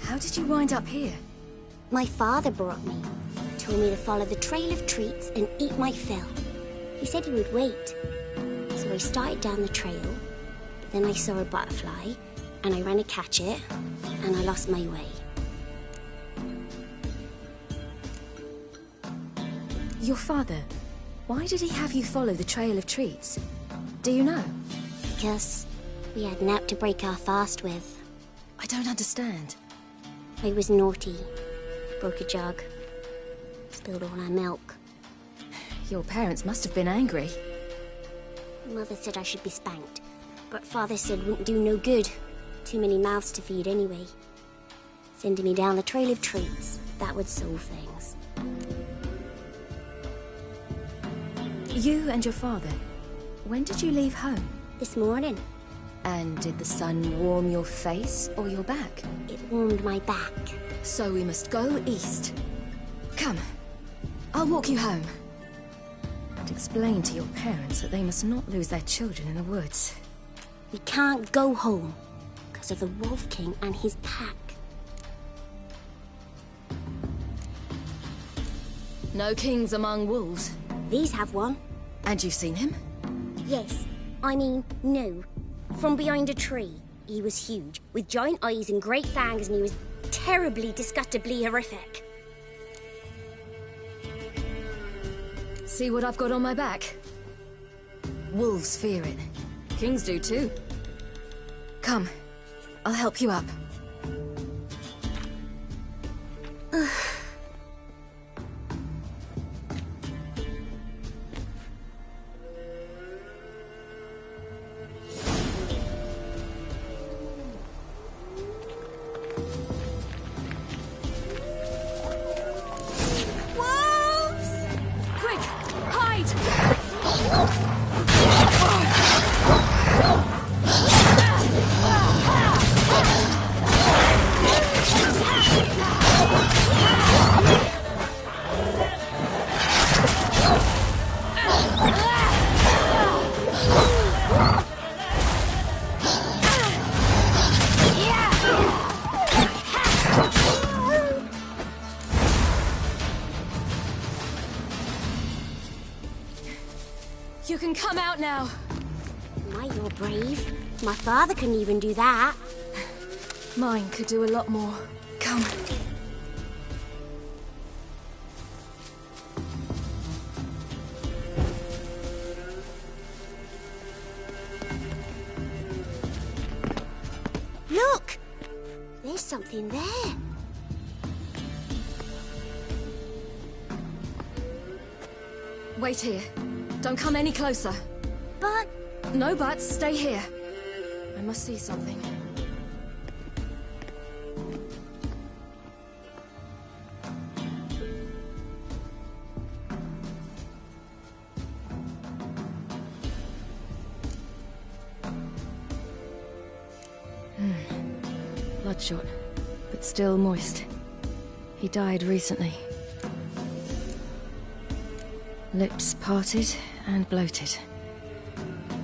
How did you wind up here? My father brought me. Told me to follow the trail of treats and eat my fill. He said he would wait. So I started down the trail, but then I saw a butterfly, and I ran to catch it, and I lost my way. Your father, why did he have you follow the trail of treats? Do you know? Because we had naught to break our fast with. I don't understand. I was naughty. Broke a jug. Spilled all our milk. Your parents must have been angry. Mother said I should be spanked, but Father said wouldn't do no good. Too many mouths to feed anyway. Sending me down the trail of treats, that would solve things. You and your father, when did you leave home? This morning. And did the sun warm your face or your back? It warmed my back. So we must go east. Come, I'll walk you home. And explain to your parents that they must not lose their children in the woods. We can't go home because of the Wolf King and his pack. No kings among wolves. These have one. And you've seen him? Yes. I mean, no. From behind a tree. He was huge, with giant eyes and great fangs, and he was terribly, disgustingly horrific. See what I've got on my back? Wolves fear it. Kings do too. Come, I'll help you up. You can come out now. My, you're brave. My father couldn't even do that. Mine could do a lot more. Come. Look! There's something there. Wait here. Don't come any closer. But... No buts. Stay here. I must see something. Bloodshot, but still moist. He died recently. Lips parted and bloated.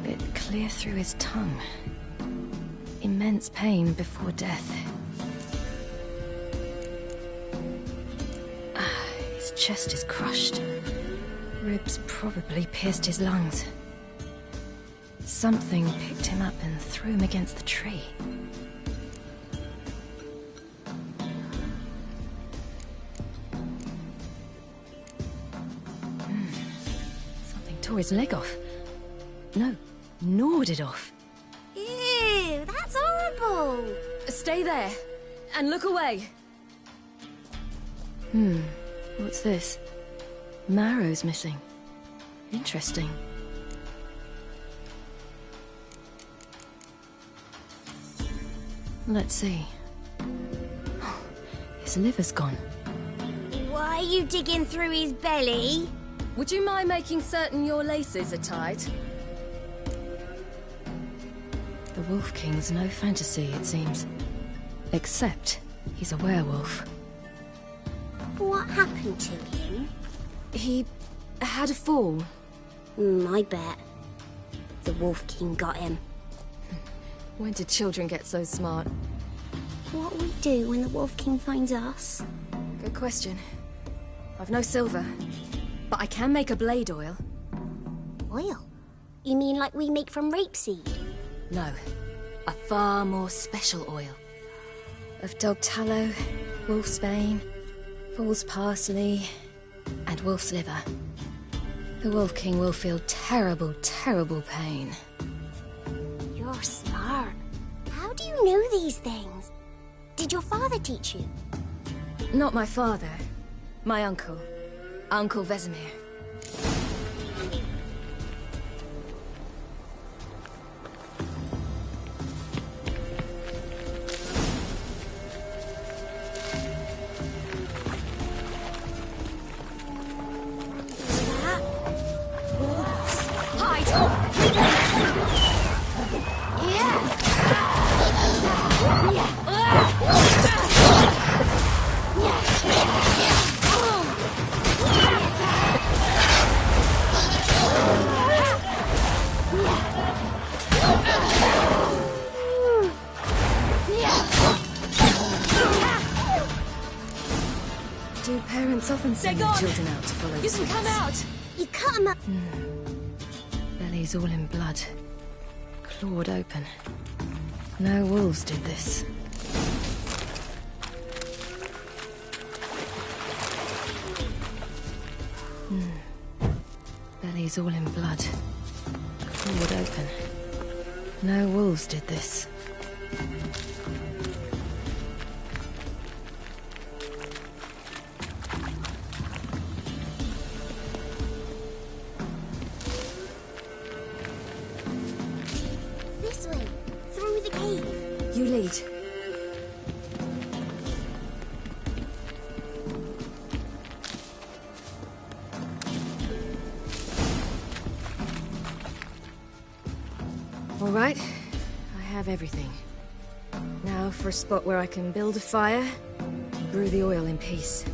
Bit clear through his tongue. Immense pain before death. His chest is crushed. Ribs probably pierced his lungs. Something picked him up and threw him against the tree. Something tore his leg off. No, gnawed it off. Ew, that's horrible. Stay there, and look away. What's this? Marrow's missing. Interesting. Let's see. His liver's gone. Why are you digging through his belly? Would you mind making certain your laces are tied? The Wolf King's no fantasy, it seems. Except he's a werewolf. What happened to him? He had a fall. I bet. The Wolf King got him. When did children get so smart? What will we do when the Wolf King finds us? Good question. I've no silver, but I can make a blade oil. Oil? You mean like we make from rapeseed? No, a far more special oil. Of dog tallow, wolf's bane, fool's parsley, and wolf's liver. The Wolf King will feel terrible, terrible pain. You're smart. How do you know these things? Did your father teach you? Not my father. My uncle. Uncle Vesemir. Do parents often send their children out to follow the You can come out! You cut him up. Belly's all in blood. Clawed open. No wolves did this. Belly's all in blood. Clawed open. No wolves did this. This way, through the cave. You lead. All right, I have everything. Now for a spot where I can build a fire, and brew the oil in peace.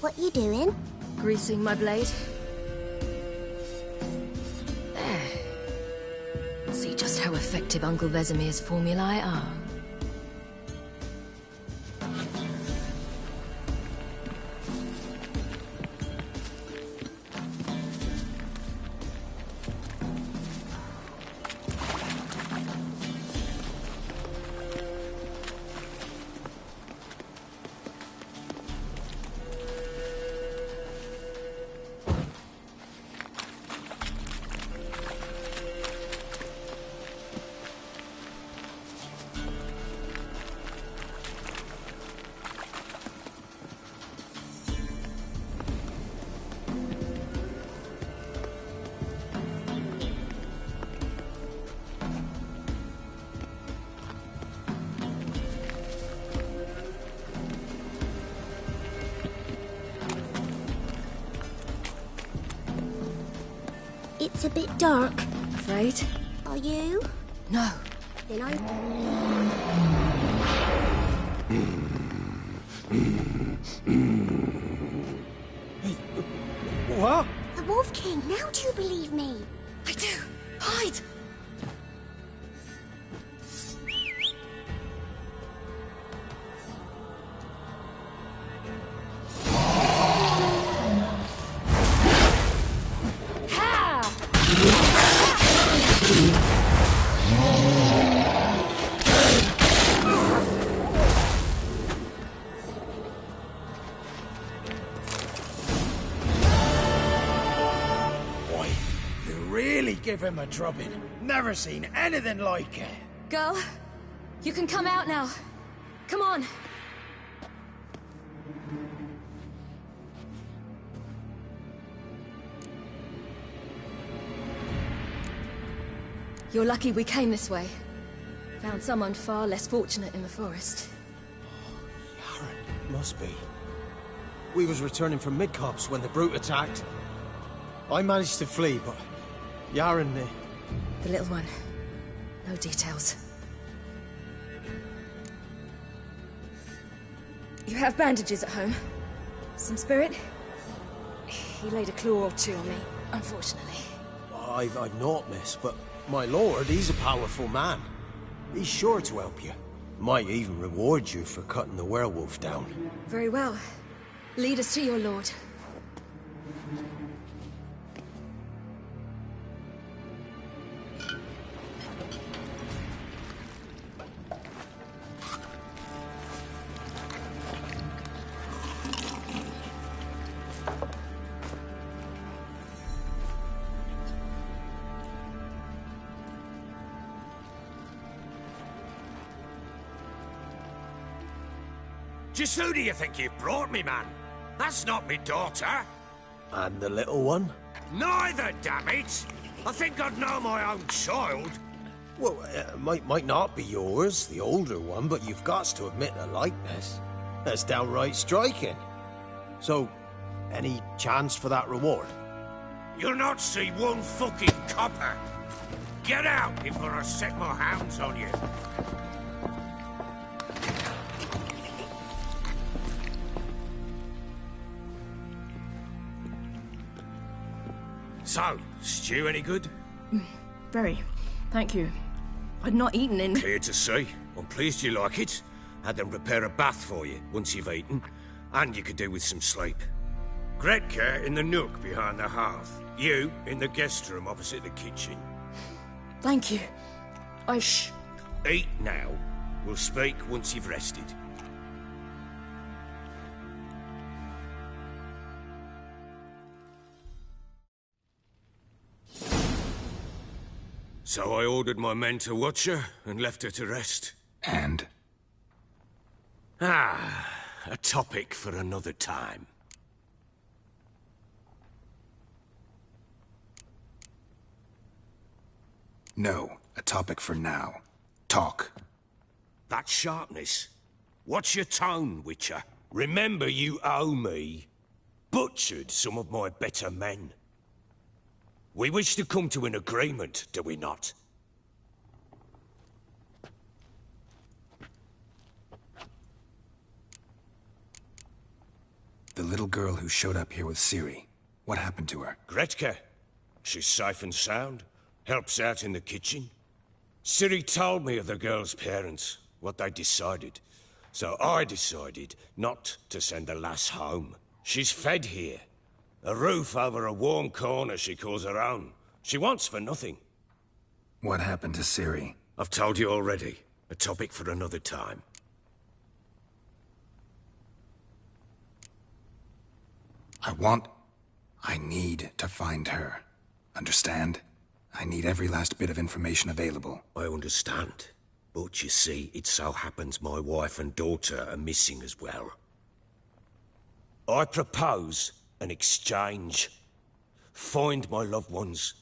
What you doing? Greasing my blade. There. See just how effective Uncle Vesemir's formulae are. It's a bit dark. Afraid? Are you? No. Then I'm... What? The Wolf King, now do you believe me? I do. Hide! really give him a drubbing. Never seen anything like it. Girl, you can come out now. Come on. You're lucky we came this way. Found someone far less fortunate in the forest. Must be. We was returning from Midcops when the brute attacked. I managed to flee, but Yaren... The little one. No details. You have bandages at home? Some spirit? He laid a claw or two on me, unfortunately. I've not, miss, but my lord, he's a powerful man. He's sure to help you. Might even reward you for cutting the werewolf down. Very well. Lead us to your lord. Just who do you think you've brought me, man? That's not me daughter. And the little one? Neither, damn it! I think I'd know my own child. Well, might not be yours, the older one, but you've got to admit the likeness. That's downright striking. So, any chance for that reward? You'll not see one fucking copper. Get out before I set my hounds on you. So, stew any good? Very. Thank you. I'd not eaten in... Clear to see. I'm pleased you like it. Had them prepare a bath for you once you've eaten. And you could do with some sleep. Gretka in the nook behind the hearth. You in the guest room opposite the kitchen. Thank you. Eat now. We'll speak once you've rested. So I ordered my men to watch her and left her to rest. And? A topic for another time. No, a topic for now. Talk. That sharpness. What's your tone, Witcher? Remember you owe me. Butchered some of my better men. We wish to come to an agreement, do we not? The little girl who showed up here with Ciri. What happened to her? Gretka. She's safe and sound. Helps out in the kitchen. Ciri told me of the girl's parents, what they decided. So I decided not to send the lass home. She's fed here. A roof over a warm corner she calls her own. She wants for nothing. What happened to Ciri? I've told you already. A topic for another time. I need to find her. Understand? I need every last bit of information available. I understand. But you see, it so happens my wife and daughter are missing as well. I propose an exchange. Find my loved ones,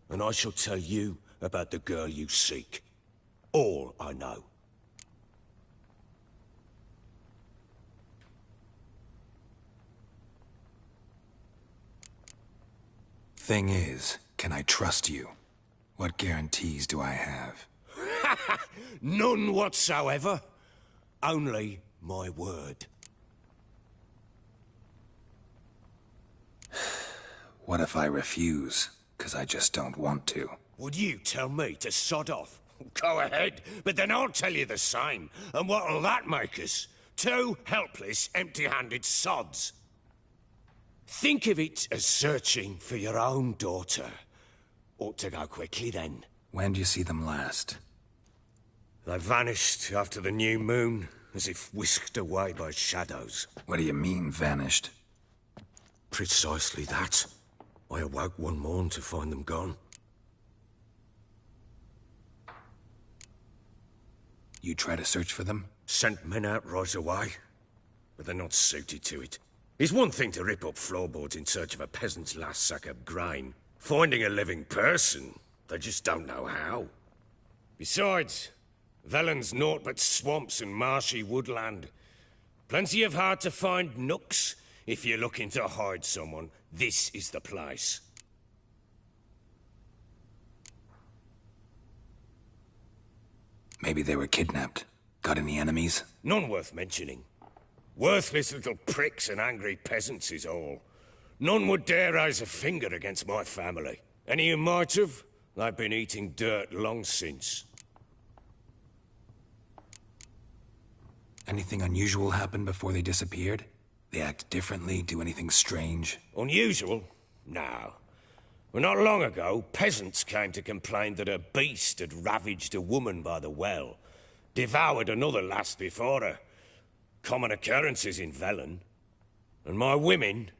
and I shall tell you about the girl you seek. All I know. Thing is, can I trust you? What guarantees do I have? None whatsoever. Only my word. What if I refuse? 'Cause I just don't want to. Would you tell me to sod off? Go ahead, but then I'll tell you the same. And what'll that make us? Two helpless, empty-handed sods. Think of it as searching for your own daughter. Ought to go quickly, then. When do you see them last? They vanished after the new moon, as if whisked away by shadows. What do you mean, vanished? Precisely that. I awoke one morn to find them gone. You try to search for them? Sent men out right away, but they're not suited to it. It's one thing to rip up floorboards in search of a peasant's last sack of grain. Finding a living person, they just don't know how. Besides, Velen's naught but swamps and marshy woodland. Plenty of hard-to-find nooks. If you're looking to hide someone, this is the place. Maybe they were kidnapped. Got any enemies? None worth mentioning. Worthless little pricks and angry peasants is all. None would dare raise a finger against my family. Any who might have, they've been eating dirt long since. Anything unusual happen before they disappeared? They act differently, do anything strange? Unusual? No. Well, not long ago, peasants came to complain that a beast had ravaged a woman by the well. Devoured another lass before her. Common occurrences in Velen. And my women,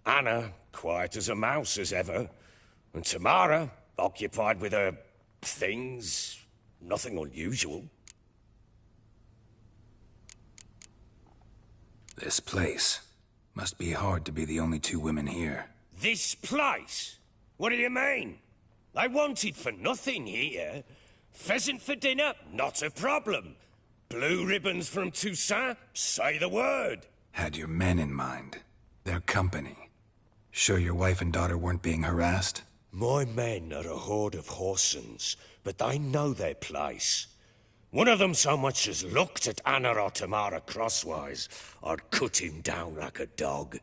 Anna, quiet as a mouse as ever, and Tamara, occupied with her things, nothing unusual. This place. Must be hard to be the only two women here. This place? What do you mean? They wanted for nothing here. Pheasant for dinner? Not a problem. Blue ribbons from Toussaint? Say the word. Had your men in mind. Their company. Sure your wife and daughter weren't being harassed? My men are a horde of whoresons, but they know their place. One of them so much as looked at Anna or Tamara crosswise, I'd cut him down like a dog.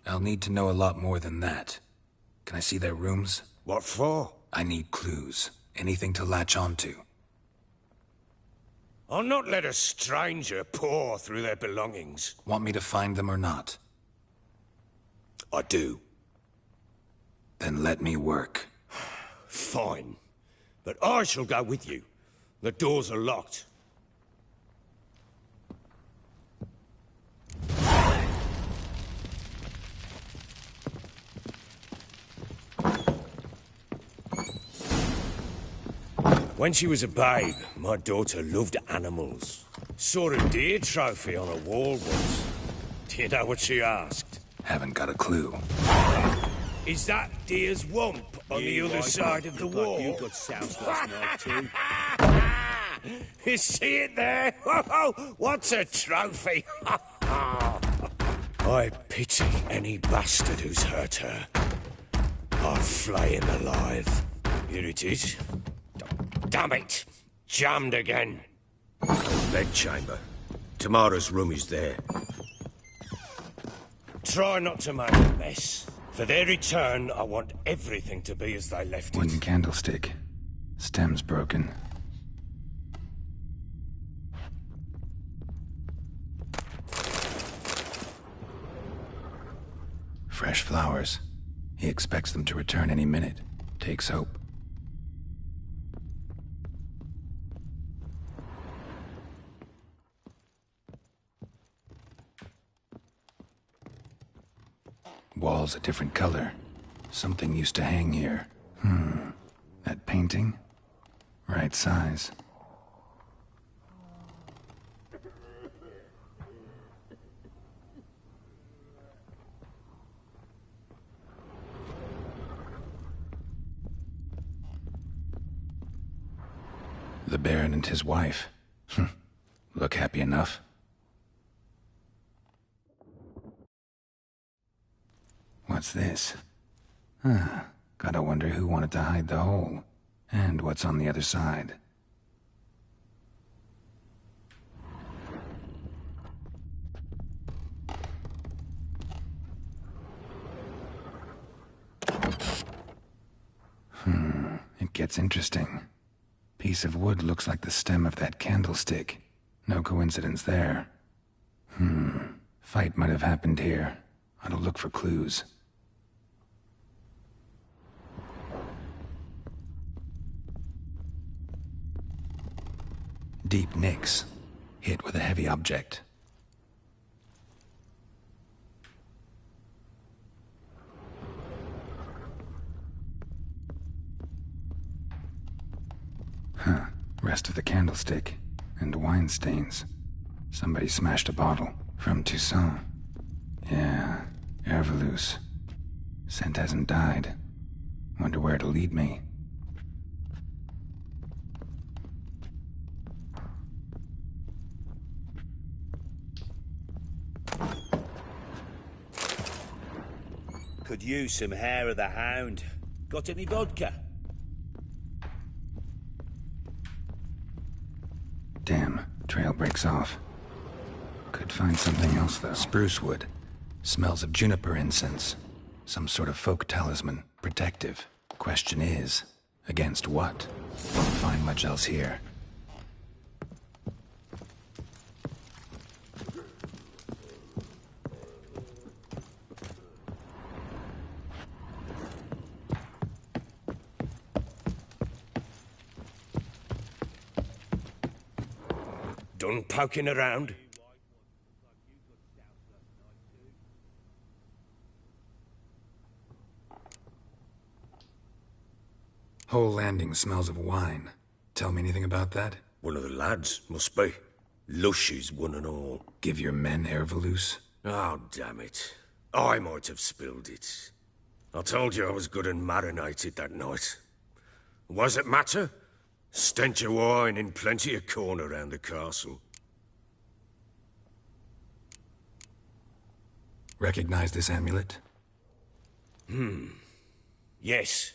I'll need to know a lot more than that. Can I see their rooms? What for? I need clues. Anything to latch onto. I'll not let a stranger pore through their belongings. Want me to find them or not? I do. Then let me work. Fine. But I shall go with you. The doors are locked. When she was a babe, my daughter loved animals. Saw a deer trophy on a wall once. Do you know what she asked? Haven't got a clue. Is that deer's wump on the other side of the wall? You got soused last night too. You see it there? What's a trophy? I pity any bastard who's hurt her. I'll flay him alive. Here it is. Damn it! Jammed again. Bedchamber. Tamara's room is there. Try not to make a mess. For their return, I want everything to be as they left it. Wooden candlestick. Stem's broken. Fresh flowers. He expects them to return any minute. Takes hope. Wall's a different color. Something used to hang here. That painting? Right size. The Baron and his wife. Look happy enough. What's this? Gotta wonder who wanted to hide the hole. And what's on the other side. It gets interesting. Piece of wood looks like the stem of that candlestick. No coincidence there. Fight might have happened here. Ought to look for clues. Deep nicks. Hit with a heavy object. Huh. Rest of the candlestick. And wine stains. Somebody smashed a bottle. From Toussaint. Yeah. Herveloos. Scent hasn't died. Wonder where it'll lead me. Could use some hair of the hound. Got any vodka? Damn, trail breaks off. Could find something else, though. Spruce wood. Smells of juniper incense. Some sort of folk talisman. Protective. Question is, against what? Won't find much else here. Done poking around? Whole landing smells of wine. Tell me anything about that? One of the lads, must be. Lushes, one and all. Give your men Herveloos? Oh, damn it. I might have spilled it. I told you I was good and marinated that night. Was it matter? Stench of wine in plenty of corn around the castle. Recognize this amulet? Yes.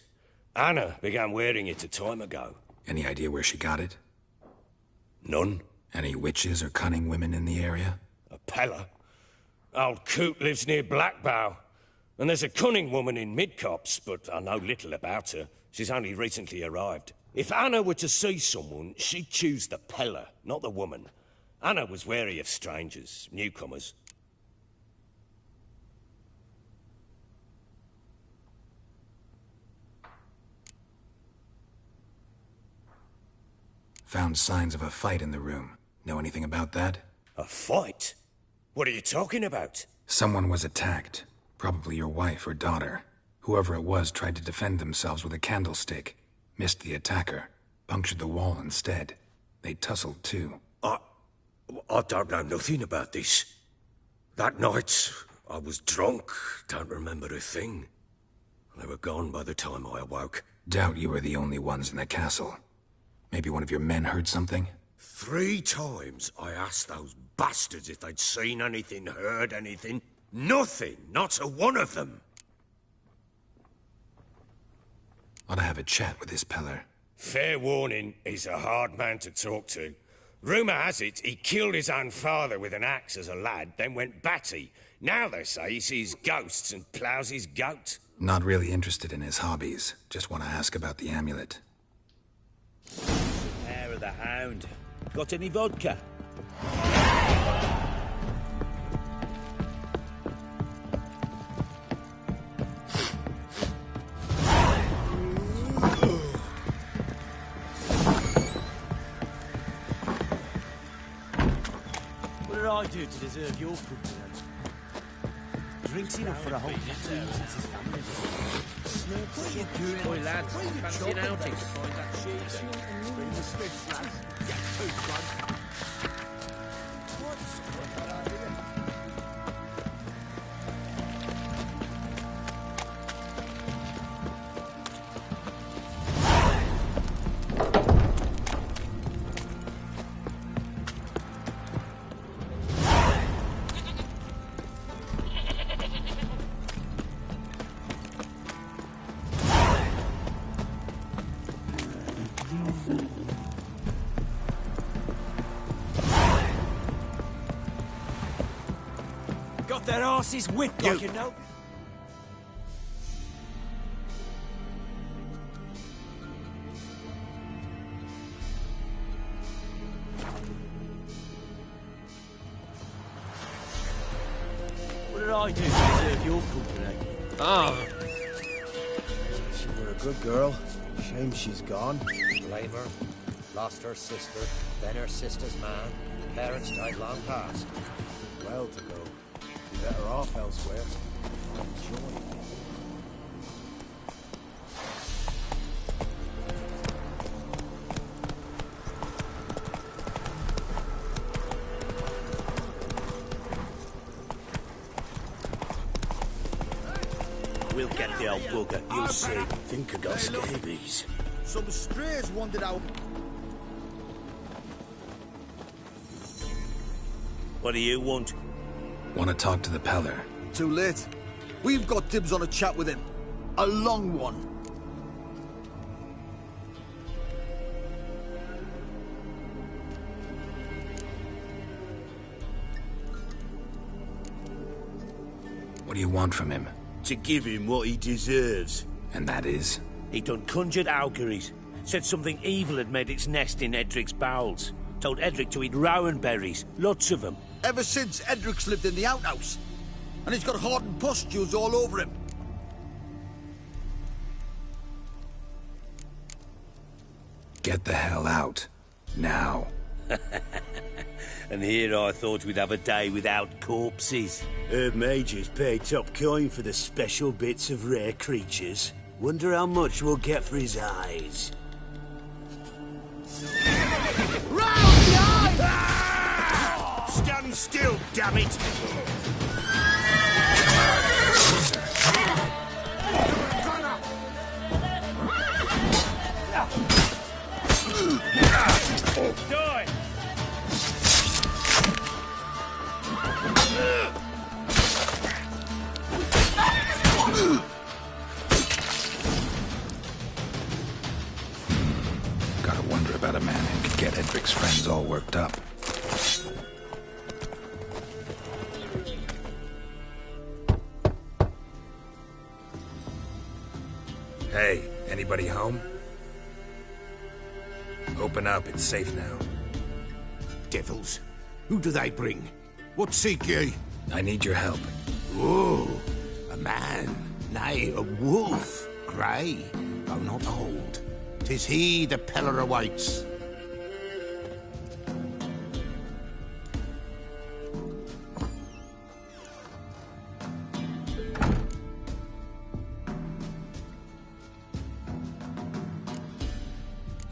Anna began wearing it a time ago. Any idea where she got it? None. Any witches or cunning women in the area? A Pella. Old Coot lives near Blackbow. And there's a cunning woman in Midcopse, but I know little about her. She's only recently arrived. If Anna were to see someone, she'd choose the Pella, not the woman. Anna was wary of strangers, newcomers. Found signs of a fight in the room. Know anything about that? A fight? What are you talking about? Someone was attacked. Probably your wife or daughter. Whoever it was tried to defend themselves with a candlestick. Missed the attacker. Punctured the wall instead. They tussled too. I don't know nothing about this. That night, I was drunk. Don't remember a thing. They were gone by the time I awoke. Doubt you were the only ones in the castle. Maybe one of your men heard something? 3 times I asked those bastards if they'd seen anything, heard anything. Nothing, not a one of them. Ought to have a chat with this Peller. Fair warning, he's a hard man to talk to. Rumour has it he killed his own father with an axe as a lad, then went batty. Now they say he sees ghosts and ploughs his goat. Not really interested in his hobbies. Just want to ask about the amulet. Hair of the hound. Got any vodka? What did I do to deserve your company? Drinks enough for a whole family. What are you doing? Boy, lads, fancy an outing to find that shit. Bring the Smiths, lads. Get food, lads. Got their asses whipped like you know. What did I do to deserve your company? Oh. She were a good girl. Shame she's gone. Blame her. Lost her sister, then her sister's man. Parents died long past. Well to go. Better off elsewhere. Enjoy. we'll get the old bugger. You'll see. Think I got scabies. Some strays wandered out. What do you want? Want to talk to the Peller. Too late. We've got dibs on a chat with him. A long one. What do you want from him? To give him what he deserves. And that is? He done conjured auguries. Said something evil had made its nest in Edric's bowels. Told Edric to eat rowan berries. Lots of them. Ever since Edric's lived in the outhouse. And he's got hardened pustules all over him. Get the hell out. Now. And here I thought we'd have a day without corpses. Herb Majors pay top coin for the special bits of rare creatures. Wonder how much we'll get for his eyes. Round the eye! Ah! Stand still, damn it! Die! Gotta wonder about a man who could get Edric's friends all worked up. Hey, anybody home? Open up, it's safe now. Devils. Who do they bring? What seek ye? I need your help. Oh, a man. Nay, a wolf. Grey, though not old. 'Tis he the Peller awaits.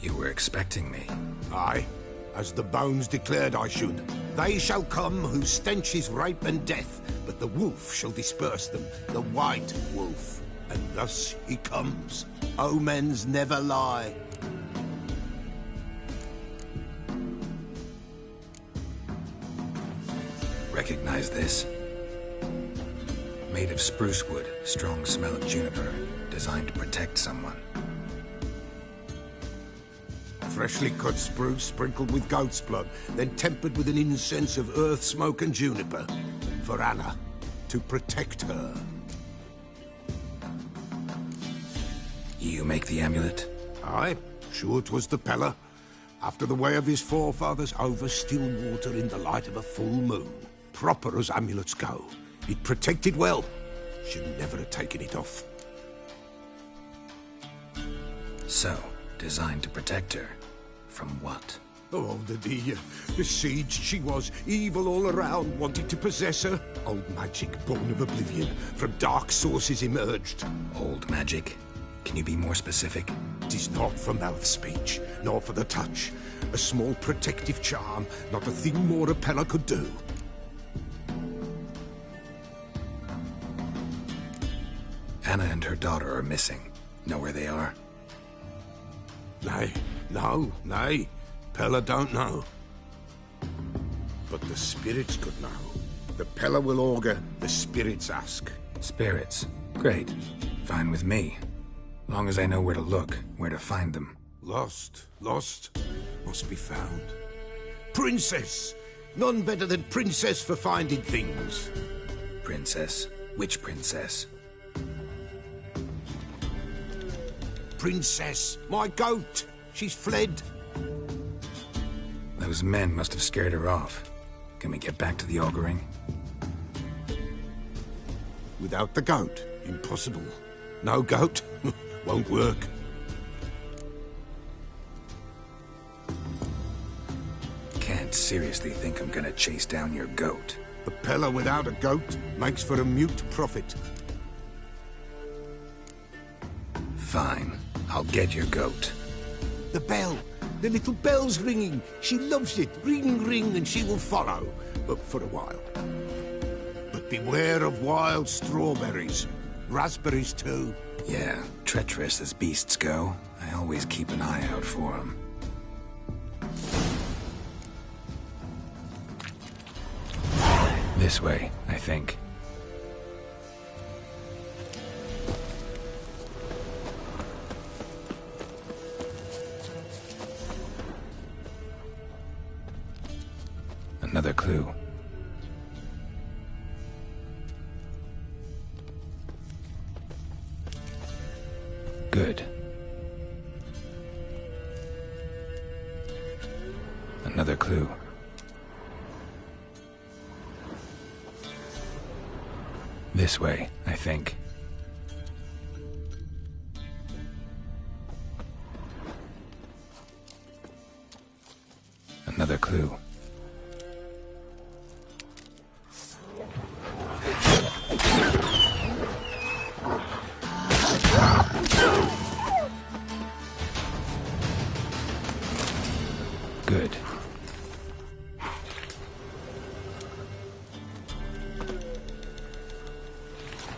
You were expecting me. Aye, as the bones declared I should. They shall come whose stench is rape and death, but the wolf shall disperse them, the white wolf. And thus he comes. Omens never lie. Recognize this? Made of spruce wood, strong smell of juniper, designed to protect someone. Freshly cut spruce sprinkled with goat's blood, then tempered with an incense of earth, smoke and juniper. For Anna, to protect her. You make the amulet? Aye, sure 'twas the Peller. After the way of his forefathers, over still water in the light of a full moon. Proper as amulets go. It protected well. Should never have taken it off. So, designed to protect her. From what? Oh, the besieged she was, evil all around, wanted to possess her. Old magic, born of oblivion, from dark sources emerged. Old magic? Can you be more specific? 'Tis not for mouth speech, nor for the touch. A small protective charm, not a thing more a Peller could do. Anna and her daughter are missing. Know where they are? Nay, nay. Peller don't know. But the spirits could know. The Peller will augur, the spirits ask. Spirits? Great. Fine with me. Long as I know where to look, where to find them. Lost, must be found. Princess! None better than Princess for finding things. Princess? Which princess? Princess, my goat. She's fled. Those men must have scared her off. Can we get back to the auguring? Without the goat, impossible. No goat, won't work. Can't seriously think I'm gonna chase down your goat. A Peller without a goat makes for a mute prophet. Fine. I'll get your goat. The bell. The little bell's ringing. She loves it. Ring, ring, and she will follow. But for a while. But beware of wild strawberries. Raspberries too. Yeah, treacherous as beasts go. I always keep an eye out for them. This way, I think. Another clue. Good. Another clue. This way, I think. Another clue. Good.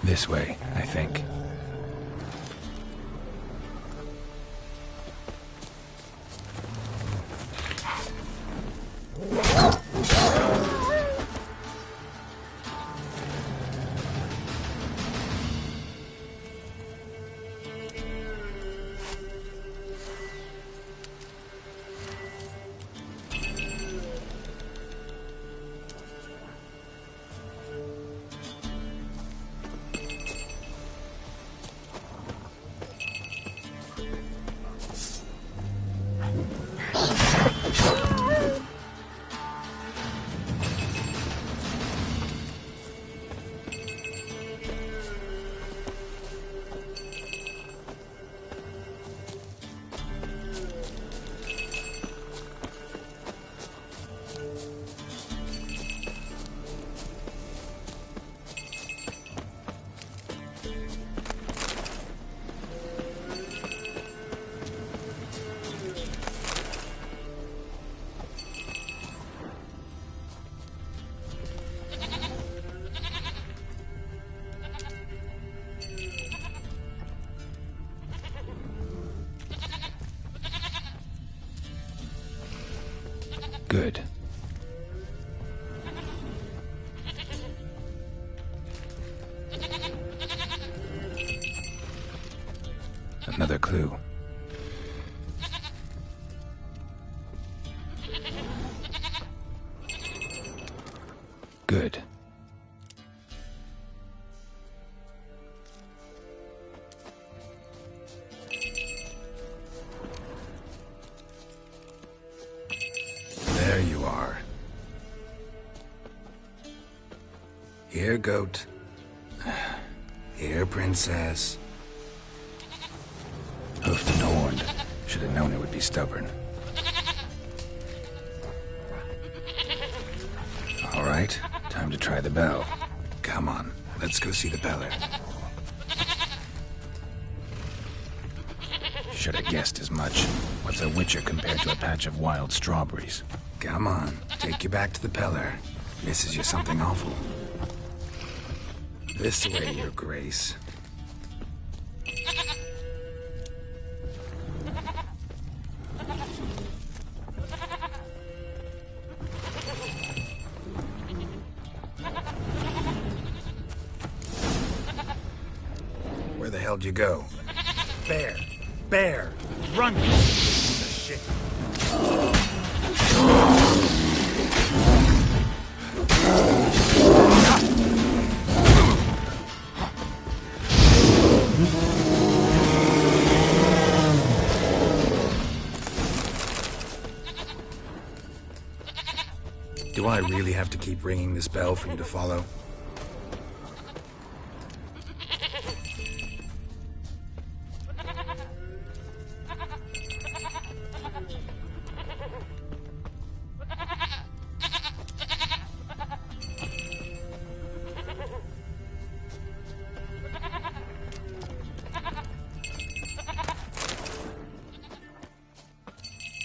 This way, I think. Good. Another clue. Good. There you are. Here, goat. Here, princess. Hoofed and horned. Should have known it would be stubborn. All right, time to try the bell. Come on, let's go see the beller. Should have guessed as much. What's a witcher compared to a patch of wild strawberries? Come on, take you back to the Peller. Misses you something awful. This way, your grace. Where the hell did you go? Bear! Bear! Run! Piece of shit. Do I really have to keep ringing this bell for you to follow?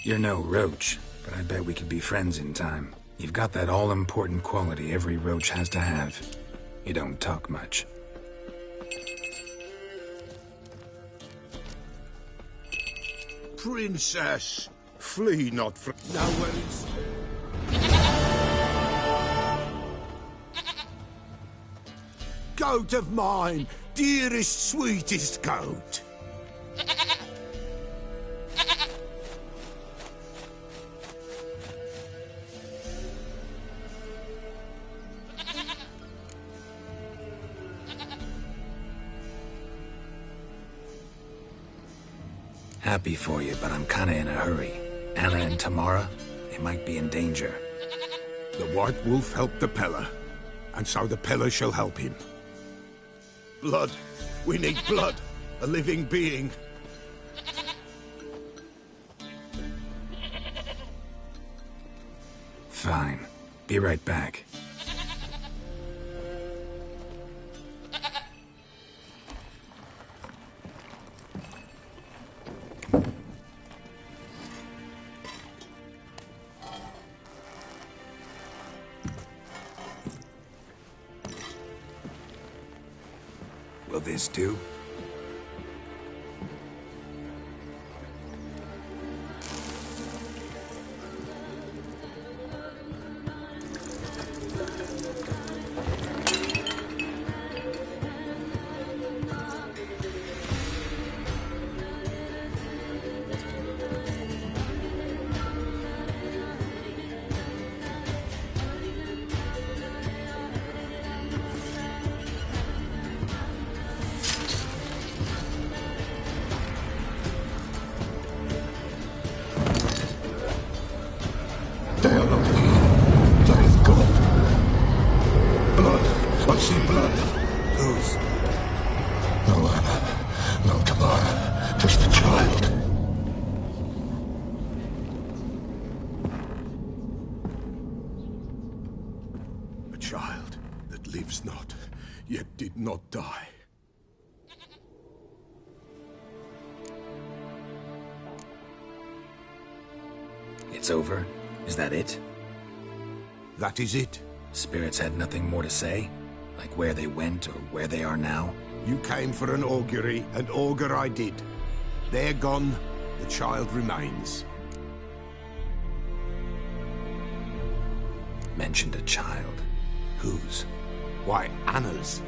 You're no roach, but I bet we could be friends in time. You've got that all-important quality every roach has to have. You don't talk much. Princess, flee not from... No worries. Goat of mine, dearest, sweetest goat. Happy for you, but I'm kinda in a hurry. Anna and Tamara, they might be in danger. The White Wolf helped the Peller, and so the Peller shall help him. Blood. We need blood. A living being. Fine. Be right back. Will this do? Not die. It's over? Is that it? That is it. Spirits had nothing more to say? Like where they went or where they are now? You came for an augury, and augur I did. They're gone, the child remains. Mentioned a child. Whose? Why, Anna's.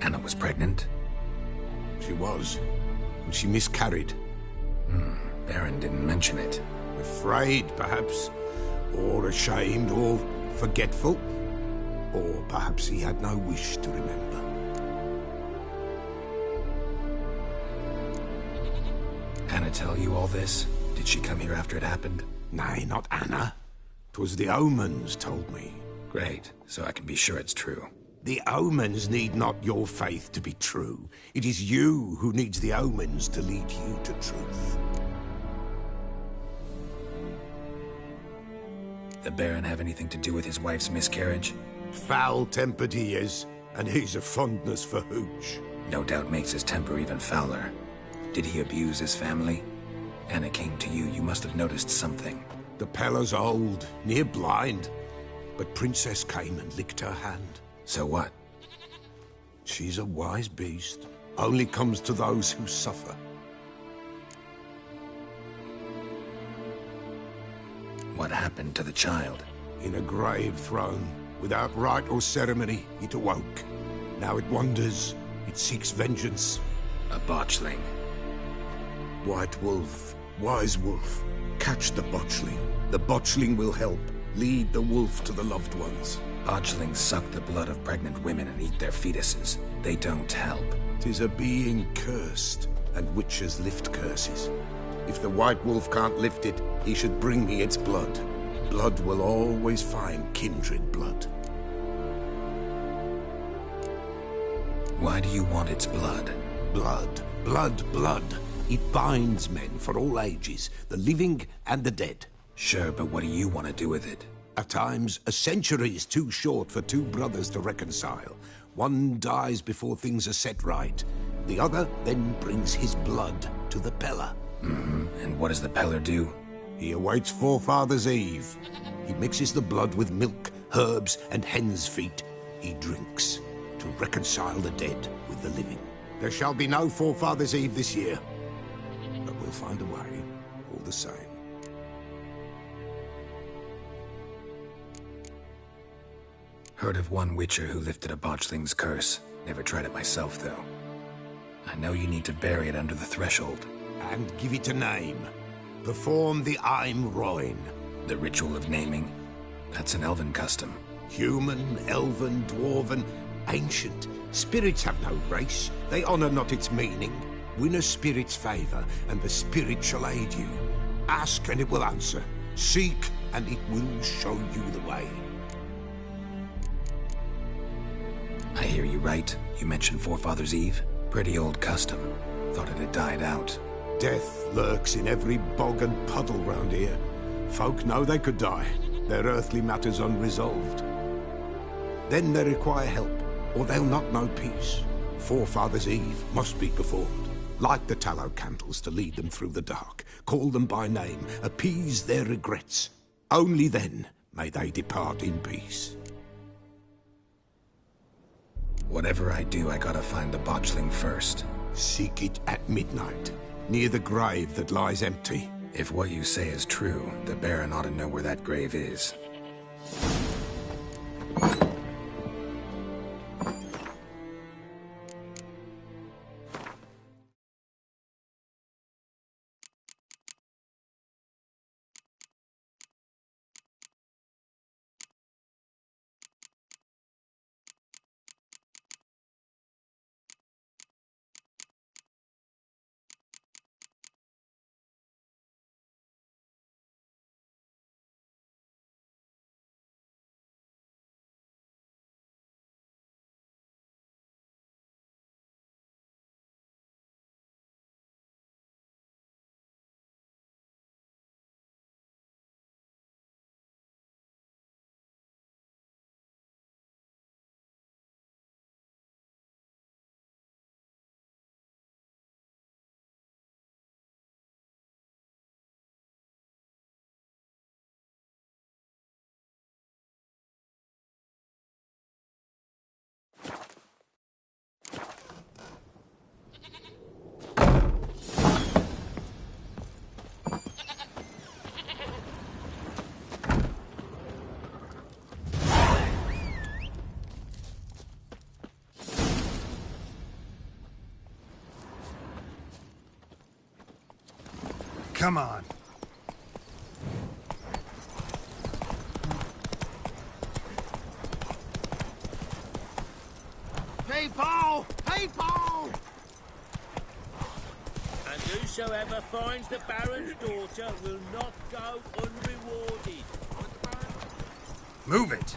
Anna was pregnant? She was. And she miscarried. Baron didn't mention it. Afraid, perhaps. Or ashamed, or forgetful. Or perhaps he had no wish to remember. Anna tell you all this? Did she come here after it happened? Nay, not Anna. 'Twas the omens told me. Great, so I can be sure it's true. The omens need not your faith to be true. It is you who needs the omens to lead you to truth. The Baron have anything to do with his wife's miscarriage? Foul-tempered he is, and he's a fondness for hooch. No doubt makes his temper even fouler. Did he abuse his family? Anna came to you, you must have noticed something. The Peller's old, near blind, but Princess came and licked her hand. So what? She's a wise beast. Only comes to those who suffer. What happened to the child? In a grave thrown. Without rite or ceremony, it awoke. Now it wanders. It seeks vengeance. A botchling. White Wolf. Wise Wolf. Catch the botchling. The botchling will help. Lead the wolf to the loved ones. Botchlings suck the blood of pregnant women and eat their fetuses. They don't help. 'Tis a being cursed, and witches lift curses. If the White Wolf can't lift it, he should bring me its blood. Blood will always find kindred blood. Why do you want its blood? Blood, blood, blood. It binds men for all ages, the living and the dead. Sure, but what do you want to do with it? At times, a century is too short for two brothers to reconcile. One dies before things are set right. The other then brings his blood to the Peller. And what does the Peller do? He awaits Forefathers' Eve. He mixes the blood with milk, herbs, and hen's feet. He drinks to reconcile the dead with the living. There shall be no Forefathers' Eve this year, but we'll find a way. all the same. Heard of one witcher who lifted a botchling's curse. Never tried it myself, though. I know you need to bury it under the threshold. And give it a name. Perform the Aim Roin. The ritual of naming? That's an elven custom. Human, elven, dwarven, ancient. Spirits have no race. They honour not its meaning. Win a spirit's favour, and the spirit shall aid you. Ask, and it will answer. Seek, and it will show you the way. I hear you right. You mentioned Forefathers' Eve? Pretty old custom. Thought it had died out. Death lurks in every bog and puddle round here. Folk know they could die, their earthly matters unresolved. Then they require help, or they'll not know peace. Forefathers' Eve must be performed. Light the tallow candles to lead them through the dark. Call them by name, appease their regrets. Only then may they depart in peace. Whatever I do, I gotta find the botchling first. Seek it at midnight, near the grave that lies empty. If what you say is true, the Baron ought to know where that grave is. Come on. People! People! And whosoever finds the Baron's daughter will not go unrewarded. Move it.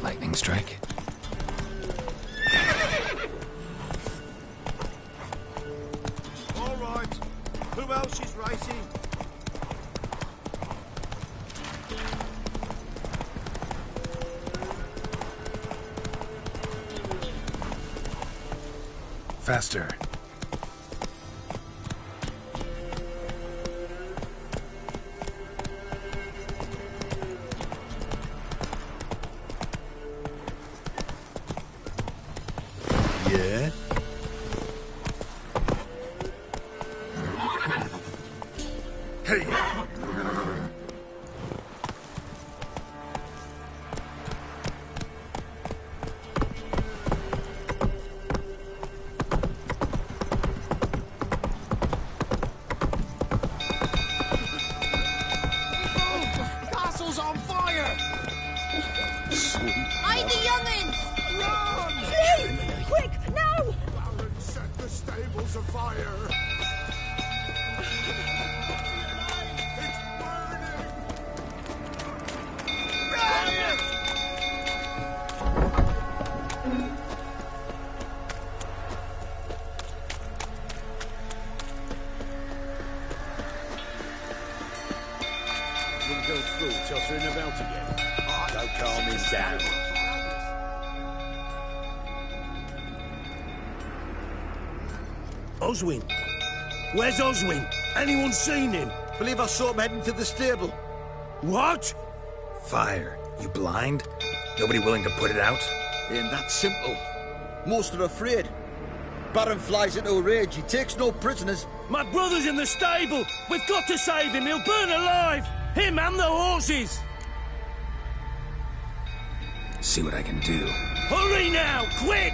Lightning strike. All right. Who else is racing? Faster. Yeah? Hey! Castle's on fire! Hide the young'uns! Run! Please! Quick, now! Baron set the stables afire! It's burning! Run! Wouldn't go through, tottering about again. Don't calm him down. Oswin! Where's Oswin? Anyone seen him? Believe I saw him heading to the stable. What? Fire. You blind? Nobody willing to put it out? Ain't that simple. Most are afraid. Baron flies into a rage. He takes no prisoners. My brother's in the stable. We've got to save him. He'll burn alive. Him and the horses. See what I can do. Hurry now, quick!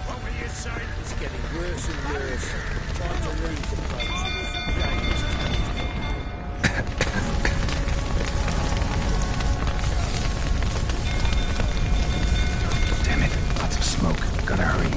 What will you say? It's getting worse and worse. Trying to leave the place. Damn it. Lots of smoke. Gotta hurry.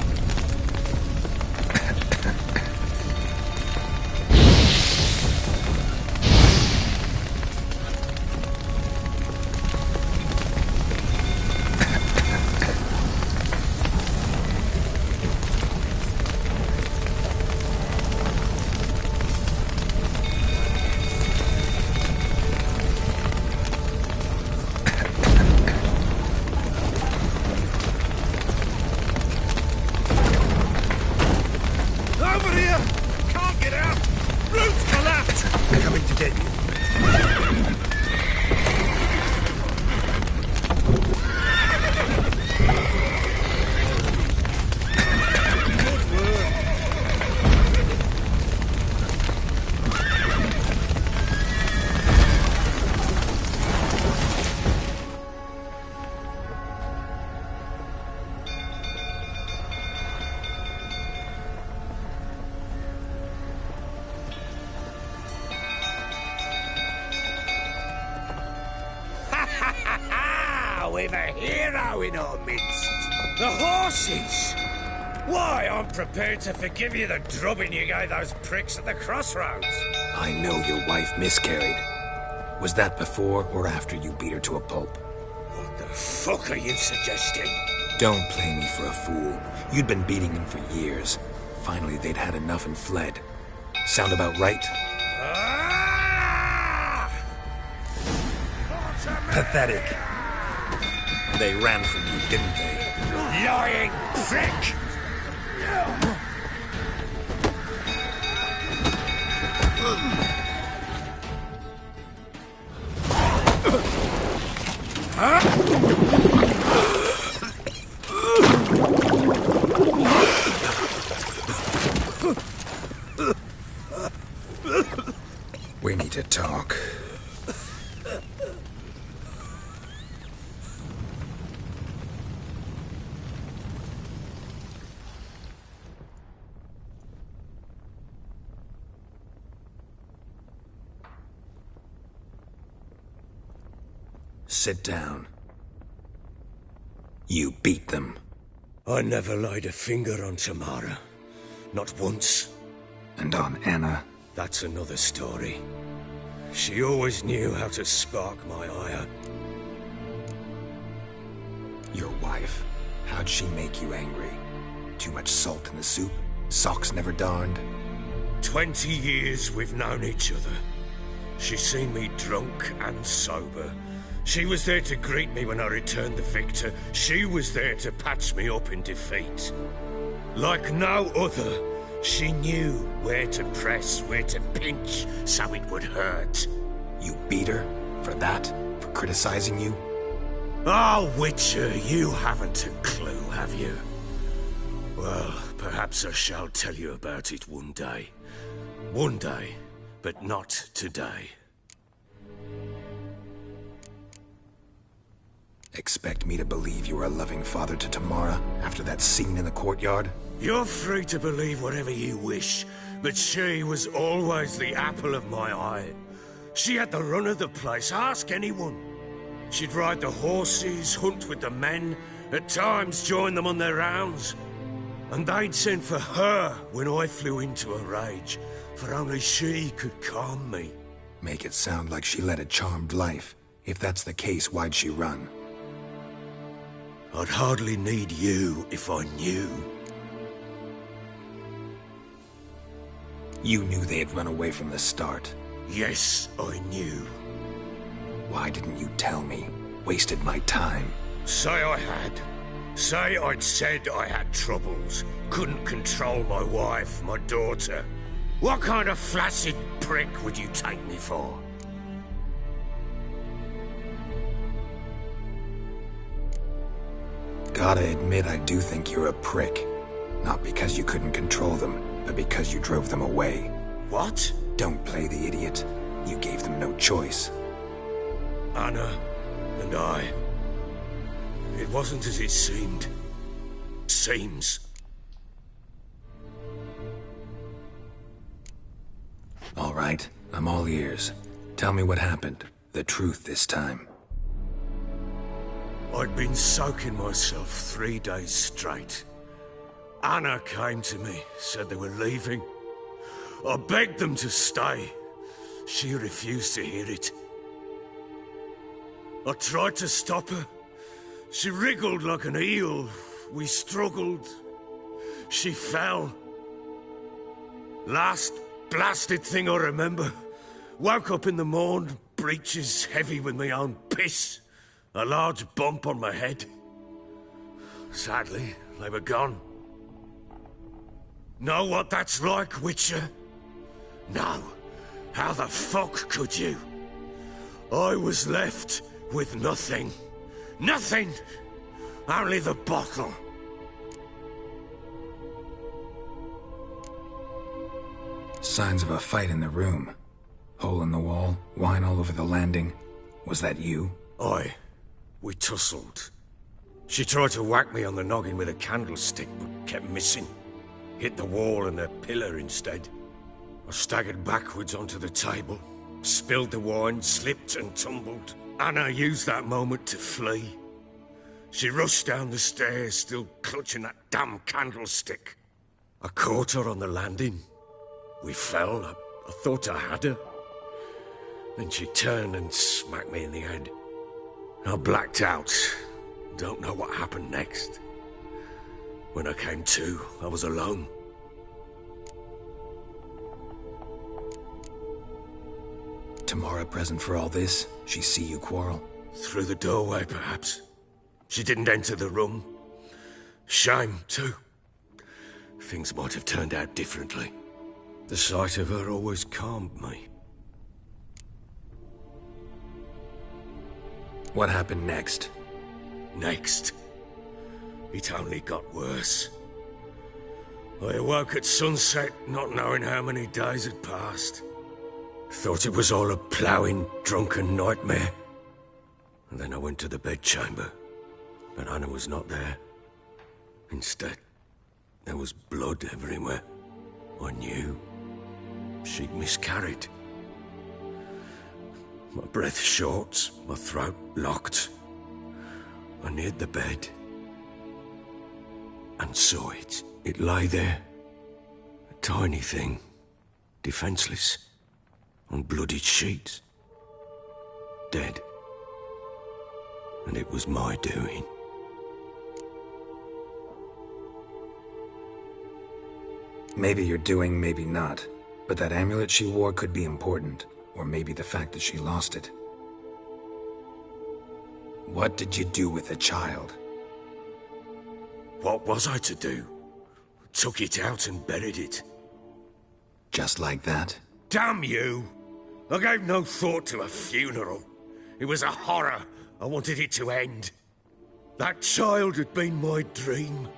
We've a hero in our midst. The horses! Why, I'm prepared to forgive you the drubbing you gave those pricks at the crossroads. I know your wife miscarried. Was that before or after you beat her to a pulp? What the fuck are you suggesting? Don't play me for a fool. You'd been beating them for years. Finally, they'd had enough and fled. Sound about right? Pathetic. They ran from you, didn't they? Lying prick! We need to talk. Sit down. You beat them. I never laid a finger on Tamara. Not once. And on Anna? That's another story. She always knew how to spark my ire. Your wife. How'd she make you angry? Too much salt in the soup? Socks never darned? 20 years we've known each other. She's seen me drunk and sober. She was there to greet me when I returned the victor. She was there to patch me up in defeat. Like no other, she knew where to press, where to pinch, so it would hurt. You beat her? For that? For criticizing you? Oh, Witcher, you haven't a clue, have you? Well, perhaps I shall tell you about it one day. One day, but not today. Expect me to believe you were a loving father to Tamara after that scene in the courtyard? You're free to believe whatever you wish, but she was always the apple of my eye. She had the run of the place, ask anyone. She'd ride the horses, hunt with the men, at times join them on their rounds. And they'd send for her when I flew into a rage, for only she could calm me. Make it sound like she led a charmed life. If that's the case, why'd she run? I'd hardly need you if I knew. You knew they had run away from the start. Yes, I knew. Why didn't you tell me? Wasted my time. Say I had. Say I'd said I had troubles. Couldn't control my wife, my daughter. What kind of flaccid prick would you take me for? Gotta admit, I do think you're a prick. Not because you couldn't control them, but because you drove them away. What? Don't play the idiot. You gave them no choice. Anna and I... It wasn't as it seemed. Seems. All right, I'm all ears. Tell me what happened. The truth this time. I'd been soaking myself 3 days straight. Anna came to me, said they were leaving. I begged them to stay. She refused to hear it. I tried to stop her. She wriggled like an eel. We struggled. She fell. Last blasted thing I remember. Woke up in the morn, breeches heavy with my own piss. A large bump on my head. Sadly, they were gone. Know what that's like, Witcher? No. How the fuck could you? I was left with nothing. Nothing! Only the bottle. Signs of a fight in the room. Hole in the wall, wine all over the landing. Was that you? Aye. We tussled. She tried to whack me on the noggin with a candlestick, but kept missing. Hit the wall and a pillar instead. I staggered backwards onto the table, spilled the wine, slipped and tumbled. Anna used that moment to flee. She rushed down the stairs, still clutching that damn candlestick. I caught her on the landing. We fell. I thought I had her. Then she turned and smacked me in the head. I blacked out. Don't know what happened next. When I came to, I was alone. Tamara present for all this? She see you quarrel? Through the doorway, perhaps. She didn't enter the room. Shame, too. Things might have turned out differently. The sight of her always calmed me. What happened next? Next? It only got worse. I awoke at sunset, not knowing how many days had passed. Thought it was all a ploughing, drunken nightmare. And then I went to the bedchamber, but Anna was not there. Instead, there was blood everywhere. I knew she'd miscarried. My breath short, my throat locked. I neared the bed and saw it. It lay there, a tiny thing, defenseless, on bloodied sheets, dead. And it was my doing. Maybe you're doing, maybe not. But that amulet she wore could be important. Or maybe the fact that she lost it. What did you do with the child? What was I to do? Took it out and buried it. Just like that? Damn you! I gave no thought to a funeral. It was a horror. I wanted it to end. That child had been my dream.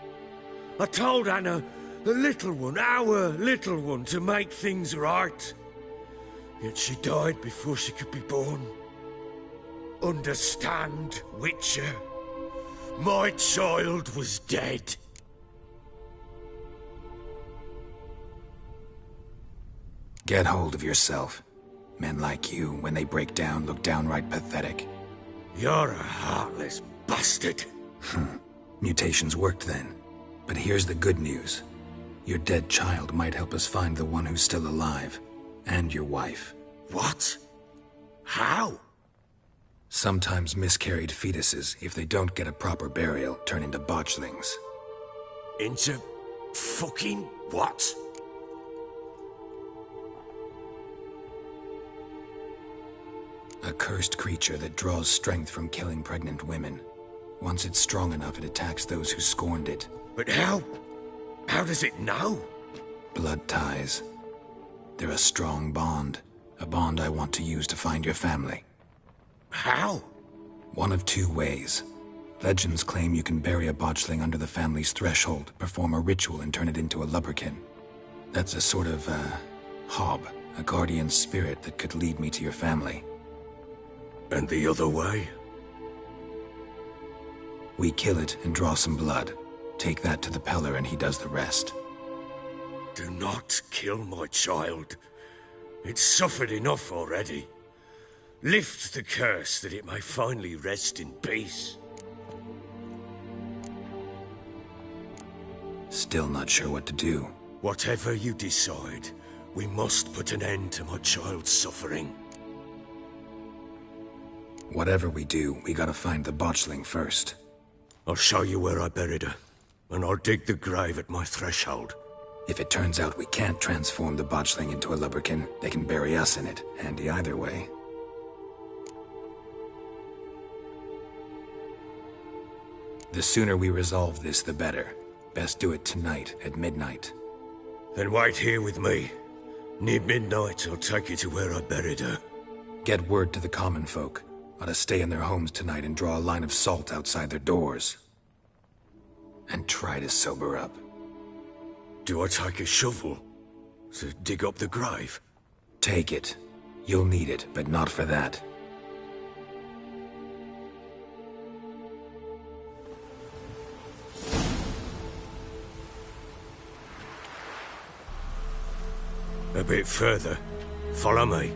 I told Anna, the little one, our little one, to make things right. Yet she died before she could be born. Understand, Witcher? My child was dead. Get hold of yourself. Men like you, when they break down, look downright pathetic. You're a heartless bastard. Mutations worked then. But here's the good news. Your dead child might help us find the one who's still alive. And your wife. What? How? Sometimes miscarried fetuses, if they don't get a proper burial, turn into botchlings. Into fucking what? A cursed creature that draws strength from killing pregnant women. Once it's strong enough, it attacks those who scorned it. But how? How does it know? Blood ties. They're a strong bond. A bond I want to use to find your family. How? One of two ways. Legends claim you can bury a botchling under the family's threshold, perform a ritual, and turn it into a lubberkin. That's a sort of, hob, a guardian spirit that could lead me to your family. And the other way? We kill it and draw some blood. Take that to the Peller and he does the rest. Do not kill my child. It's suffered enough already. Lift the curse that it may finally rest in peace. Still not sure what to do. Whatever you decide, we must put an end to my child's suffering. Whatever we do, we gotta find the botchling first. I'll show you where I buried her, and I'll dig the grave at my threshold. If it turns out we can't transform the botchling into a lubberkin, they can bury us in it. Handy either way. The sooner we resolve this, the better. Best do it tonight, at midnight. Then wait here with me. Near midnight, I'll take you to where I buried her. Get word to the common folk. Ought to stay in their homes tonight and draw a line of salt outside their doors. And try to sober up. Do I take a shovel to dig up the grave? Take it. You'll need it, but not for that. A bit further. Follow me.